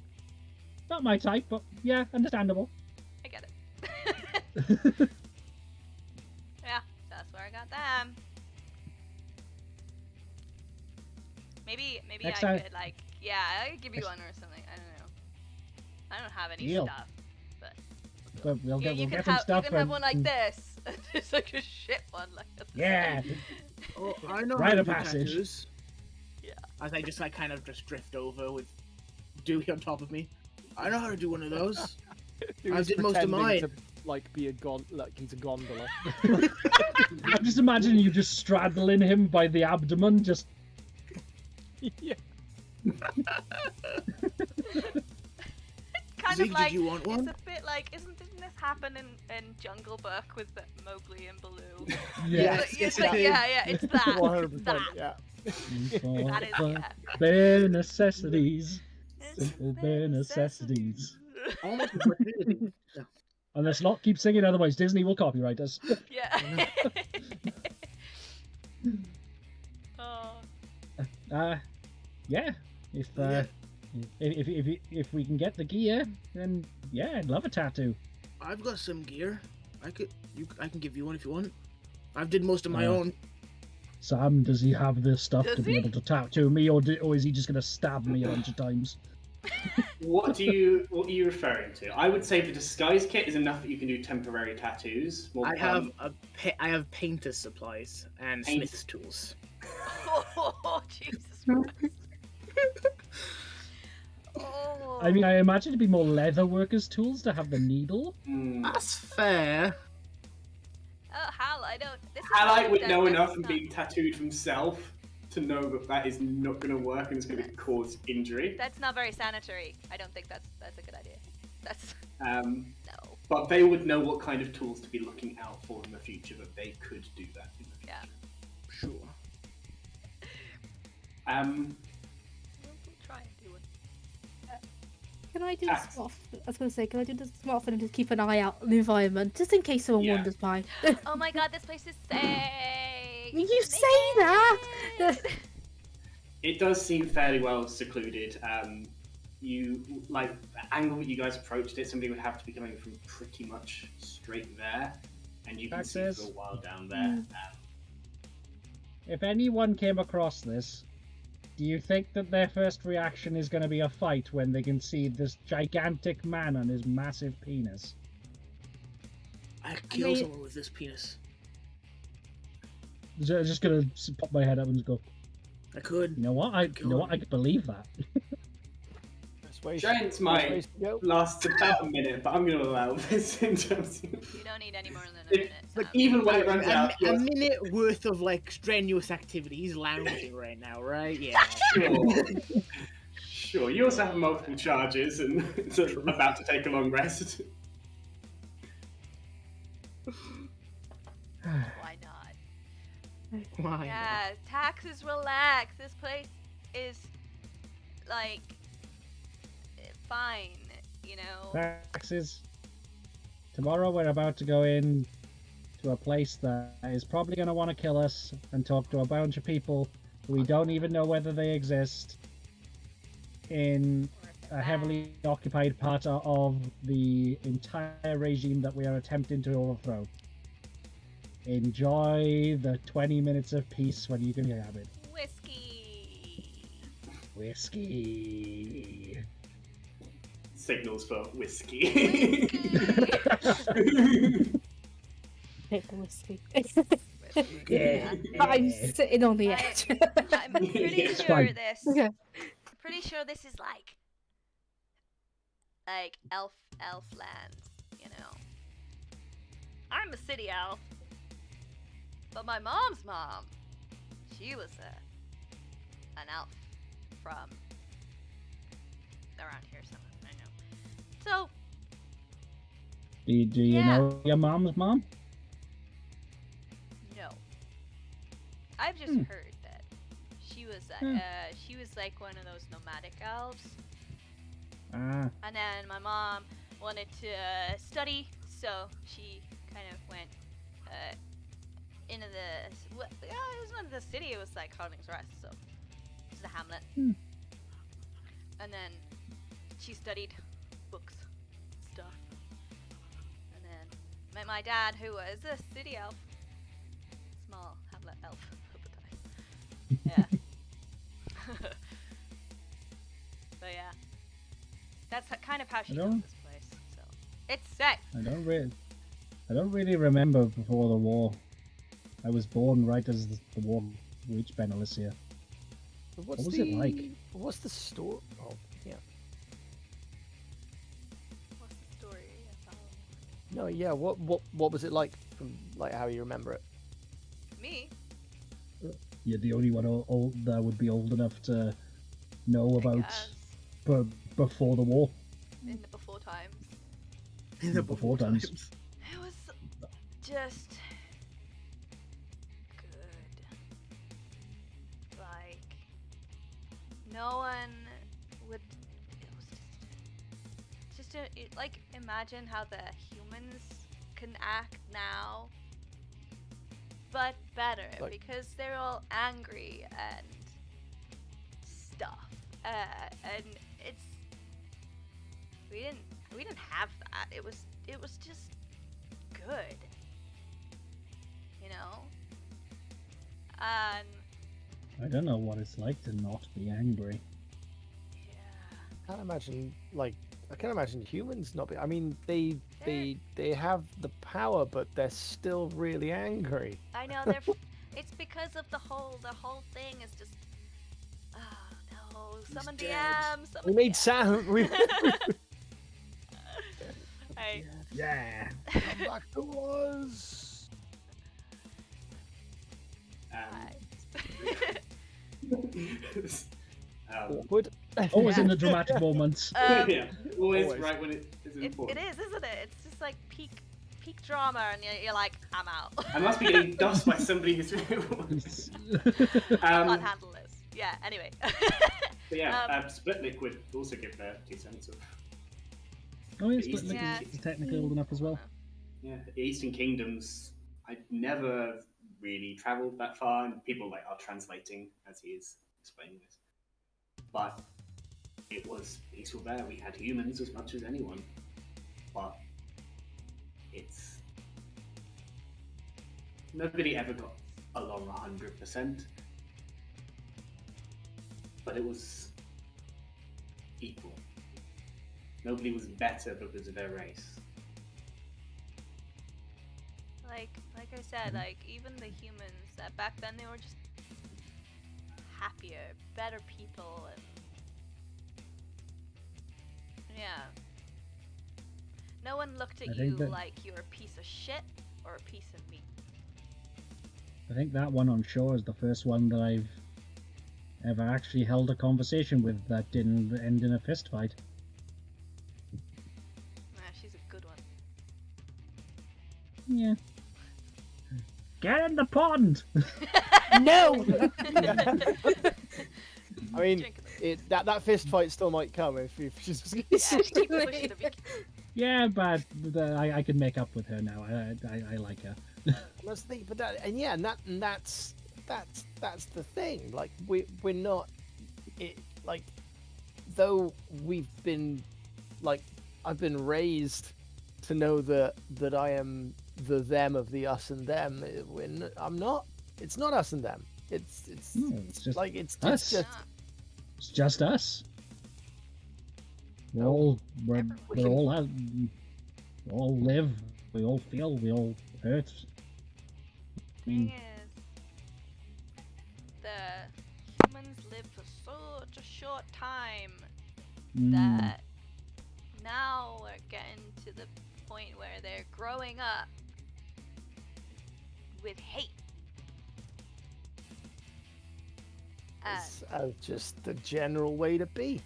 not my type, but yeah, understandable. I get it. Yeah, that's where I got them. Maybe Next I time. could like, I could give you one or something. I don't know. I don't have any Deal. stuff, but We'll you get can some stuff. You can have one like this. It's like a shit one, like this. Yeah. Oh, I know Rite how to of do passage. tattoos. Yeah. As I just like kind of just drift over with Dewey on top of me. I know how to do one of those. I did most of mine. To, like, be a like he's a gondola. I'm just imagining you just straddling him by the abdomen, just. Yeah. Kind Zeke, of like, did you want one? it's a bit like, didn't this happen in Jungle Book with Mowgli and Baloo? Yes. It's like, it's that. 100%, that. yeah. That is, Bare necessities. Simple bare necessities. Almost infertility. Yeah. And let's not keep singing, otherwise Disney will copyright us. Yeah. Oh. Yeah. If we can get the gear, then yeah, I'd love a tattoo. I've got some gear. I can give you one if you want. I've did most of my own. Sam, does he have the stuff Does to be he? able to tattoo me, or is he just gonna stab me a bunch of times? What are you referring to? I would say the disguise kit is enough that you can do temporary tattoos. I have painter's supplies and smith's tools. Oh, Jesus Christ. Oh. I mean, I imagine it'd be more leather workers' tools to have the needle. That's fair. Oh, Hal, I don't. This is Halite would not- know this enough is from not- being tattooed himself to know that that is not going to work and it's going to cause injury. That's not very sanitary. I don't think that's a good idea. That's No. no. But they would know what kind of tools to be looking out for in the future, that they could do that in the future. Yeah. Sure. We'll try and do one. Can I do Tax. the smart? I was going to say, can I do the smart thing and just keep an eye out on the environment, just in case someone Yeah. wanders by? Oh my God, this place is safe. You say that. It does seem fairly well secluded. You like the angle that you guys approached it. Somebody would have to be coming from pretty much straight there, and you can see Taxes. for a while down there. If anyone came across this, do you think that their first reaction is going to be a fight when they can see this gigantic man and his massive penis? I could kill someone with this penis. Just gonna pop my head up and just go, I could. you know what? I could believe that. Giant's might lasts about a minute, but I'm going to allow this in terms of... You don't need any more than a minute. But Sam. even when it runs out, A minute worth of like strenuous activity. He's lounging right now, right? Yeah. Sure. You also have multiple charges and it's about to take a long rest. Why not? Why? Yeah, taxes relax. This place is like fine, you know. Taxes. Tomorrow we're about to go in to a place that is probably going to want to kill us and talk to a bunch of people who we don't even know whether they exist in a heavily occupied part of the entire regime that we are attempting to overthrow. Enjoy the 20 minutes of peace when you can have it. Whiskey. Whiskey. signals for whiskey. Take the whiskey. Yeah. I'm sitting on the edge. I'm pretty It's sure fine. this. Okay. Pretty sure this is like elf land, you know. I'm a city elf, but my mom's mom, she was an elf from around here somewhere. I know. So Do you Yeah. know your mom's mom? no, I've just heard that she was like one of those nomadic elves. Ah, And then my mom wanted to study, so she kind of went into the. It was not the city. It was like Harling's Rest, so it's the hamlet. Hmm. And then she studied books, stuff, and then met my dad, who was a city elf, small hamlet elf at the time. Yeah. But yeah. That's kind of how she knows this place. So it's safe. I don't really remember before the war. I was born right as the war reached Benalicia. What was it like? What's the story? Oh, yeah. What's the story? No, yeah. What was it like from like how you remember it? Me? You're the only one old that would be old enough to know I about guess. before the war. In the before times. In the Before times. It was just good. Like no one would. It was like imagine how the humans can act now, but better because they're all angry and stuff. And it's we didn't have that. It was just good, you know. And I don't know what it's like to not be angry. yeah, I can't imagine humans not be. I mean, they have the power, but they're still really angry. I know it's because of the whole thing is just. Oh no! Summon dead. DM. We Summon made DM. sound. We Hey. Yeah. come back to us. Awkward. Always Yeah. in the dramatic moments. Yeah, always, Always. right when it is It important. is, isn't it? It's just like peak drama, and you're like, I'm out. I must be getting dust by somebody who's. I can't handle this. Yeah. Anyway. But yeah, Split Liquid also give their 2 cents of. Oh yeah, The Split Eastern- Liquid Yeah. is technically old enough as well. Yeah, the Eastern Kingdoms. I never really travelled that far, and people are translating as he is explaining this. But it was peaceful there. We had humans as much as anyone, but it's nobody ever got along 100%. But it was equal. Nobody was better because of their race. Like I said, like even the humans back then, they were just happier, better people, and yeah. No one looked I at think you that- like you're a piece of shit or a piece of meat. I think that one on shore is the first one that I've ever actually held a conversation with that didn't end in a fist fight. She's a good one. Yeah. Get in the pond! No. I mean, Drink it. that fist fight still might come if she's just. Yeah, she keeps pushing the big. Yeah, but I can make up with her now. I like her. That's the thing, but that's the thing. Like we're not like though we've been like I've been raised to know that I am the them of the us and them. I'm not. It's not us and them. It's No, it's just like it's us. just It's just us. We're Oh, all we we're can- all out. We all live. We all feel. We all hurt. I mean, Thing is, the humans live for such a short time that now we're getting to the point where they're growing up with hate. And It's just the general way to be.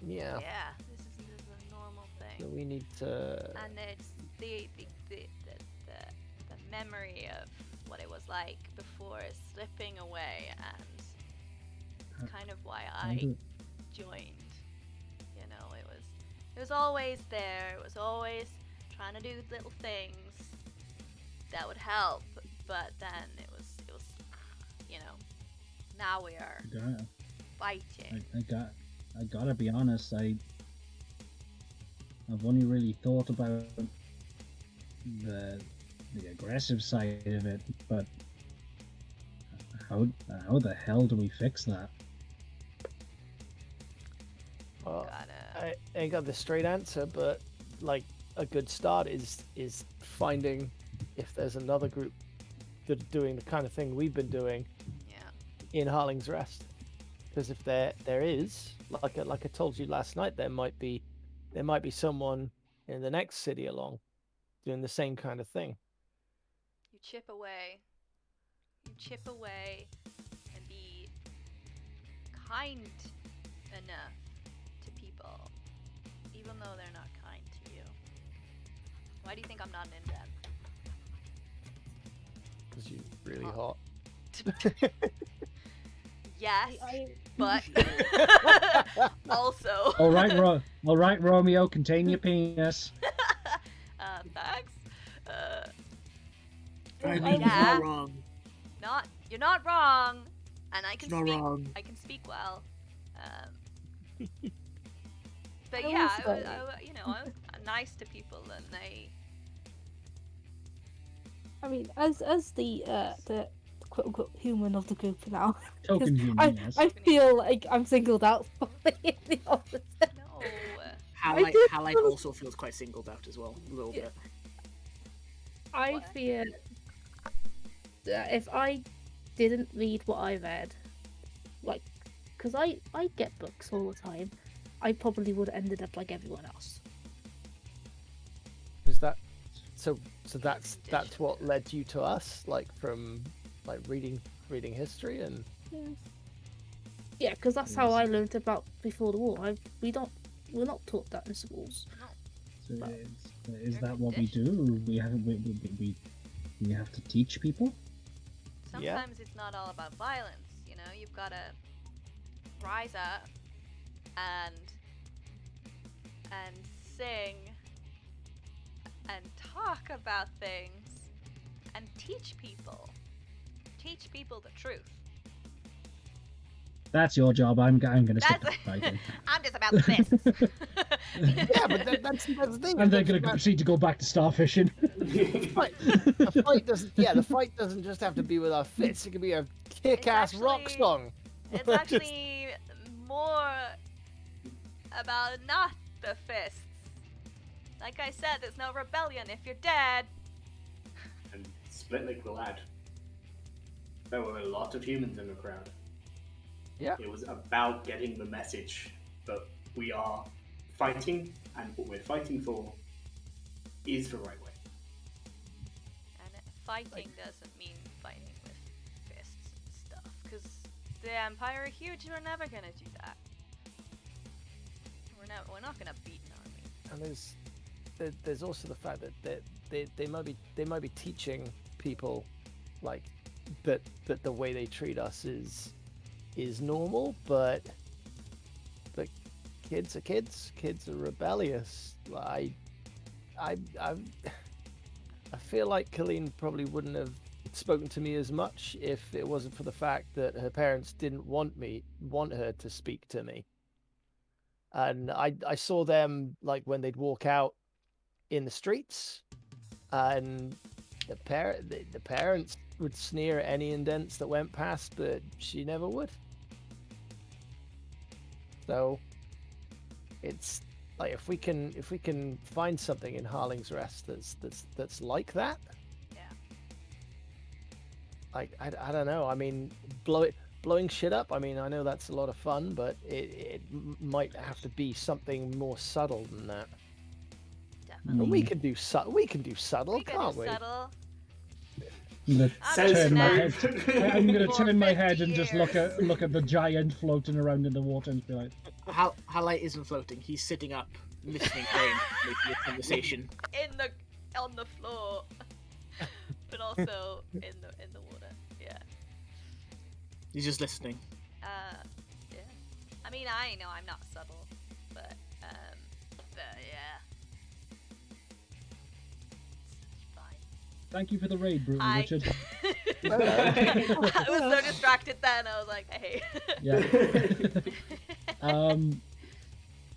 Yeah. yeah, this is a normal So thing. we need to. And it's the memory of what it was like before is slipping away, and it's kind of why I joined. You know, it was always there. It was always trying to do little things that would help, but then it was you know, now we are fighting. I gotta be honest. I've only really thought about the aggressive side of it, but how the hell do we fix that? Well, Gotta I ain't got the straight answer, but like a good start is finding if there's another group that are doing the kind of thing we've been doing yeah. in Harling's Rest. Because if there is, like I told you last night, there might be someone in the next city along doing the same kind of thing. You chip away and be kind enough to people, even though they're not kind to you. Why do you think I'm not an indem? Because you're really Oh. hot. Yes, but also. All right, Romeo, contain your penis. Thanks. I mean, I- he's yeah. not wrong. You're not wrong, and I He's can not speak. wrong. I can speak well. But I yeah, also- I'm nice to people, and they. I mean, as the quote unquote human of the group now, Token human, yes. I feel like I'm singled out for being the opposite. No. Halite did Halite feel- also feels quite singled out as well, a little Yeah. bit. I What? fear that if I didn't read what I read, like, because I get books all the time, I probably would have ended up like everyone else. Was that so that's what led you to us, like from like reading history and Yeah, because that's how I learned about before the war. We're not taught that in schools. So Well, is they're that what we do? We have to teach people. Yeah. Sometimes it's not all about violence, you know. You've got to rise up and sing and talk about things and teach people the truth. That's your job. I'm gonna stick That's to fighting. I'm just about the fists. yeah, but that's the thing. And they're that's gonna about- proceed to go back to starfishing. the fight doesn't. Yeah, the fight doesn't just have to be with our fists. It could be a kick-ass rock actually- song. It's Just- actually more about not the fists. Like I said, there's no rebellion if you're dead. And Splitlick will add. There were a lot of humans in the crowd. Yeah. It was about getting the message that we are fighting, and what we're fighting for is the right way. And fighting doesn't mean fighting with fists and stuff, because the Empire are huge. We're never gonna do that. We're not gonna beat an army. And there's also the fact that they might be teaching people like that the way they treat us is normal, but kids are kids. Kids are rebellious. I feel like Colleen probably wouldn't have spoken to me as much if it wasn't for the fact that her parents didn't want her to speak to me. And I saw them like when they'd walk out in the streets, and the parents would sneer at any indents that went past, but she never would. So it's like if we can find something in Harling's Rest that's like that. Yeah. Like I don't know. I mean, blowing shit up. I mean, I know that's a lot of fun, but it might have to be something more subtle than that. Definitely. And we can do subtle. We can do subtle, We can can't do we? subtle. I'm gonna I'm turn my gonna- head. I'm gonna For turn my 50 head and just look years. at the giant floating around in the water and be like, Highlight isn't floating. He's sitting up, listening, making a conversation. On the floor, but also in the water. Yeah. He's just listening. Yeah. I mean, I know I'm not subtle, but yeah. It's fine. "Thank you for the raid, Brutal Hi. Richard." I was so distracted then. I was like, hey. Yeah.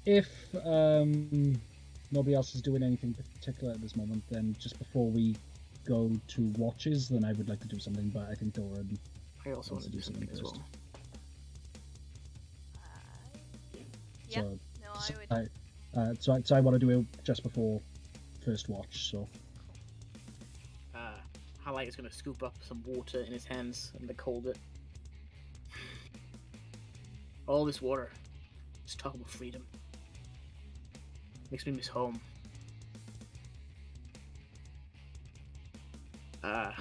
If nobody else is doing anything particular at this moment, then just before we go to watches, then I would like to do something. But I think Doran. I also want to do something as well. Yeah. So, No, I would. so I want to do it just before first watch. So Highlight is going to scoop up some water in his hands and like hold it. All this water. Just talk about freedom. Makes me miss home. I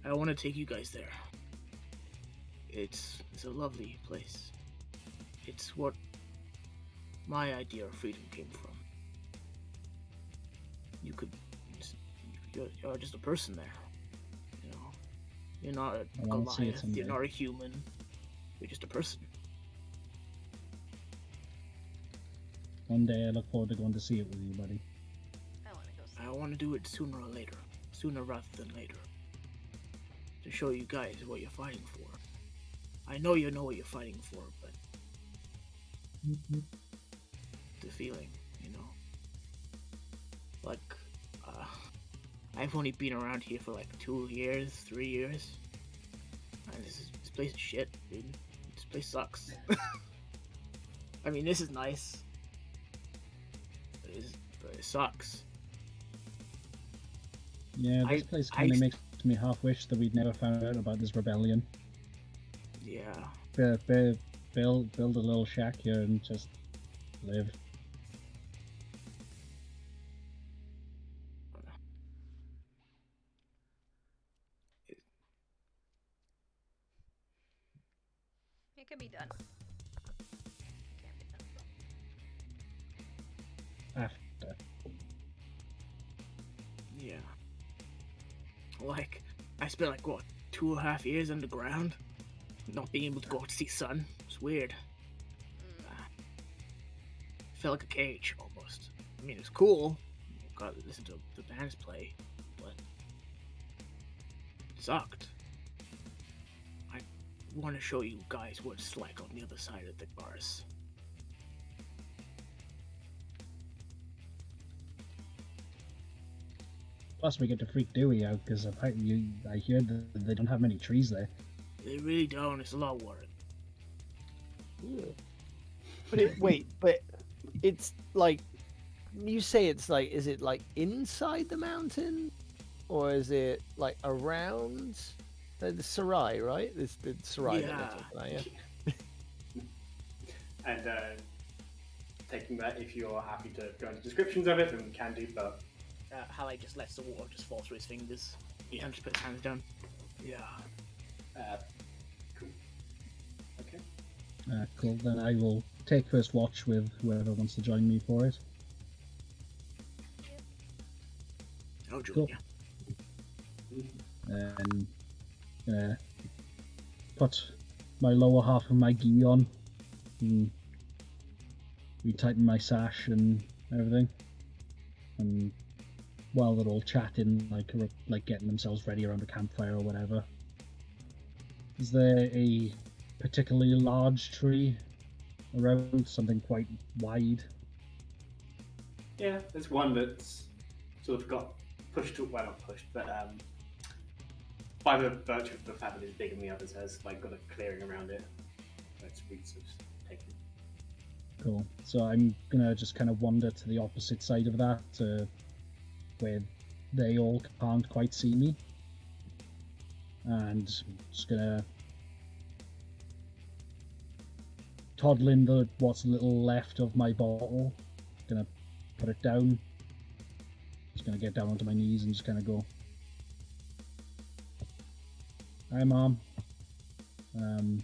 want to take you guys there. It's a lovely place. It's what my idea of freedom came from. You're just a person there. You know, you're not a I wanna see it Goliath. someday. You're not a human. You're just a person. one day I look forward to going to see it with you, buddy. I want to go see. I want to do it sooner or later. Sooner rather than later. To show you guys what you're fighting for. I know you know what you're fighting for, but the feeling, you know. Like, I've only been around here for like 2 years, 3 years. And this place is shit, dude. This place sucks. I mean, this is nice. But it sucks. Yeah, this place kind of makes me half wish that we'd never found out about this rebellion. Yeah. Build a little shack here and just live. It can be done. It can be done. After. Yeah. Like, I spent like, what, 2.5 years underground? Not being able to go out to see sun. It's weird. Felt like a cage, almost. I mean, it's cool. Got to listen to the bands play, but it sucked. I want to show you guys what it's like on the other side of the bars. Plus, we get to freak Dewey out because I hear that they don't have many trees there. They really don't. It's a lot of work. But it's like you say it's like, is it like inside the mountain, or is it like around the Sarai? Right, it's the Sarai. Yeah. Yeah. And taking that, if you're happy to go into descriptions of it, then we can do. But Hallie just lets the water just fall through his fingers. Yeah. And just put his hands down. Yeah. Cool. Okay. Cool. Then I will take first watch with whoever wants to join me for it. Oh, Julia. And put my lower half of my gi on and retighten my sash and everything. And while they're all chatting, like getting themselves ready around a campfire or whatever, is there a particularly large tree around, something quite wide? Yeah, there's one that's sort of got pushed to, well, not pushed, but by the virtue of the fact that it's bigger than the others, has like got a clearing around it. Its roots have taken. Cool. So I'm gonna just kind of wander to the opposite side of that, where they all can't quite see me, and just gonna toddle in what's little left of my bottle. Gonna put it down. Just gonna get down onto my knees and just kind of go, "Hi, Mom. Been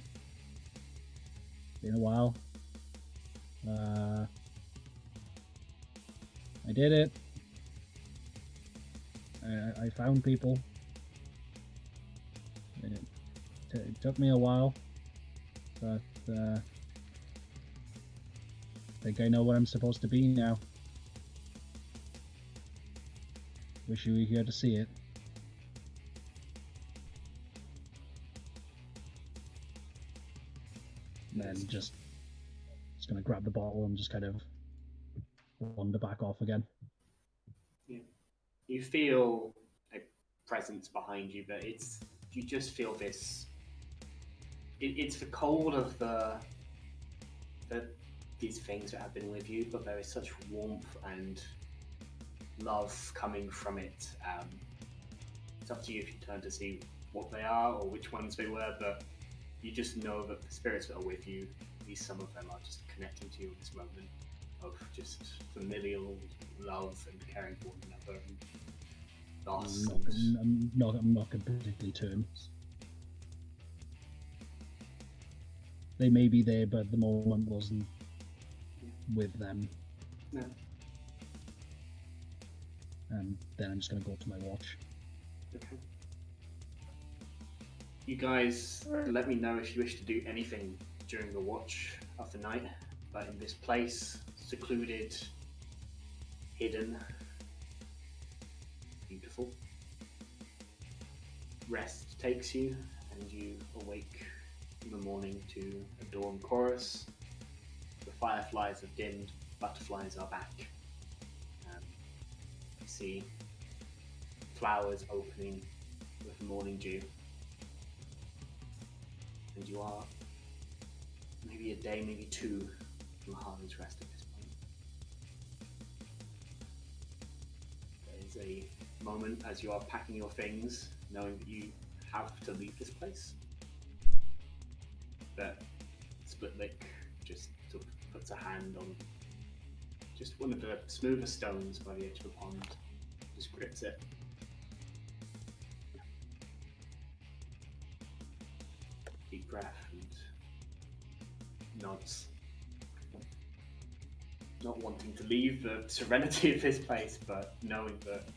a while. I did it. I found people. It took me a while, but I think I know where I'm supposed to be now. Wish you were here to see it." And then just gonna grab the bottle and just kind of wander back off again. Yeah. You feel a presence behind you, but you just feel this. It's the cold of these things that have been with you, but there is such warmth and love coming from it. It's up to you if you turn to see what they are or which ones they were, but you just know that the spirits that are with you, at least some of them, are just connecting to you in this moment of just familial love and caring for one another and loss. I'm not completely terms. They may be there, but the moment wasn't with them. No. And then I'm just going to go to my watch. Okay. You guys let me know if you wish to do anything during the watch of the night, but in this place, secluded, hidden, beautiful. Rest takes you, and you awake in the morning to a dawn chorus. The fireflies have dimmed, butterflies are back. You see flowers opening with the morning dew. And you are maybe a day, maybe two from Harling's rest at this point. There is a moment as you are packing your things, knowing that you have to leave this place, that Split Lick just sort of puts a hand on just one of the smoother stones by the edge of the pond, just grips it. Deep breath and nods. Not wanting to leave the serenity of this place, but knowing that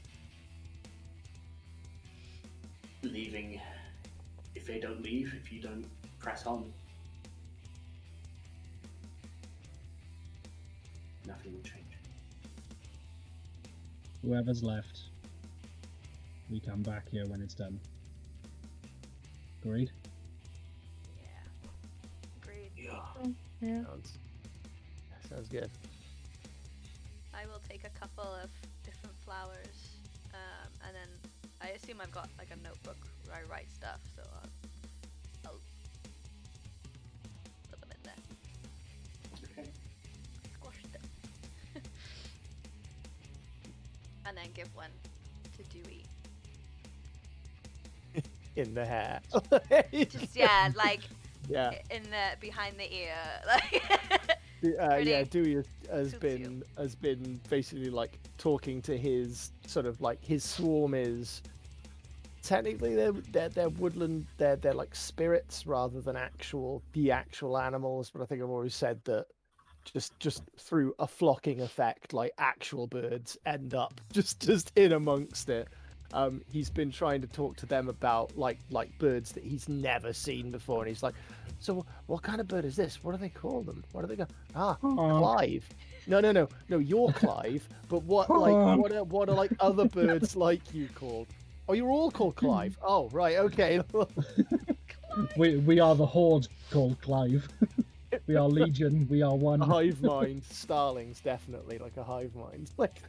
leaving, if they don't leave, if you don't press on, nothing will change. Whoever's left, we come back here when it's done. Agreed? Agreed. Yeah. Sounds good. I will take a couple of different flowers, and then I assume I've got like a notebook where I write stuff, so I'll put them in there. Okay. Squash them. And then give one to Dewey. In the hair. Just like Yeah. in the behind the ear, like. Yeah, Dewey has suits been basically like talking to his sort of like his swarm is technically they're woodland, they're like spirits rather than the actual animals, but I think I've always said that just through a flocking effect, like actual birds end up just in amongst it. He's been trying to talk to them about like birds that he's never seen before, and he's like, so what kind of bird is this? What do they call them? What do they go? Clive. No, you're Clive. But what are like other birds like you called? Oh, you're all called Clive. Oh, right, okay. We are the horde called Clive. We are legion. We are one. A hive mind. Starlings, definitely like a hive mind. Like.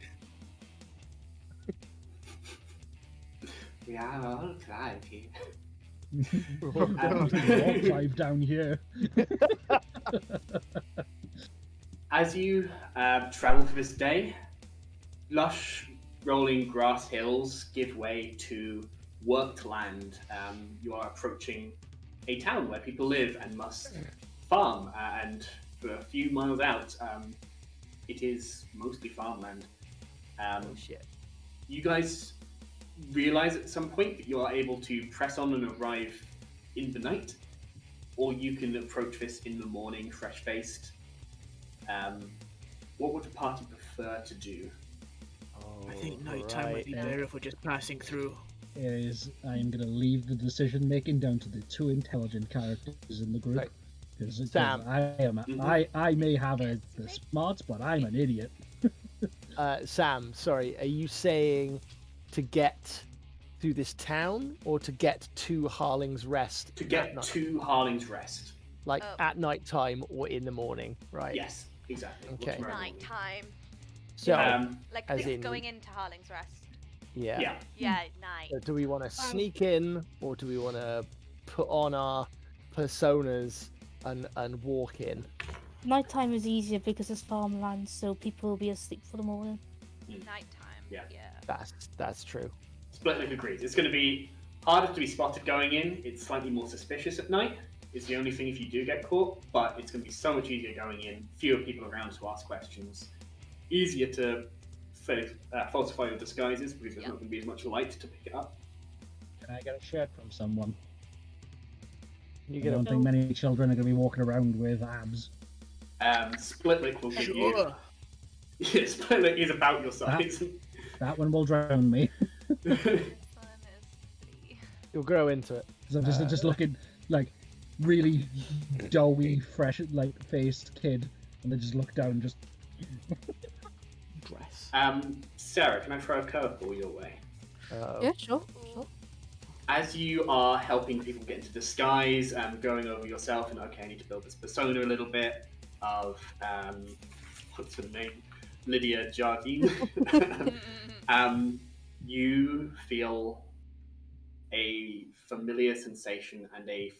We are all Clive here. I'll drive down here. As you travel for this day, lush rolling grass hills give way to worked land. You are approaching a town where people live and must farm, and for a few miles out, it is mostly farmland. Oh shit. You guys realize at some point that you are able to press on and arrive in the night, or you can approach this in the morning, fresh-faced. What would the party prefer to do? I think nighttime would be better if we're just passing through. I'm going to leave the decision making down to the two intelligent characters in the group. Right. Because Sam. I may have the smarts, but I'm an idiot. Sam, sorry, are you saying to get to this town or to get to Harling's Rest? To get to Harling's Rest. Like at night time or in the morning, right? Yes, exactly. Okay. Nighttime. So, Like as this in, going into Harling's Rest. yeah. Yeah, night. So do we want to sneak in or do we want to put on our personas and walk in? Nighttime is easier because it's farmland, so people will be asleep for the morning. Nighttime. Yeah. That's true. Splitlick agrees. It's going to be harder to be spotted going in. It's slightly more suspicious at night. It's the only thing if you do get caught, but it's going to be so much easier going in. Fewer people around to ask questions. Easier to falsify your disguises because there's not going to be as much light to pick it up. Can I get a shirt from someone? You I get don't think many children are going to be walking around with abs. Splitlick will give you... Yeah, Splitlick is about your size. That one will drown me. You'll grow into it. So I'm just looking like really doughy, fresh, like faced kid, and they just look down and just Dress. Sarah, can I throw a curveball your way? Yeah, sure. As you are helping people get into disguise, going over yourself, and okay, I need to build this persona a little bit of what's her name? Lydia Jardine. You feel a familiar sensation and a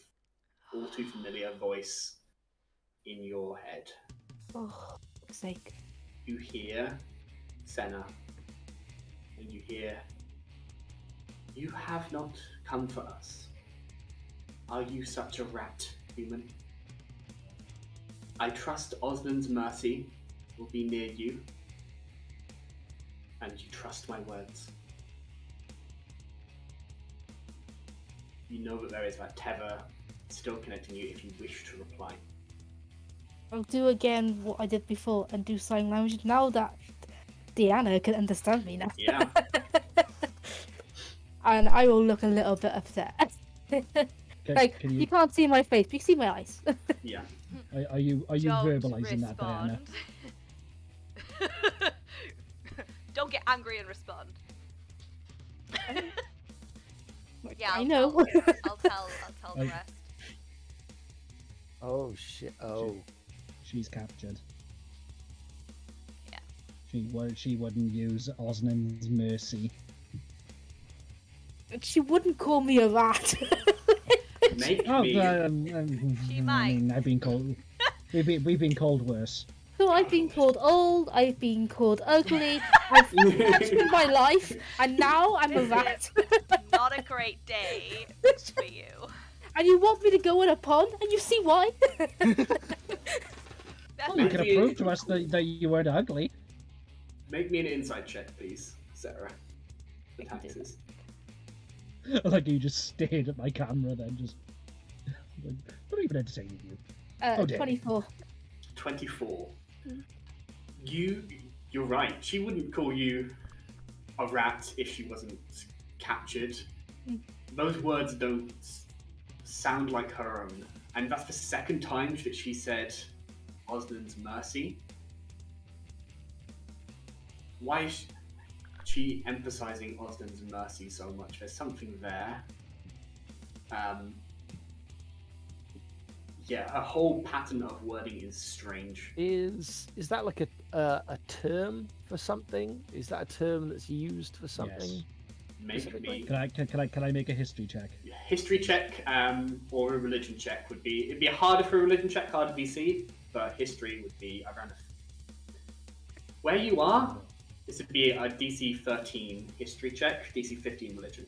all too familiar voice in your head. Oh, for sake. You hear Senna, and you hear, "You have not come for us. Are you such a rat, human? I trust Osland's mercy will be near you, and you trust my words. You know that there is that tether still connecting you if you wish to reply." I'll do again what I did before and do sign language now that Deanna can understand me now. Yeah. And I will look a little bit upset. You can't see my face, but you can see my eyes. Yeah. Are you Don't verbalizing that, Diana? respond. Don't get angry and respond. Yeah, I know. I'll tell the rest. Oh shit! Oh. She's captured. Yeah. She wouldn't use Osland's mercy. She wouldn't call me a rat. Make Oh, me. She I might. mean, I've been called. We've been called worse. So I've been called old, I've been called ugly, I've questioned my life, and now I'm a rat. Not a great day for you. And you want me to go in a pond, and you see why? Well, you could have proved to us that you weren't ugly. Make me an insight check, please, Sarah. The taxes. Like you just stared at my camera, then just. Like, not even entertaining you. Oh, dear. 24. 24. You're right. She wouldn't call you a rat if she wasn't captured. Those words don't sound like her own. And that's the second time that she said Osland's mercy. Why is she emphasizing Osland's mercy so much? There's something there. Yeah, her whole pattern of wording is strange. Is that like a term for something? Is that a term that's used for something? make me Can I make a history check? history check or a religion check would be it'd be harder for a religion check, harder VC, but history would be around where you are. This would be a DC 13 history check, DC 15 religion.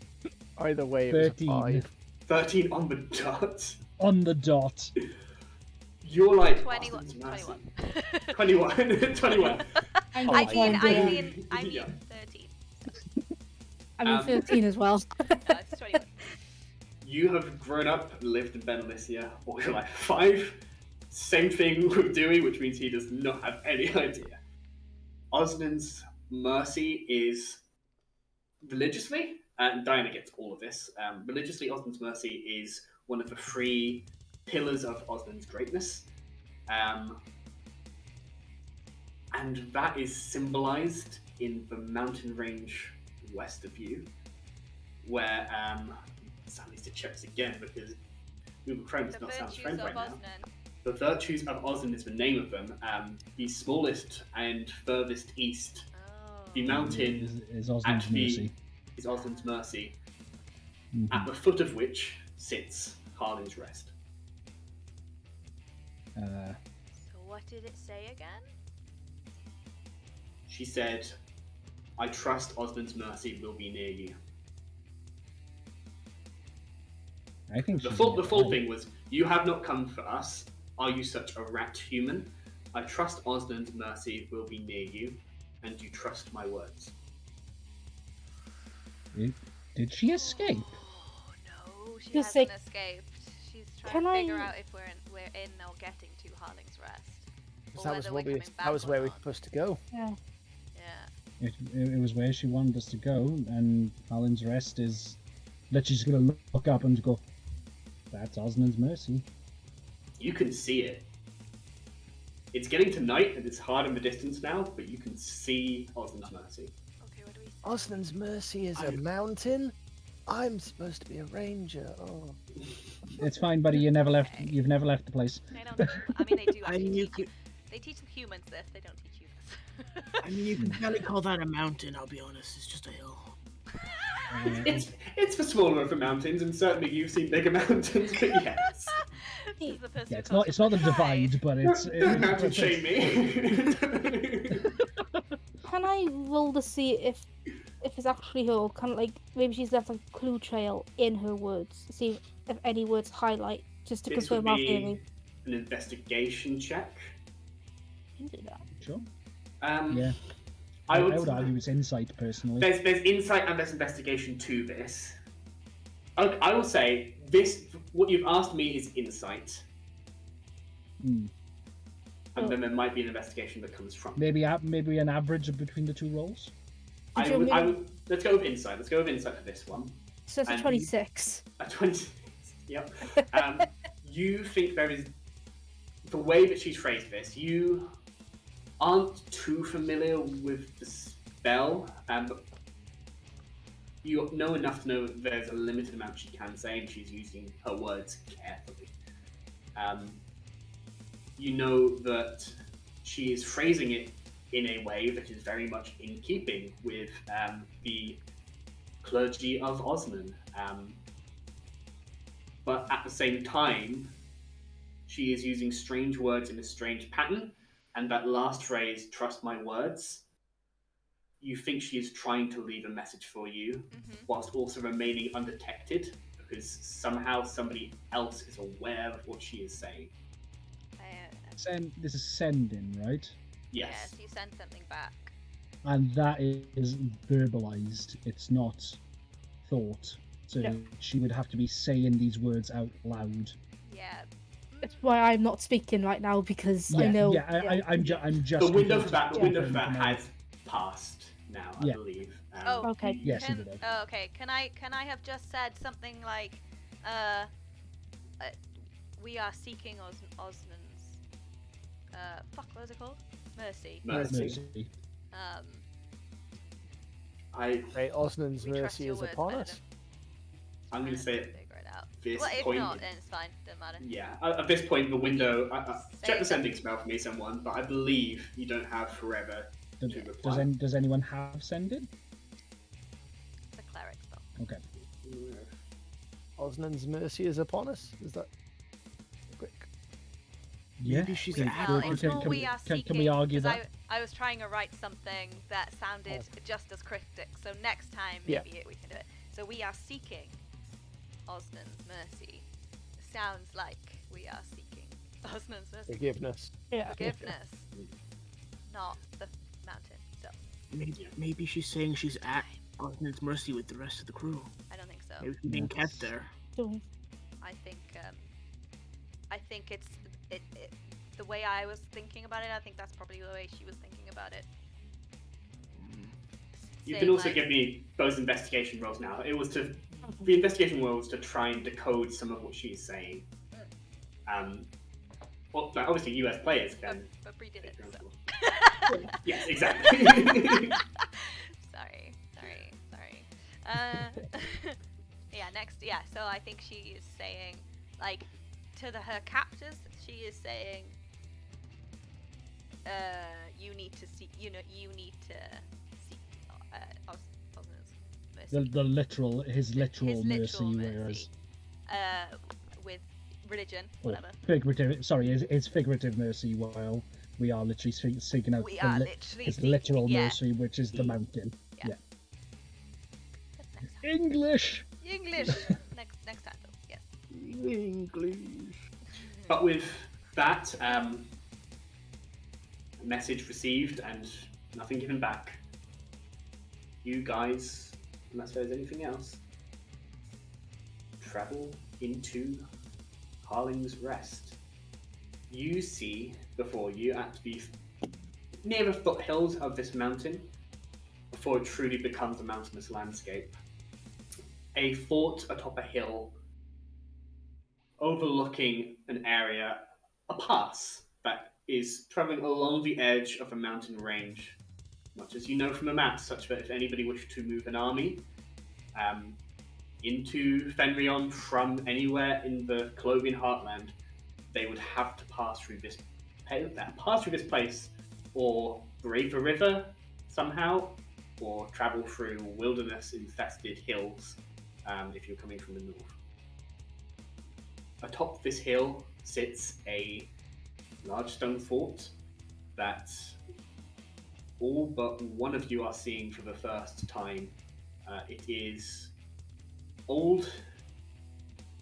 Either way, it was a 13. 5. 13 on the dot. On the dot. You're like 21. 21. 21. I'm Oh, gonna I try and mean do Yeah. 13. I mean 13 as well. No, it's 21. You have grown up, lived in Benalicia all your life. 5. Same thing with Dewey, which means he does not have any idea. Osnan's mercy is religiously, and Diana gets all of this. Religiously, Osnan's mercy is one of the 3 pillars of Osnan's greatness. And that is symbolized in the mountain range west of you, where Sam needs to check this again because Google Chrome is The not Sam's virtues friend of right now. Osnan. The virtues of Osnan is the name of them. The smallest and furthest east, Oh. the mountain Is Osmond's at the- mercy. is Osnan's mercy, Mhm. at the foot of which sits Harling's rest. Uh, So what did it say again? She said, I trust Osnan's mercy will be near you. I think The she's full right. thing was, you have not come for us. Are you such a rat human? I trust Osnan's mercy will be near you, and you trust my words. Did she escape? Oh no, she Just hasn't like- escaped. She's trying Can to figure I- out if we're in or getting to Harling's Rest. Or That was whether where we're we, coming back that was or where we were not. supposed to go. Yeah. Yeah. It was where she wanted us to go, and Harlan's Rest is literally just going to look up and go, that's Osnan's mercy. You can see it. It's getting to night, and it's hard in the distance now, but you can see Osnan's mercy. Okay, what do we say? Osnan's mercy is a mountain. I'm supposed to be a ranger. Oh. It's fine, buddy. You've never left the place. They don't. I mean, they do I actually mean, you teach. could, They teach humans this. They don't teach you this. I mean, you can barely call that a mountain. I'll be honest. It's just a hill. It's the smaller of the mountains, and certainly you've seen bigger mountains, but yes. This is the person Yeah, who it's calls not the it pride. divide, but it's Mountain shame me. Can I roll to see if it's actually her? Or kind of like maybe she's left a clue trail in her words. See if any words highlight, just to This would confirm our be theory. an investigation check. You can do that. sure. Yeah, I I would, would argue it's insight personally. there's insight and there's investigation to this. I will say this. What you've asked me is insight, Hmm. and then there might be an investigation that comes from. Maybe an average of between the 2 rolls. I would. Let's go with insight. Let's go with insight for this one. So it's a And- 26. A 20. Yep. You think there is the way that she's phrased this. You aren't too familiar with the spell, but you know enough to know that there's a limited amount she can say, and she's using her words carefully. You know that she is phrasing it in a way that is very much in keeping with the clergy of Osnan. But at the same time, she is using strange words in a strange pattern, and that last phrase, trust my words, you think she is trying to leave a message for you, whilst also remaining undetected, because somehow somebody else is aware of what she is saying. This is sending, right? Yes. Yes, you send something back. And that is verbalized. It's not thought. So No. she would have to be saying these words out loud. Yeah. That's why I'm not speaking right now because I know. I'm just. The window for that, confirming has passed now, I Yeah. believe. Oh, Okay. Yes, Can, it did. oh, okay. Can I have just said something like, we are seeking Osman's, fuck, what was it called? Mercy. Mercy. I, Right, Osnan's We trust mercy your is words, upon Madam. us. I'm going to say it. Figure it out. This Well, if point. not, then it's fine. Doesn't matter. Yeah, at this point, the window. Check the Say sending spell for me, someone, but I believe you don't have forever to reply. Does anyone have sending? It's a cleric Okay. Osnan's mercy is upon us. Is that quick? Yeah. Maybe she's Can- at Well, can- it's can- more can we we- are can seeking. we argue 'cause that? I was trying to write something that sounded just as cryptic. So next time maybe we can do it. So we are seeking Osnan's mercy. Sounds like we are seeking Osnan's mercy. Forgiveness. Yeah. Forgiveness, not the mountain. So Maybe she's saying she's at Osnan's mercy with the rest of the crew. I don't think so. Maybe she's being kept there. So, I think it's the way I was thinking about it. I think that's probably the way she was thinking about it. You Saying, can also like, give me those investigation rolls now. The investigation roll was to try and decode some of what she's saying. Well, like, obviously US players can. but Bree did it. So. Yes, exactly. sorry. Yeah. So I think she is saying, like, to her captors, she is saying, you need to seek. You need to seek Osnan's mercy. His literal mercy, mercy. whereas With religion, or whatever. figurative. Sorry, his figurative mercy, while we are literally seeking out We are literally his seeking, literal yeah. mercy, which is the mountain. Yeah. English. Next time, though. Yes. English. But with that, message received and nothing given back, you guys, unless there's anything else, travel into Harling's Rest. You see before you at the near the foothills of this mountain, before it truly becomes a mountainous landscape, a fort atop a hill overlooking an area, a pass that is traveling along the edge of a mountain range, much as you know from a map, such that if anybody wished to move an army into Fenrion from anywhere in the Cologneon heartland, they would have to pass through this place, or brave a river somehow, or travel through wilderness-infested hills if you're coming from the north. Atop this hill sits a large stone fort that all but one of you are seeing for the first time. It is old,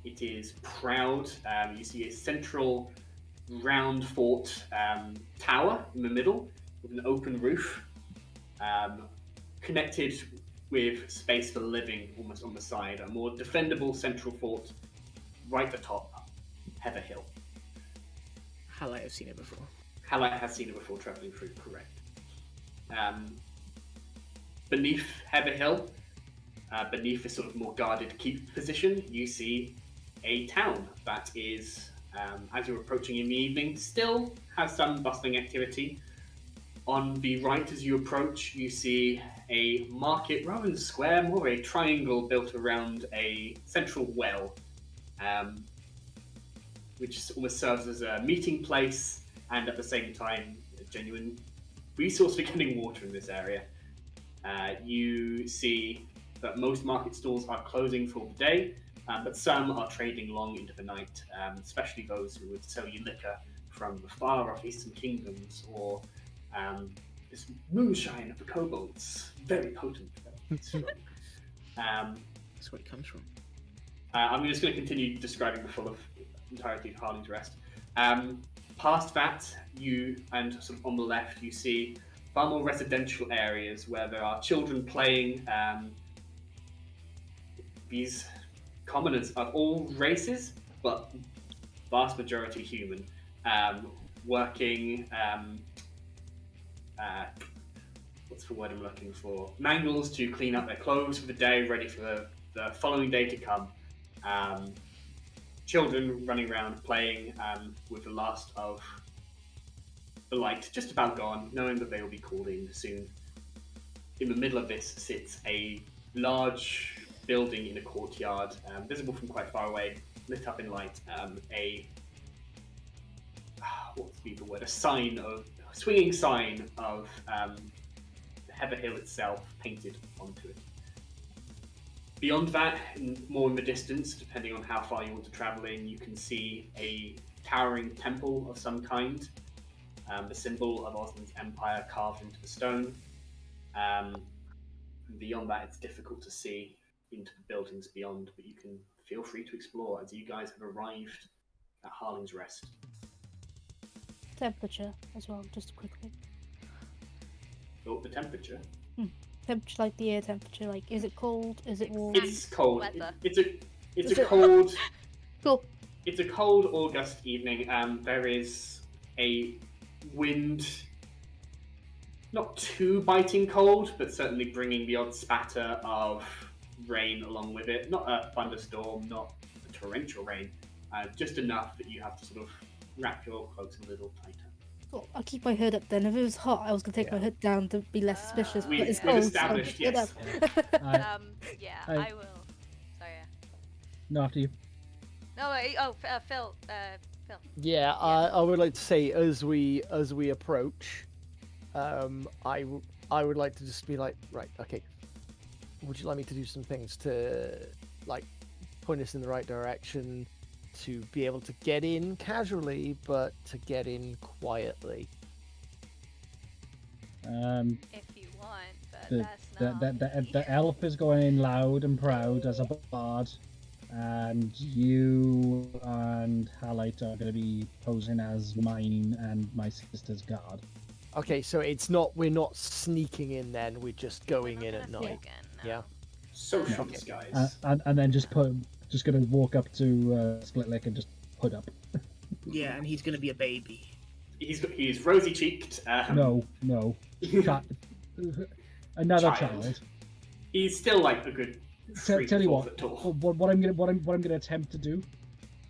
it is proud. You see a central round fort tower in the middle with an open roof, connected with space for living almost on the side. A more defendable central fort right atop Heather Hill. Highlight, I've seen it before. Halite has seen it before travelling through, correct. Beneath Heather Hill, beneath a sort of more guarded keep position, you see a town that is, as you're approaching in the evening, still has some bustling activity. On the right as you approach, you see a market, rather than square, more a triangle built around a central well, which almost serves as a meeting place and at the same time a genuine resource for getting water in this area. You see that most market stalls are closing for the day, but some are trading long into the night, especially those who would sell you liquor from the far off eastern kingdoms, or this moonshine of the kobolds, very potent. Very strong. That's where it comes from. I'm just going to continue describing the full of entirety of Harling's Rest. Past that, and sort of on the left, you see far more residential areas where there are children playing. These commoners of all races, but vast majority human, working. What's the word I'm looking for? Mangles to clean up their clothes for the day, ready for the following day to come. Children running around playing with the last of the light just about gone, knowing that they will be called in soon. In the middle of this sits a large building in a courtyard, visible from quite far away, lit up in light. A swinging sign of Heather Hill itself painted onto it. Beyond that, more in the distance, depending on how far you want to travel in, you can see a towering temple of some kind, the symbol of Osman's empire carved into the stone. Beyond that, it's difficult to see into the buildings beyond, but you can feel free to explore as you guys have arrived at Harling's Rest. Temperature as well, just quickly. Oh, the temperature? Temperature, like the air temperature, like is it cold? Is it warm? It's cold. Weather. It's a cold. Cool. It's a cold August evening. There is a wind, not too biting cold, but certainly bringing the odd spatter of rain along with it. Not a thunderstorm, not a torrential rain, just enough that you have to sort of wrap your cloaks a little tighter. Cool. I'll keep my hood up then. If it was hot, I was gonna take my hood down to be less suspicious. We've but it's cold, established, so I'll yes. keep it up. I will. Sorry. No, after you. No, Phil. Phil. Yeah, I would like to say as we approach, I would like to just be like, right, okay. Would you like me to do some things to like point us in the right direction, to be able to get in casually, but to get in quietly? If you want, but The elf is going in loud and proud as a bard, and you and Halite are going to be posing as mine and my sister's guard. Okay, so we're not sneaking in then, we're just going in at night. Yeah. Social Okay. disguise. And then just going to walk up to Split Lick and just put up. Yeah, and he's gonna be a baby. He's rosy cheeked. No. Another child. He's still like a good. Tell you 4 what. foot tall. What I'm gonna attempt to do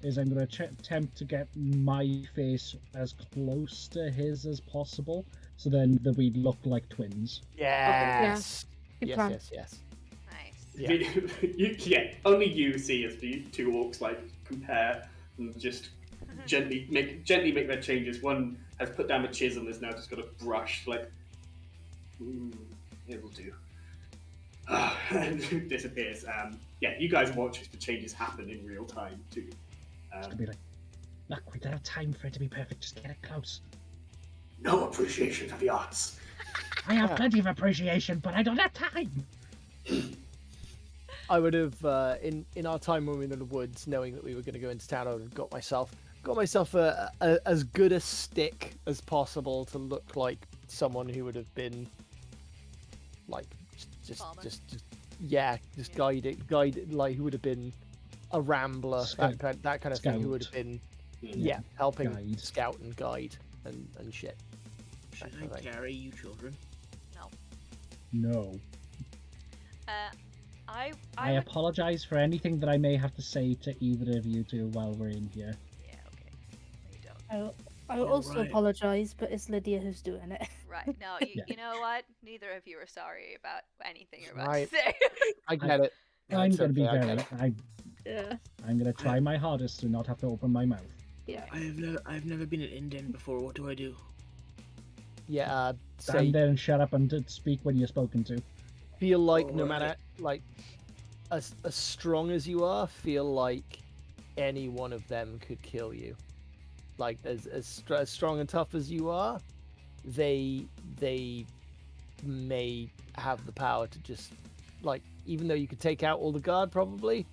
is I'm gonna attempt to get my face as close to his as possible, so then that we look like twins. Yes. Good Yes, plan. yes. Nice. Yeah. Only you see as the two orcs like compare and just gently make their changes. One has put down the chisel and is now just got a brush like, it will do. And disappears. You guys watch as the changes happen in real time too. It's gonna be like, look, we don't have time for it to be perfect. Just get it close. No appreciation for the arts. I have plenty of appreciation, but I don't have time. I would have in our time when we were in the woods, knowing that we were going to go into town, I would have got myself a as good a stick as possible to look like someone who would have been like just guided, like who would have been a rambler, that kind of thing, who would have been helping Guide. scout and guide and shit. Should I carry you children? No. I I would... apologize for anything that I may have to say to either of you two while we're in here. Yeah, okay. No, you don't. I will also Alright. apologise, but it's Lydia who's doing it. Right. No, you know what? Neither of you are sorry about anything you're about Right. to say. I get it. I'm It's gonna be okay, I very. get it. Yeah. I'm gonna try my hardest to not have to open my mouth. Yeah. I've never been an Indian before. What do I do? Yeah, Stand there and shut up and speak when you're spoken to. feel like no Alright. matter like as strong as you are, feel like any one of them could kill you. Like as strong and tough as you are, they may have the power to just like, even though you could take out all the guard probably,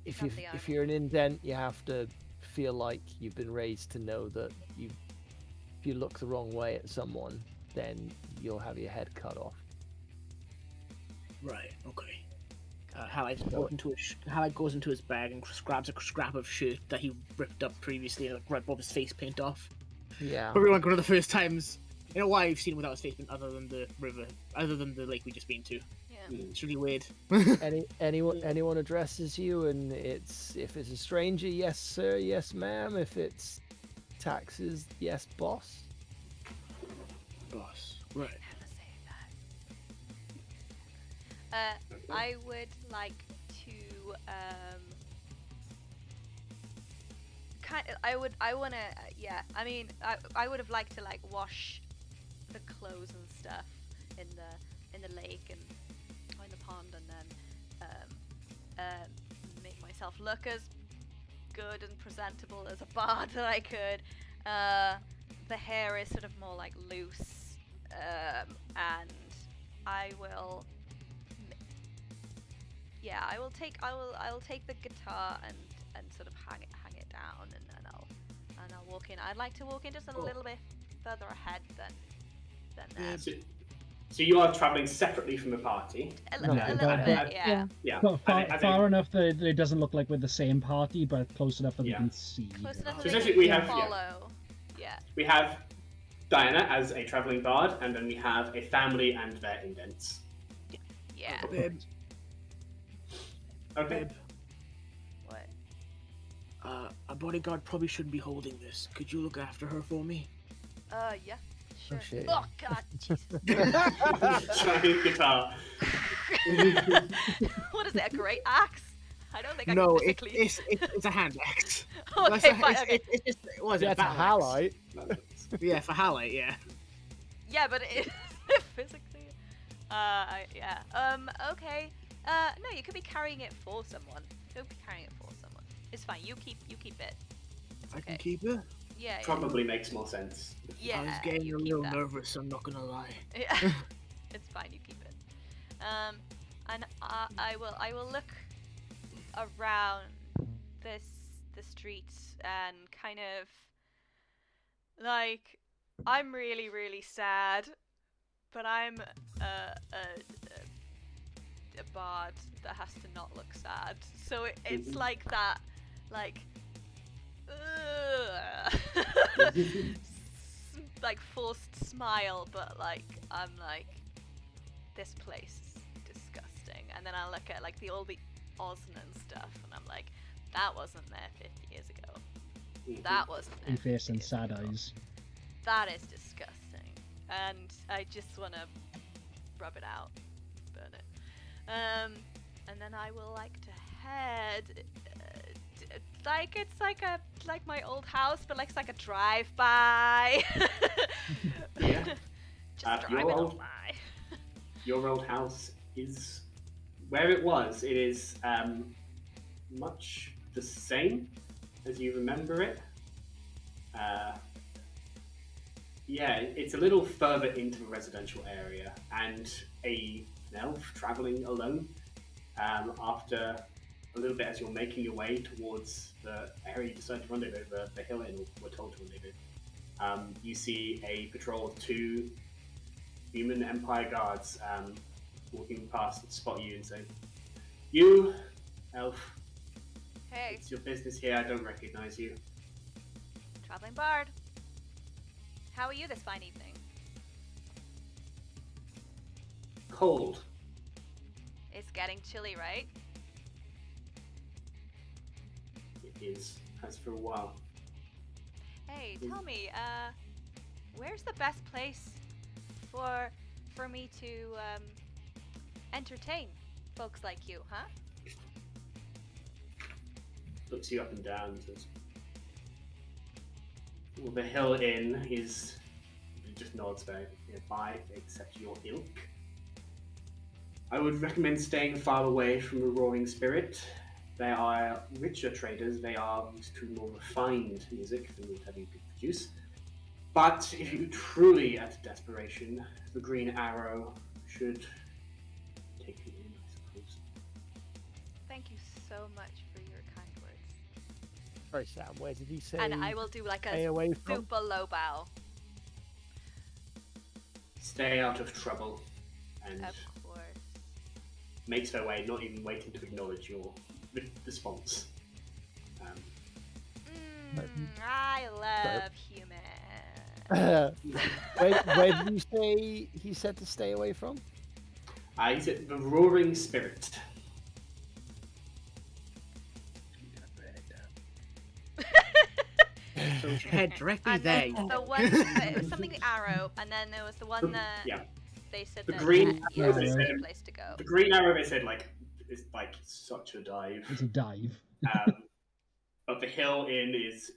if Not the you're an indent, you have to feel like you've been raised to know that if you look the wrong way at someone, then you'll have your head cut off. Right. Okay. Halite goes into his bag and grabs a scrap of shirt that he ripped up previously and right above his face paint off. Yeah. Probably one of the first times in a while I've seen without his face paint, other than the river, other than the lake we just been to. Yeah. It's really weird. Anyone addresses you, and if it's a stranger, yes sir, yes ma'am. If it's taxes, yes boss. Boss. Right. Never say that. I would like to I would have liked to like wash the clothes and stuff in the lake or in the pond, and then myself look as good and presentable as a bard that I could. The hair is sort of more like loose, and I will. Yeah, I will take the guitar and sort of hang it down, and I'll walk in. I'd like to walk in just a little bit further ahead than them. So you are travelling separately from the party. A little bit, yeah. Yeah. Far enough that it doesn't look like we're the same party, but close enough that we can see. Close enough So that essentially we we can have follow. Yeah. We have Diana as a travelling bard, and then we have a family and their indents. Yeah. Babe, Okay. babe, What? a bodyguard probably shouldn't be holding this. Could you look after her for me? Yeah. Sure. Oh, shit. Oh God, Jesus. Giant guitar. What is it? A great axe? I don't think I No, can physically. it's a hand axe. Okay, fine. Okay. It's just, what is Yeah, it? it's a battle axe. halite. Yeah, for halite, yeah. Yeah, but it physically. Yeah. Okay. No, you could be carrying it for someone. Don't be carrying it for someone. It's fine. You keep it. It's I can okay. keep it. Yeah. Probably makes more sense. Yeah. I was getting you a keep little that. nervous, I'm not gonna lie. Yeah. It's fine. You keep it. And I will look around the streets and kind of like I'm really sad, but I'm a bard that has to not look sad. So it's like that, like like forced smile, but like I'm like, this place is disgusting. And then I look at like all the Osnan stuff, and I'm like, that wasn't there 50 years ago. That wasn't there. Face 50 and years sad ago. eyes. That is disgusting, and I just want to rub it out, burn it. And then I will like to head, like it's like my old house, but like it's like a drive-by. Yeah. Just Your driving old- on by. Your old house is where it was. It is much the same as you remember it. Yeah, it's a little further into the residential area, and an elf travelling alone. After a little bit, as you're making your way towards the area you decide to rendezvous, the hill inn we're told to rendezvous, you see a patrol of 2 human Empire guards walking past and spot you and say, "You, elf, Hey, it's your business here. I don't recognize you." traveling bard. How are you this fine evening? Cold. It's getting chilly, right? It is, has for a while. Hey, tell me, where's the best place for me to entertain folks like you, huh? Looks you up and down and says, "Well, the Hill Inn is," he just nods very nearby, except your ilk. "I would recommend staying far away from the Roaring Spirit. They are richer traders. They are used to more refined music than whatever you could produce. But if you truly at desperation, the Green Arrow should take you in, I suppose." Thank you so much for your kind words. Sorry, Sam, where did he say? And I will do like stay a away from? super low bow. Stay out of trouble, and Of course. makes their way, not even waiting to acknowledge your response. I love humans. Where did you say he said to stay away from? He's at the Roaring Spirit. So we should head directly And there. then the one, it was something arrow, and then there was the one that Yeah. they said The that green yeah, arrow. was a good place to go. The Green Arrow, they said, like, is like such a dive. It's a dive. But the Hill Inn is.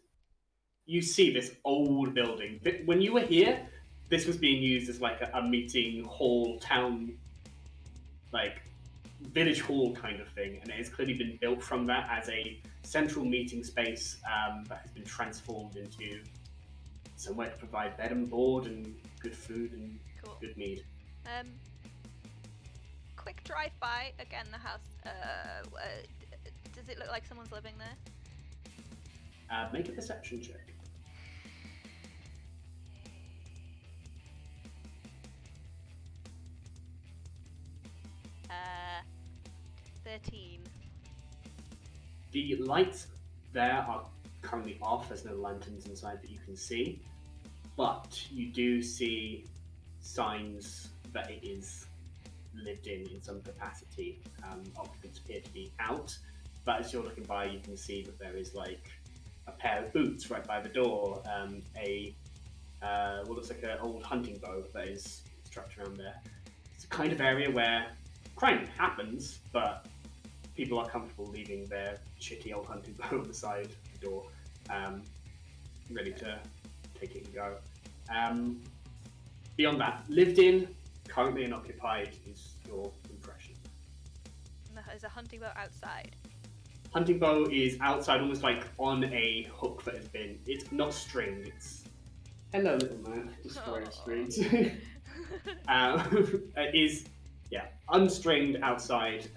You see this old building. When you were here, this was being used as like a meeting hall, town, like village hall kind of thing, and it has clearly been built from that as a central meeting space that has been transformed into somewhere to provide bed and board and good food and good mead. Quick drive-by, again, the house. Does it look like someone's living there? Make a perception check. 13. The lights there are currently off. There's no lanterns inside that you can see, but you do see signs that it is lived in some capacity. Occupants appear to be out, but as you're looking by, you can see that there is like a pair of boots right by the door, what looks like an old hunting bow that is strapped around there. It's a kind of area where crime happens, but people are comfortable leaving their shitty old hunting bow on the side of the door, ready to take it and go. Beyond that, lived in, currently unoccupied is your impression. And there's a hunting bow outside. Hunting bow is outside, almost like on a hook that has been. It's not stringed. It's hello, little man. Destroyer streets. It is, unstringed outside.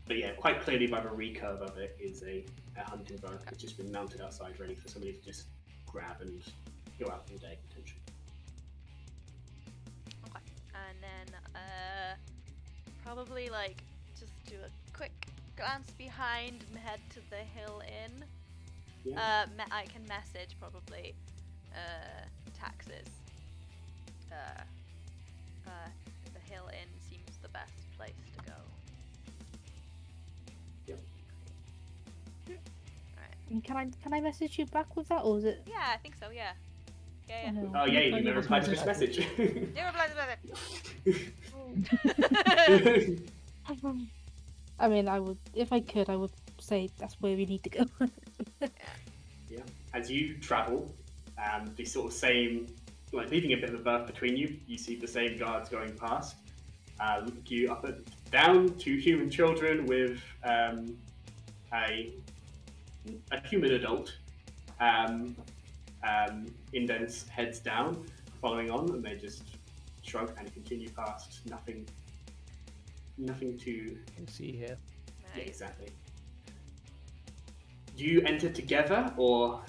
But yeah, quite clearly by the recurve of it is a hunting bow. It's just been mounted outside, ready for somebody to just grab and go out for the day potentially. Okay, and then probably like just do a quick glance behind and head to the Hill Inn. Yeah. I can message probably taxes. The Hill Inn seems the best place to go. Yep. And can I message you back with that, or is it? Yeah, I think so. Yeah. Yeah. Oh yeah, you never replied to this message. You reply to the I mean, I would, if I could, I would say that's where we need to go. Yeah. As you travel, the sort of same, like leaving a bit of a berth between you, you see the same guards going past. Look you up and down, 2 human children with a human adult. Indents heads down, following on, and they just shrug and continue past. Nothing to see here. Yeah, exactly. Do you enter together, or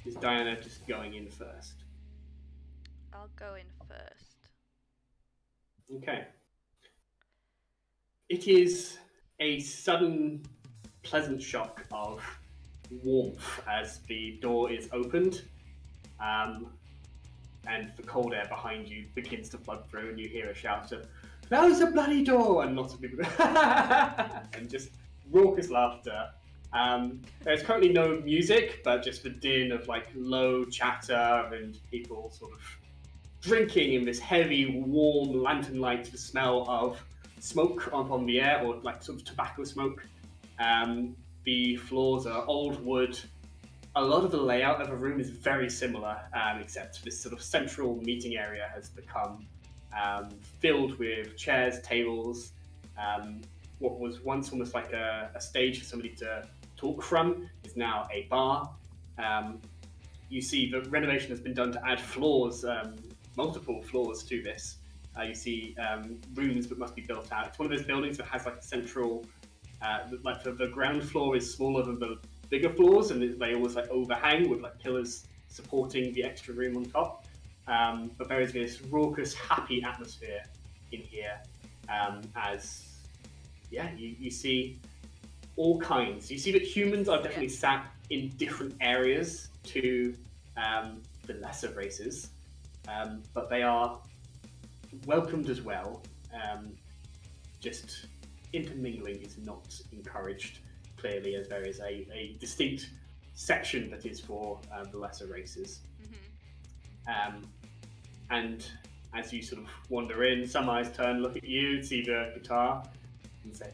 is Diana just going in first? I'll go in first. Okay. It is a sudden, pleasant shock of warmth as the door is opened, and the cold air behind you begins to flood through, and you hear a shout of, "Close the bloody door!" and lots of people and just raucous laughter. There's currently no music, but just the din of like low chatter and people sort of drinking in this heavy, warm lantern light. The smell of smoke upon the air, or like sort of tobacco smoke. The floors are old wood. A lot of the layout of a room is very similar, except this sort of central meeting area has become filled with chairs, tables. What was once almost like a stage for somebody to talk from is now a bar. You see the renovation has been done to add floors, multiple floors to this. You see rooms that must be built out. It's one of those buildings that has like a central, like the ground floor is smaller than the bigger floors, and they always like overhang with like pillars supporting the extra room on top. But there is this raucous, happy atmosphere in here, you see all kinds. You see that humans are definitely sat in different areas to the lesser races, but they are welcomed as well. Just intermingling is not encouraged, clearly, as there is a distinct section that is for the lesser races. Mm-hmm. And as you sort of wander in, some eyes turn, look at you, see the guitar, and say,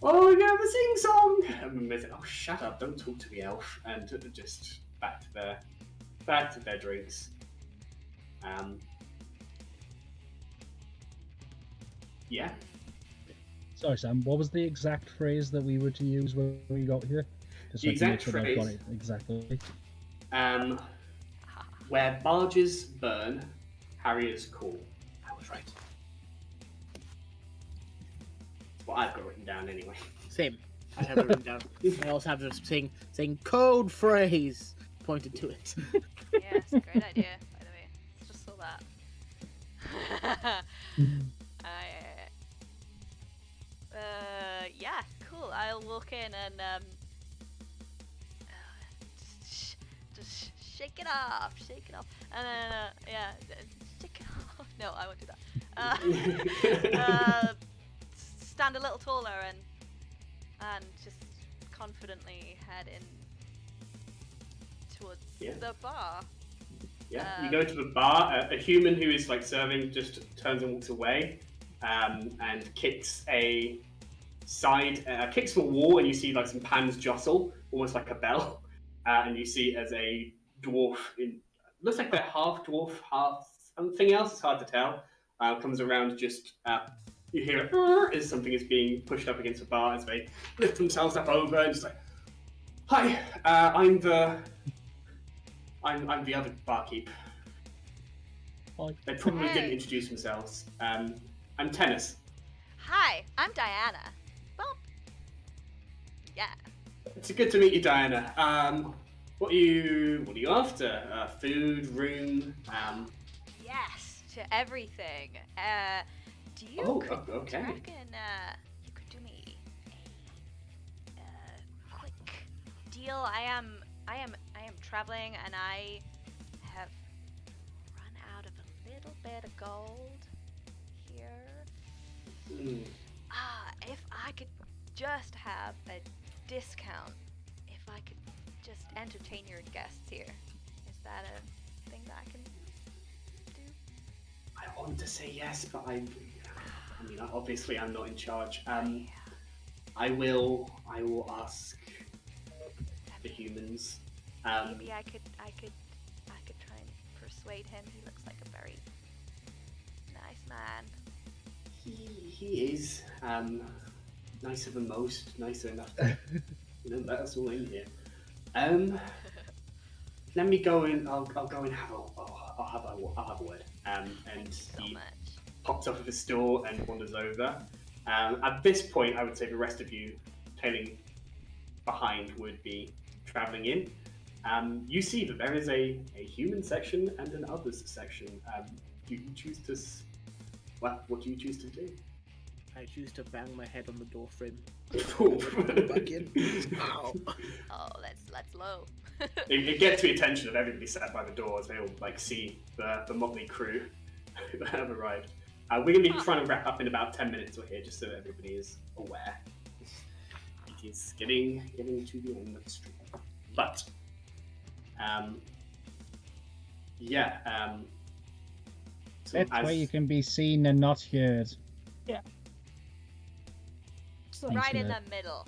"Oh, we're going to sing song!" And they say, "Oh, shut up, don't talk to the elf," and just back to their drinks. Sorry, Sam. What was the exact phrase that we were to use when we got here? Just The so I can make exact sure that I've got phrase? it exactly. Where barges burn, harriers call. I was right. That's what I've got written down anyway. Same. I have it written down. I also have this saying code phrase pointed to it. Yes, great idea, by the way. Just saw that. Yeah, cool. I'll walk in and just shake it off, and then shake it off. No, I won't do that. Stand a little taller and just confidently head in towards the bar. Yeah, you go to the bar. A human who is like serving just turns and walks away, and kicks a kicks the wall, and you see like some pans jostle, almost like a bell. And you see as a dwarf, looks like they're half dwarf, half something else. It's hard to tell. Comes around, just you hear it as something is being pushed up against the bar as they lift themselves up over and just like, "Hi, I'm the other barkeep." They probably didn't introduce themselves. I'm Tennis. Hi, I'm Diana. Well, yeah. It's good to meet you, Diana. What are you after? Food, room? Yes, to everything. Do you? Okay. Do you reckon you could do me a quick deal? I am traveling, and I have run out of a little bit of gold here. If I could just have a discount, if I could just entertain your guests here, is that a thing that I can do? I want to say yes, but I mean, obviously I'm not in charge. I will ask the humans. Maybe I could try and persuade him. He looks like a very nice man. He is nicer than most, nicer enough to let us all in here. Let me go in. I'll go and have a word. And he pops up of his store and wanders over. At this point, I would say the rest of you tailing behind would be traveling in. You see that there is a human section and an others section. Do you choose to? What do you choose to do? I choose to bang my head on the door frame. Back in. Ow. Oh, that's low. It gets the attention of everybody sat by the door as they all like see the motley crew that have arrived. We're going to be trying to wrap up in about 10 minutes or here, just so that everybody is aware. It is getting to the end of the stream. But, so That's where you can be seen and not heard. Yeah. Right in the middle.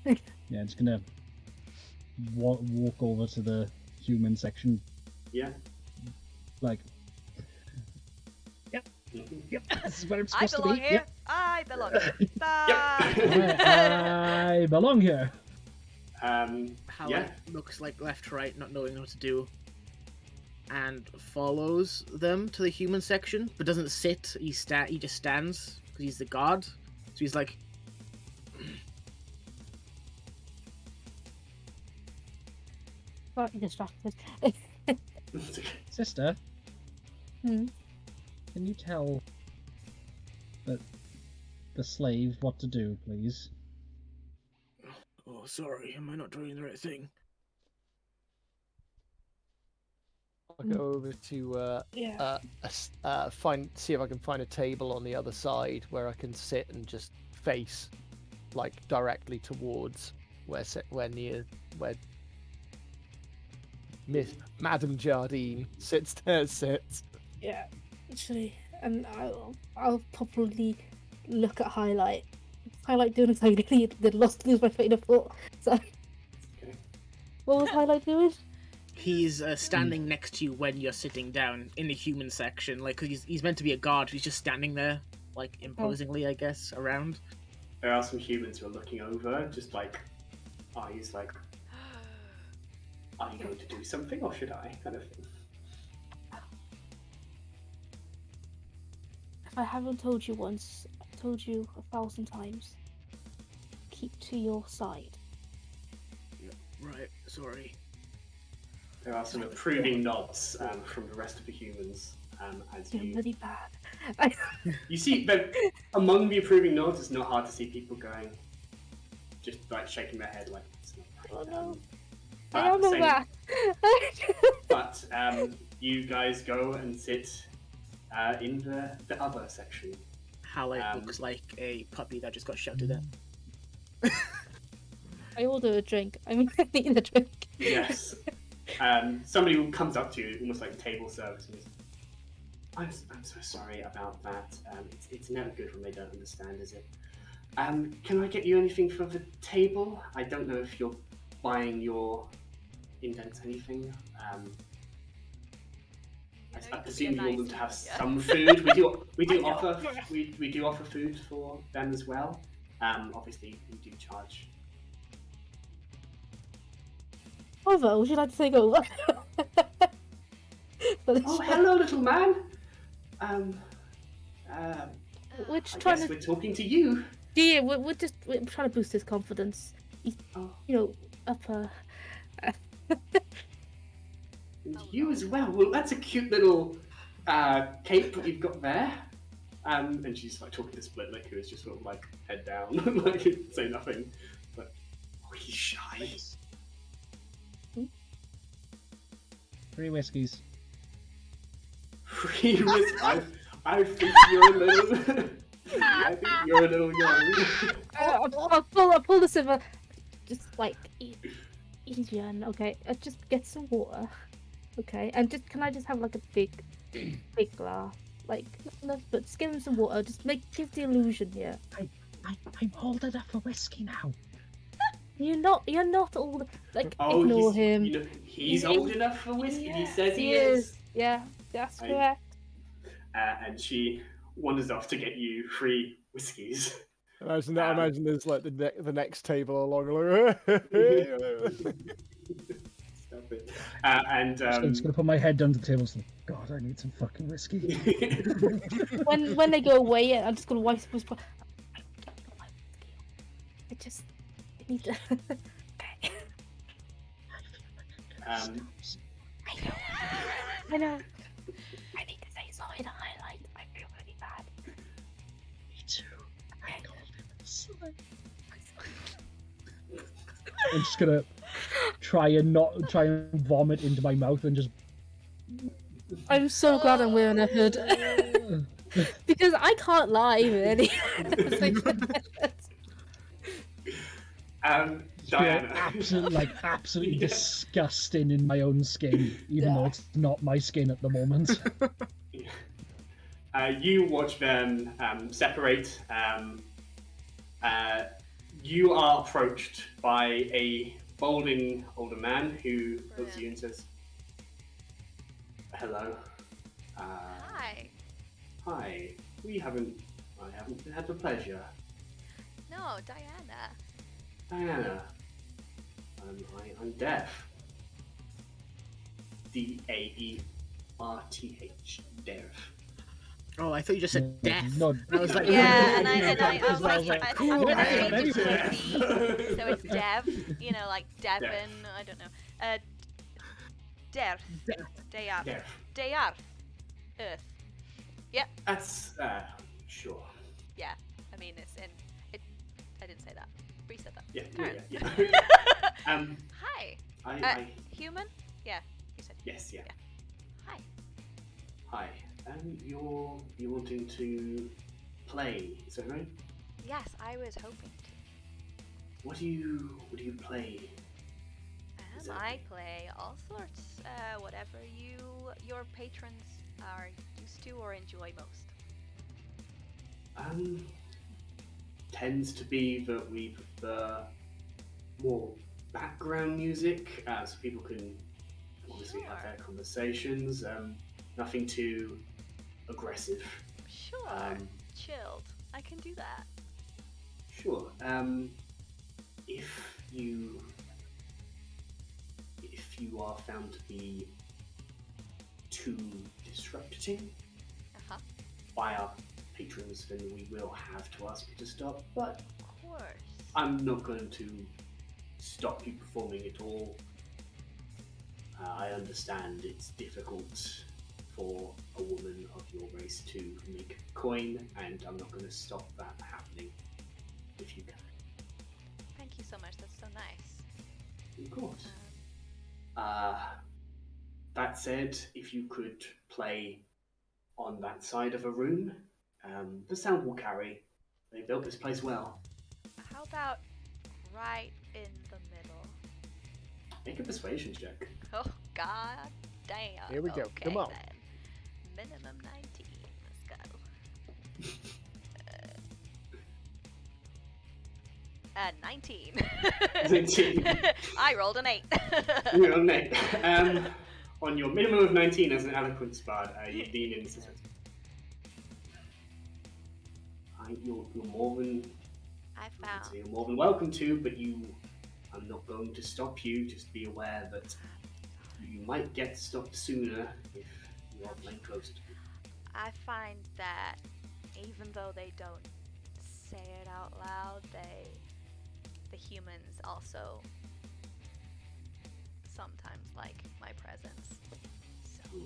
Yeah, it's gonna walk over to the human section. Yeah. Like. Yep. This is where I'm supposed I belong to be. here. Yep. I belong here. Bye. I belong here. Harling looks like left to right, not knowing what to do, and follows them to the human section, but doesn't sit. He just stands because he's the god. So he's like, Slightly distracted. Sister, Hmm. can you tell the slave what to do, please? "Oh, sorry, am I not doing the right thing?" I'll go over to see if I can find a table on the other side where I can sit and just face, like, directly towards where Miss Madame Jardine sits. Yeah, actually, and I'll probably look at Highlight. Highlight doing exactly did lose my train of thought. So, what was Highlight doing? He's standing next to you when you're sitting down in the human section. Like, 'cause he's meant to be a guard. He's just standing there like imposingly, I guess, around. There are some humans who are looking over, just like eyes, like, are you going to do something, or should I? Kind of thing. If I haven't told you once, I've told you 1,000 times. Keep to your side. Right, sorry. There are some approving nods from the rest of the humans as You're you. really bad. You see, but among the approving nods, it's not hard to see people going, just like shaking their head, like it's not right. Oh no. But I don't know same- that. But you guys go and sit in the other section. Harling looks like a puppy that just got shouted at. I order a drink. I'm eating the drink. Yes. Somebody who comes up to you, almost like table service, and goes, I'm so sorry about that. It's never good when they don't understand, is it? Can I get you anything for the table? I don't know if you're buying your indents anything. I presume you want them to have some food. We do offer food for them as well. Obviously, we do charge. Over, would you like to take over? Oh, hello, little man. We're just I trying guess to. we're talking to you. Yeah, we're trying to boost his confidence. He's, Oh, upper. and you as well. Well, that's a cute little cape that you've got there. And she's like talking to Splitlick, who is just sort of like head down, like say nothing. But he's shy. 3 whiskies. Free whiskey. I think you're a little. I think you're a little young. I'll pull the silver. Just like easy, okay. Just get some water, okay. And can I just have like a big glass, like but just give him some water. Just give the illusion here. I'm old enough for whiskey now. You're not old. Like Oh, ignore him. You know, he's old enough for whiskey. Yeah, He says he is. is. Yeah, that's correct. And she wanders off to get you 3 whiskies. Imagine that. Imagine there's like the next table along. Stop it. And I'm just gonna put my head down the table. So, God, I need some fucking whiskey. when they go away, I'm just gonna whisper. I need to. I know. I need to say sorry to highlight. I feel really bad. Me too. I called him a slut. I'm just gonna try and vomit into my mouth and just. I'm so glad I'm wearing a hood because I can't lie really. Diana. Absolutely disgusting in my own skin, even though it's not my skin at the moment. You watch them separate. You are approached by a balding older man who looks at you and says, "Hello. Hi. Hi. I haven't had the pleasure. No, Diana. Diana. I'm deaf. Daeerth. Deaf. Oh, I thought you just said death. No, I was like, Yeah, and I was I was like, like, I'm cool, gonna man, change it to a anyway. D, so it's Dev, like Devon, I don't know. Death. Death. Deaf. Death. Earth. That's sure. Yeah, I mean it's in it. I didn't say that. Bree said that. Yeah. Hi. I Human? Yeah, you said. yes, yeah. Hi. Hi. You're wanting to play, is that right? Yes, I was hoping to. What do you play? I play all sorts, whatever your patrons are used to or enjoy most. Tends to be that we prefer more background music, so people can obviously have their conversations. Nothing too aggressive. Sure. chilled. I can do that. Sure. If you are found to be too disrupting by our patrons, then we will have to ask you to stop. But Of course. I'm not going to stop you performing at all. I understand it's difficult for a woman of your race to make coin, and I'm not going to stop that happening if you can. Thank you so much. That's so nice. Of course. That said, if you could play on that side of a room, the sound will carry. They built this place well. How about right in the middle? Make a persuasion check. Oh, god damn. Here we go. Okay, Come on. Then. Minimum 19. Let's go. 19. 19. I rolled an 8. You're on Nick. On your minimum of 19 as an eloquence bard, you lean into it. You're more than you're more than welcome to, but I'm not going to stop you. Just be aware that you might get stopped sooner if you are playing close to me. I find that even though they don't say it out loud, the humans also sometimes like my presence. So.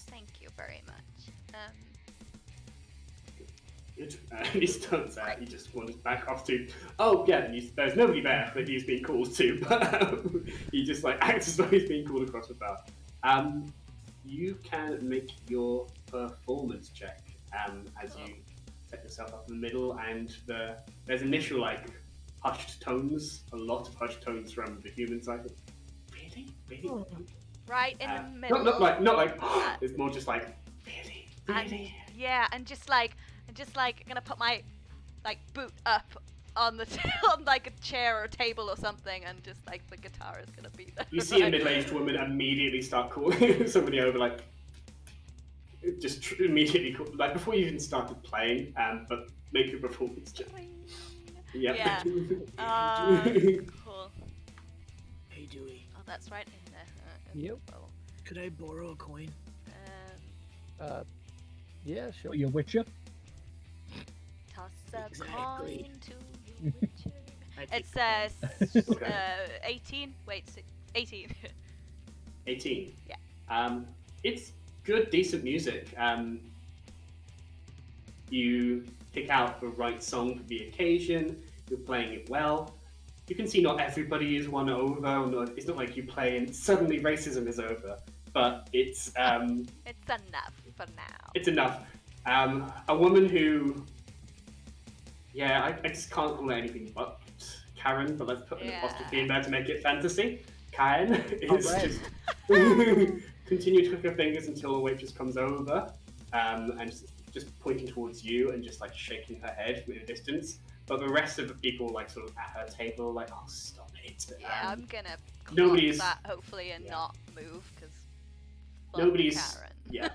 Thank you very much. Good. He starts out. He just wanders back off to. Oh yeah, there's nobody there that he's being called to, but he just like acts as though he's being called across the bar. You can make your performance check as you set yourself up in the middle, and there's initial like hushed tones, a lot of hushed tones from the human side. Really? Right in the middle. Not like. It's more just like really. Yeah, and just like gonna put my like boot up on the on like a chair or a table or something, and just like the guitar is gonna be there. You see a middle-aged woman immediately start calling somebody over, like just immediately call, like before you even started playing, but make your performance check. Yep. Yeah. Cool. Hey Dewey, Oh, that's right in there. Yep. Well, could I borrow a coin? Yeah, sure. What, your Witcher? toss a Exactly. coin to you, Witcher. It says 18. Wait, 18. 18. Yeah. It's good, decent music. You pick out the right song for the occasion. You're playing it well. You can see not everybody is won over. It's not like you play and suddenly racism is over. But it's It's enough for now. it's enough. A woman who, I just can't call her anything but Karen, but let's put an apostrophe in there to make it fantasy. Karen is just continue to click her fingers until the waitress comes over, and just pointing towards you and just like shaking her head from a distance. But the rest of the people like sort of at her table like, oh stop it. Yeah, I'm gonna nobody's- clock that hopefully and not move because Nobody's Karen.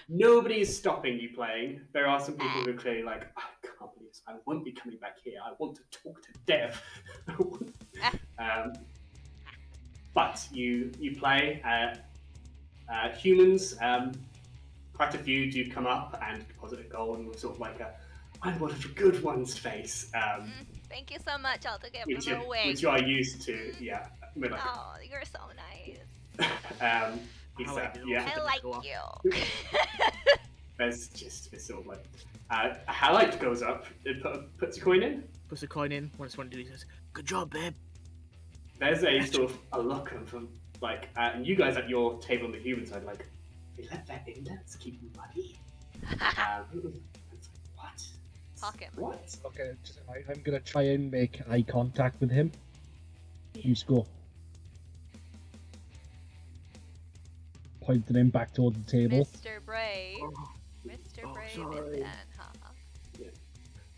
Nobody's stopping you playing. There are some people who are clearly like, I can't believe this. I won't be coming back here. I want to talk to Dev. But you play. Humans, quite a few do come up and deposit a gold with sort of like a, I'm one of the good ones face. Thank you so much. I'll take it Which from away. you are used to, yeah. Like, Oh, you're so nice. he's, I like you. There's just this sort of like, Halite goes up, and puts a coin in. Puts a coin in. When Dewey says, "Good job, babe." There's a sort of a look from like, and you guys at your table on the human side, like, we let that in there to keep money. It's like, what? Pocket. What? Okay, I'm gonna try and make eye contact with him. You score. Pointing him back toward the table. Mr. Brave. Oh, Mr. oh, Brave sorry. is then,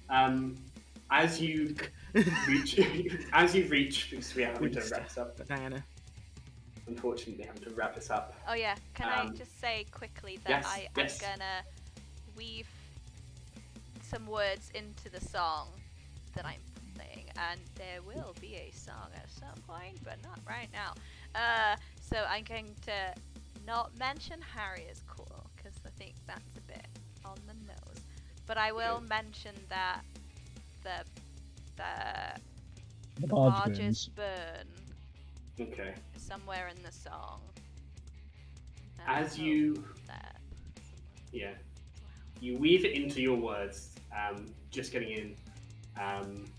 haha. As you as you reach, because we are having to wrap this up. Diana. Unfortunately, having to wrap this up. Oh yeah, can I just say quickly that yes, I'm gonna weave some words into the song that I'm playing, and there will be a song at some point, but not right now. So I'm going to not mention Harry is cool, because I think that's a bit on the nose. But I will mention that the barges burn. Okay. Somewhere in the song. As you, you weave it into your words, just getting in, and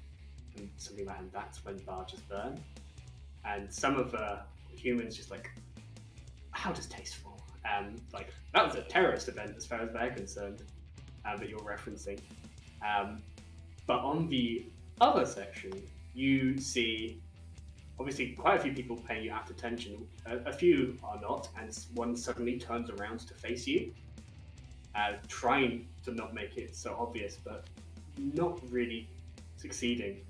something like, and that's when barges burn. And some of the humans just like, how distasteful. Like, that was a terrorist event as far as they're concerned, that you're referencing. But on the other section, you see obviously quite a few people paying you apt attention. A few are not, and one suddenly turns around to face you, trying to not make it so obvious, but not really succeeding.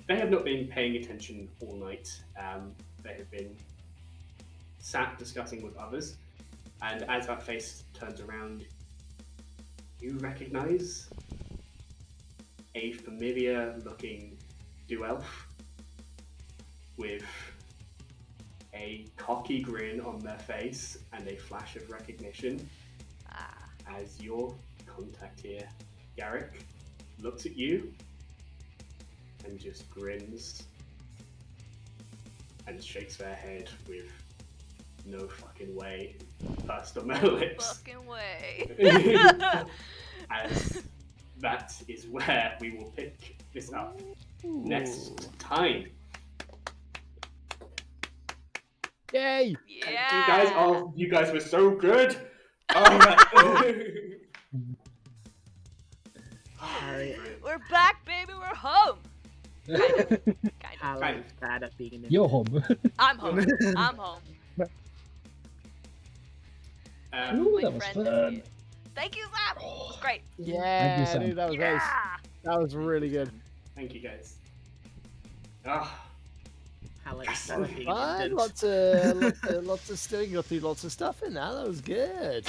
They have not been paying attention all night. They have been sat discussing with others, and as that face turns around, you recognize a familiar looking elf with a cocky grin on their face and a flash of recognition as your contact here, Garrick, looks at you and just grins and shakes their head with no fucking way pursed on their lips. Fucking way. As that is where we will pick this up next time. Yay! Yeah! You guys were so good. Oh, we're back, baby. We're home. Kind of bad at being in. You're home. I'm home. I'm home. Ooh, My that was friend is fun. here. Thank you, Sam. It was great. Yeah, Sam. dude, that was nice. That was really good. Thank you, guys. Ah, Highlights Yes. being Fun, indent. lots of still got through lots of stuff in that. That was good.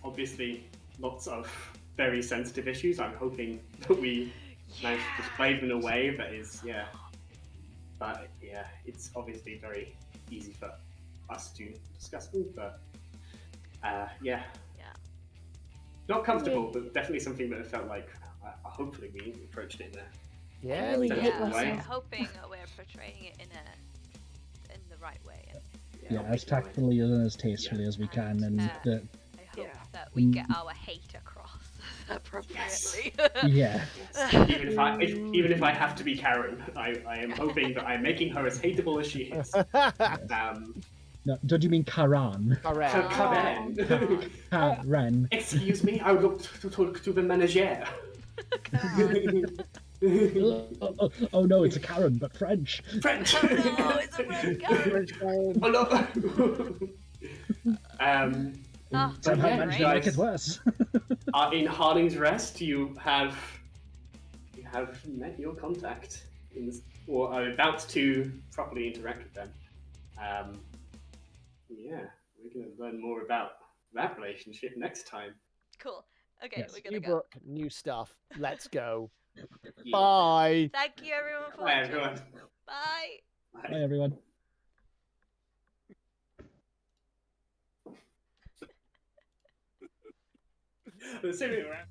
obviously, lots of very sensitive issues. I'm hoping that we managed to display them in a way that is, But yeah, it's obviously very easy for us to discuss them, but not comfortable, but definitely something that I felt like hopefully we approached it in a Yeah, we Yeah. did. Way. I'm hoping we're portraying it in the right way. Yeah, as tactfully and as tastefully as we can, and I hope that we get our hate across appropriately. yeah. Even if I have to be Karen, I am hoping that I'm making her as hateable as she is. No, don't you mean Karan? Correct. Karen. Excuse me, I would like to talk to the manager. Oh no, it's a Karen, but French. French. Oh no, it's a French guy. Oh no. Somehow yeah, managed to make it worse. In Harling's Rest, you have met your contact, or are about to properly interact with them. We're going to learn more about that relationship next time. Cool. Okay, Yes. we're gonna New go. book, new stuff. Let's go. Yeah. Bye. Thank you everyone for Bye, watching. everyone. Bye. Bye, everyone. Let's see what we're at.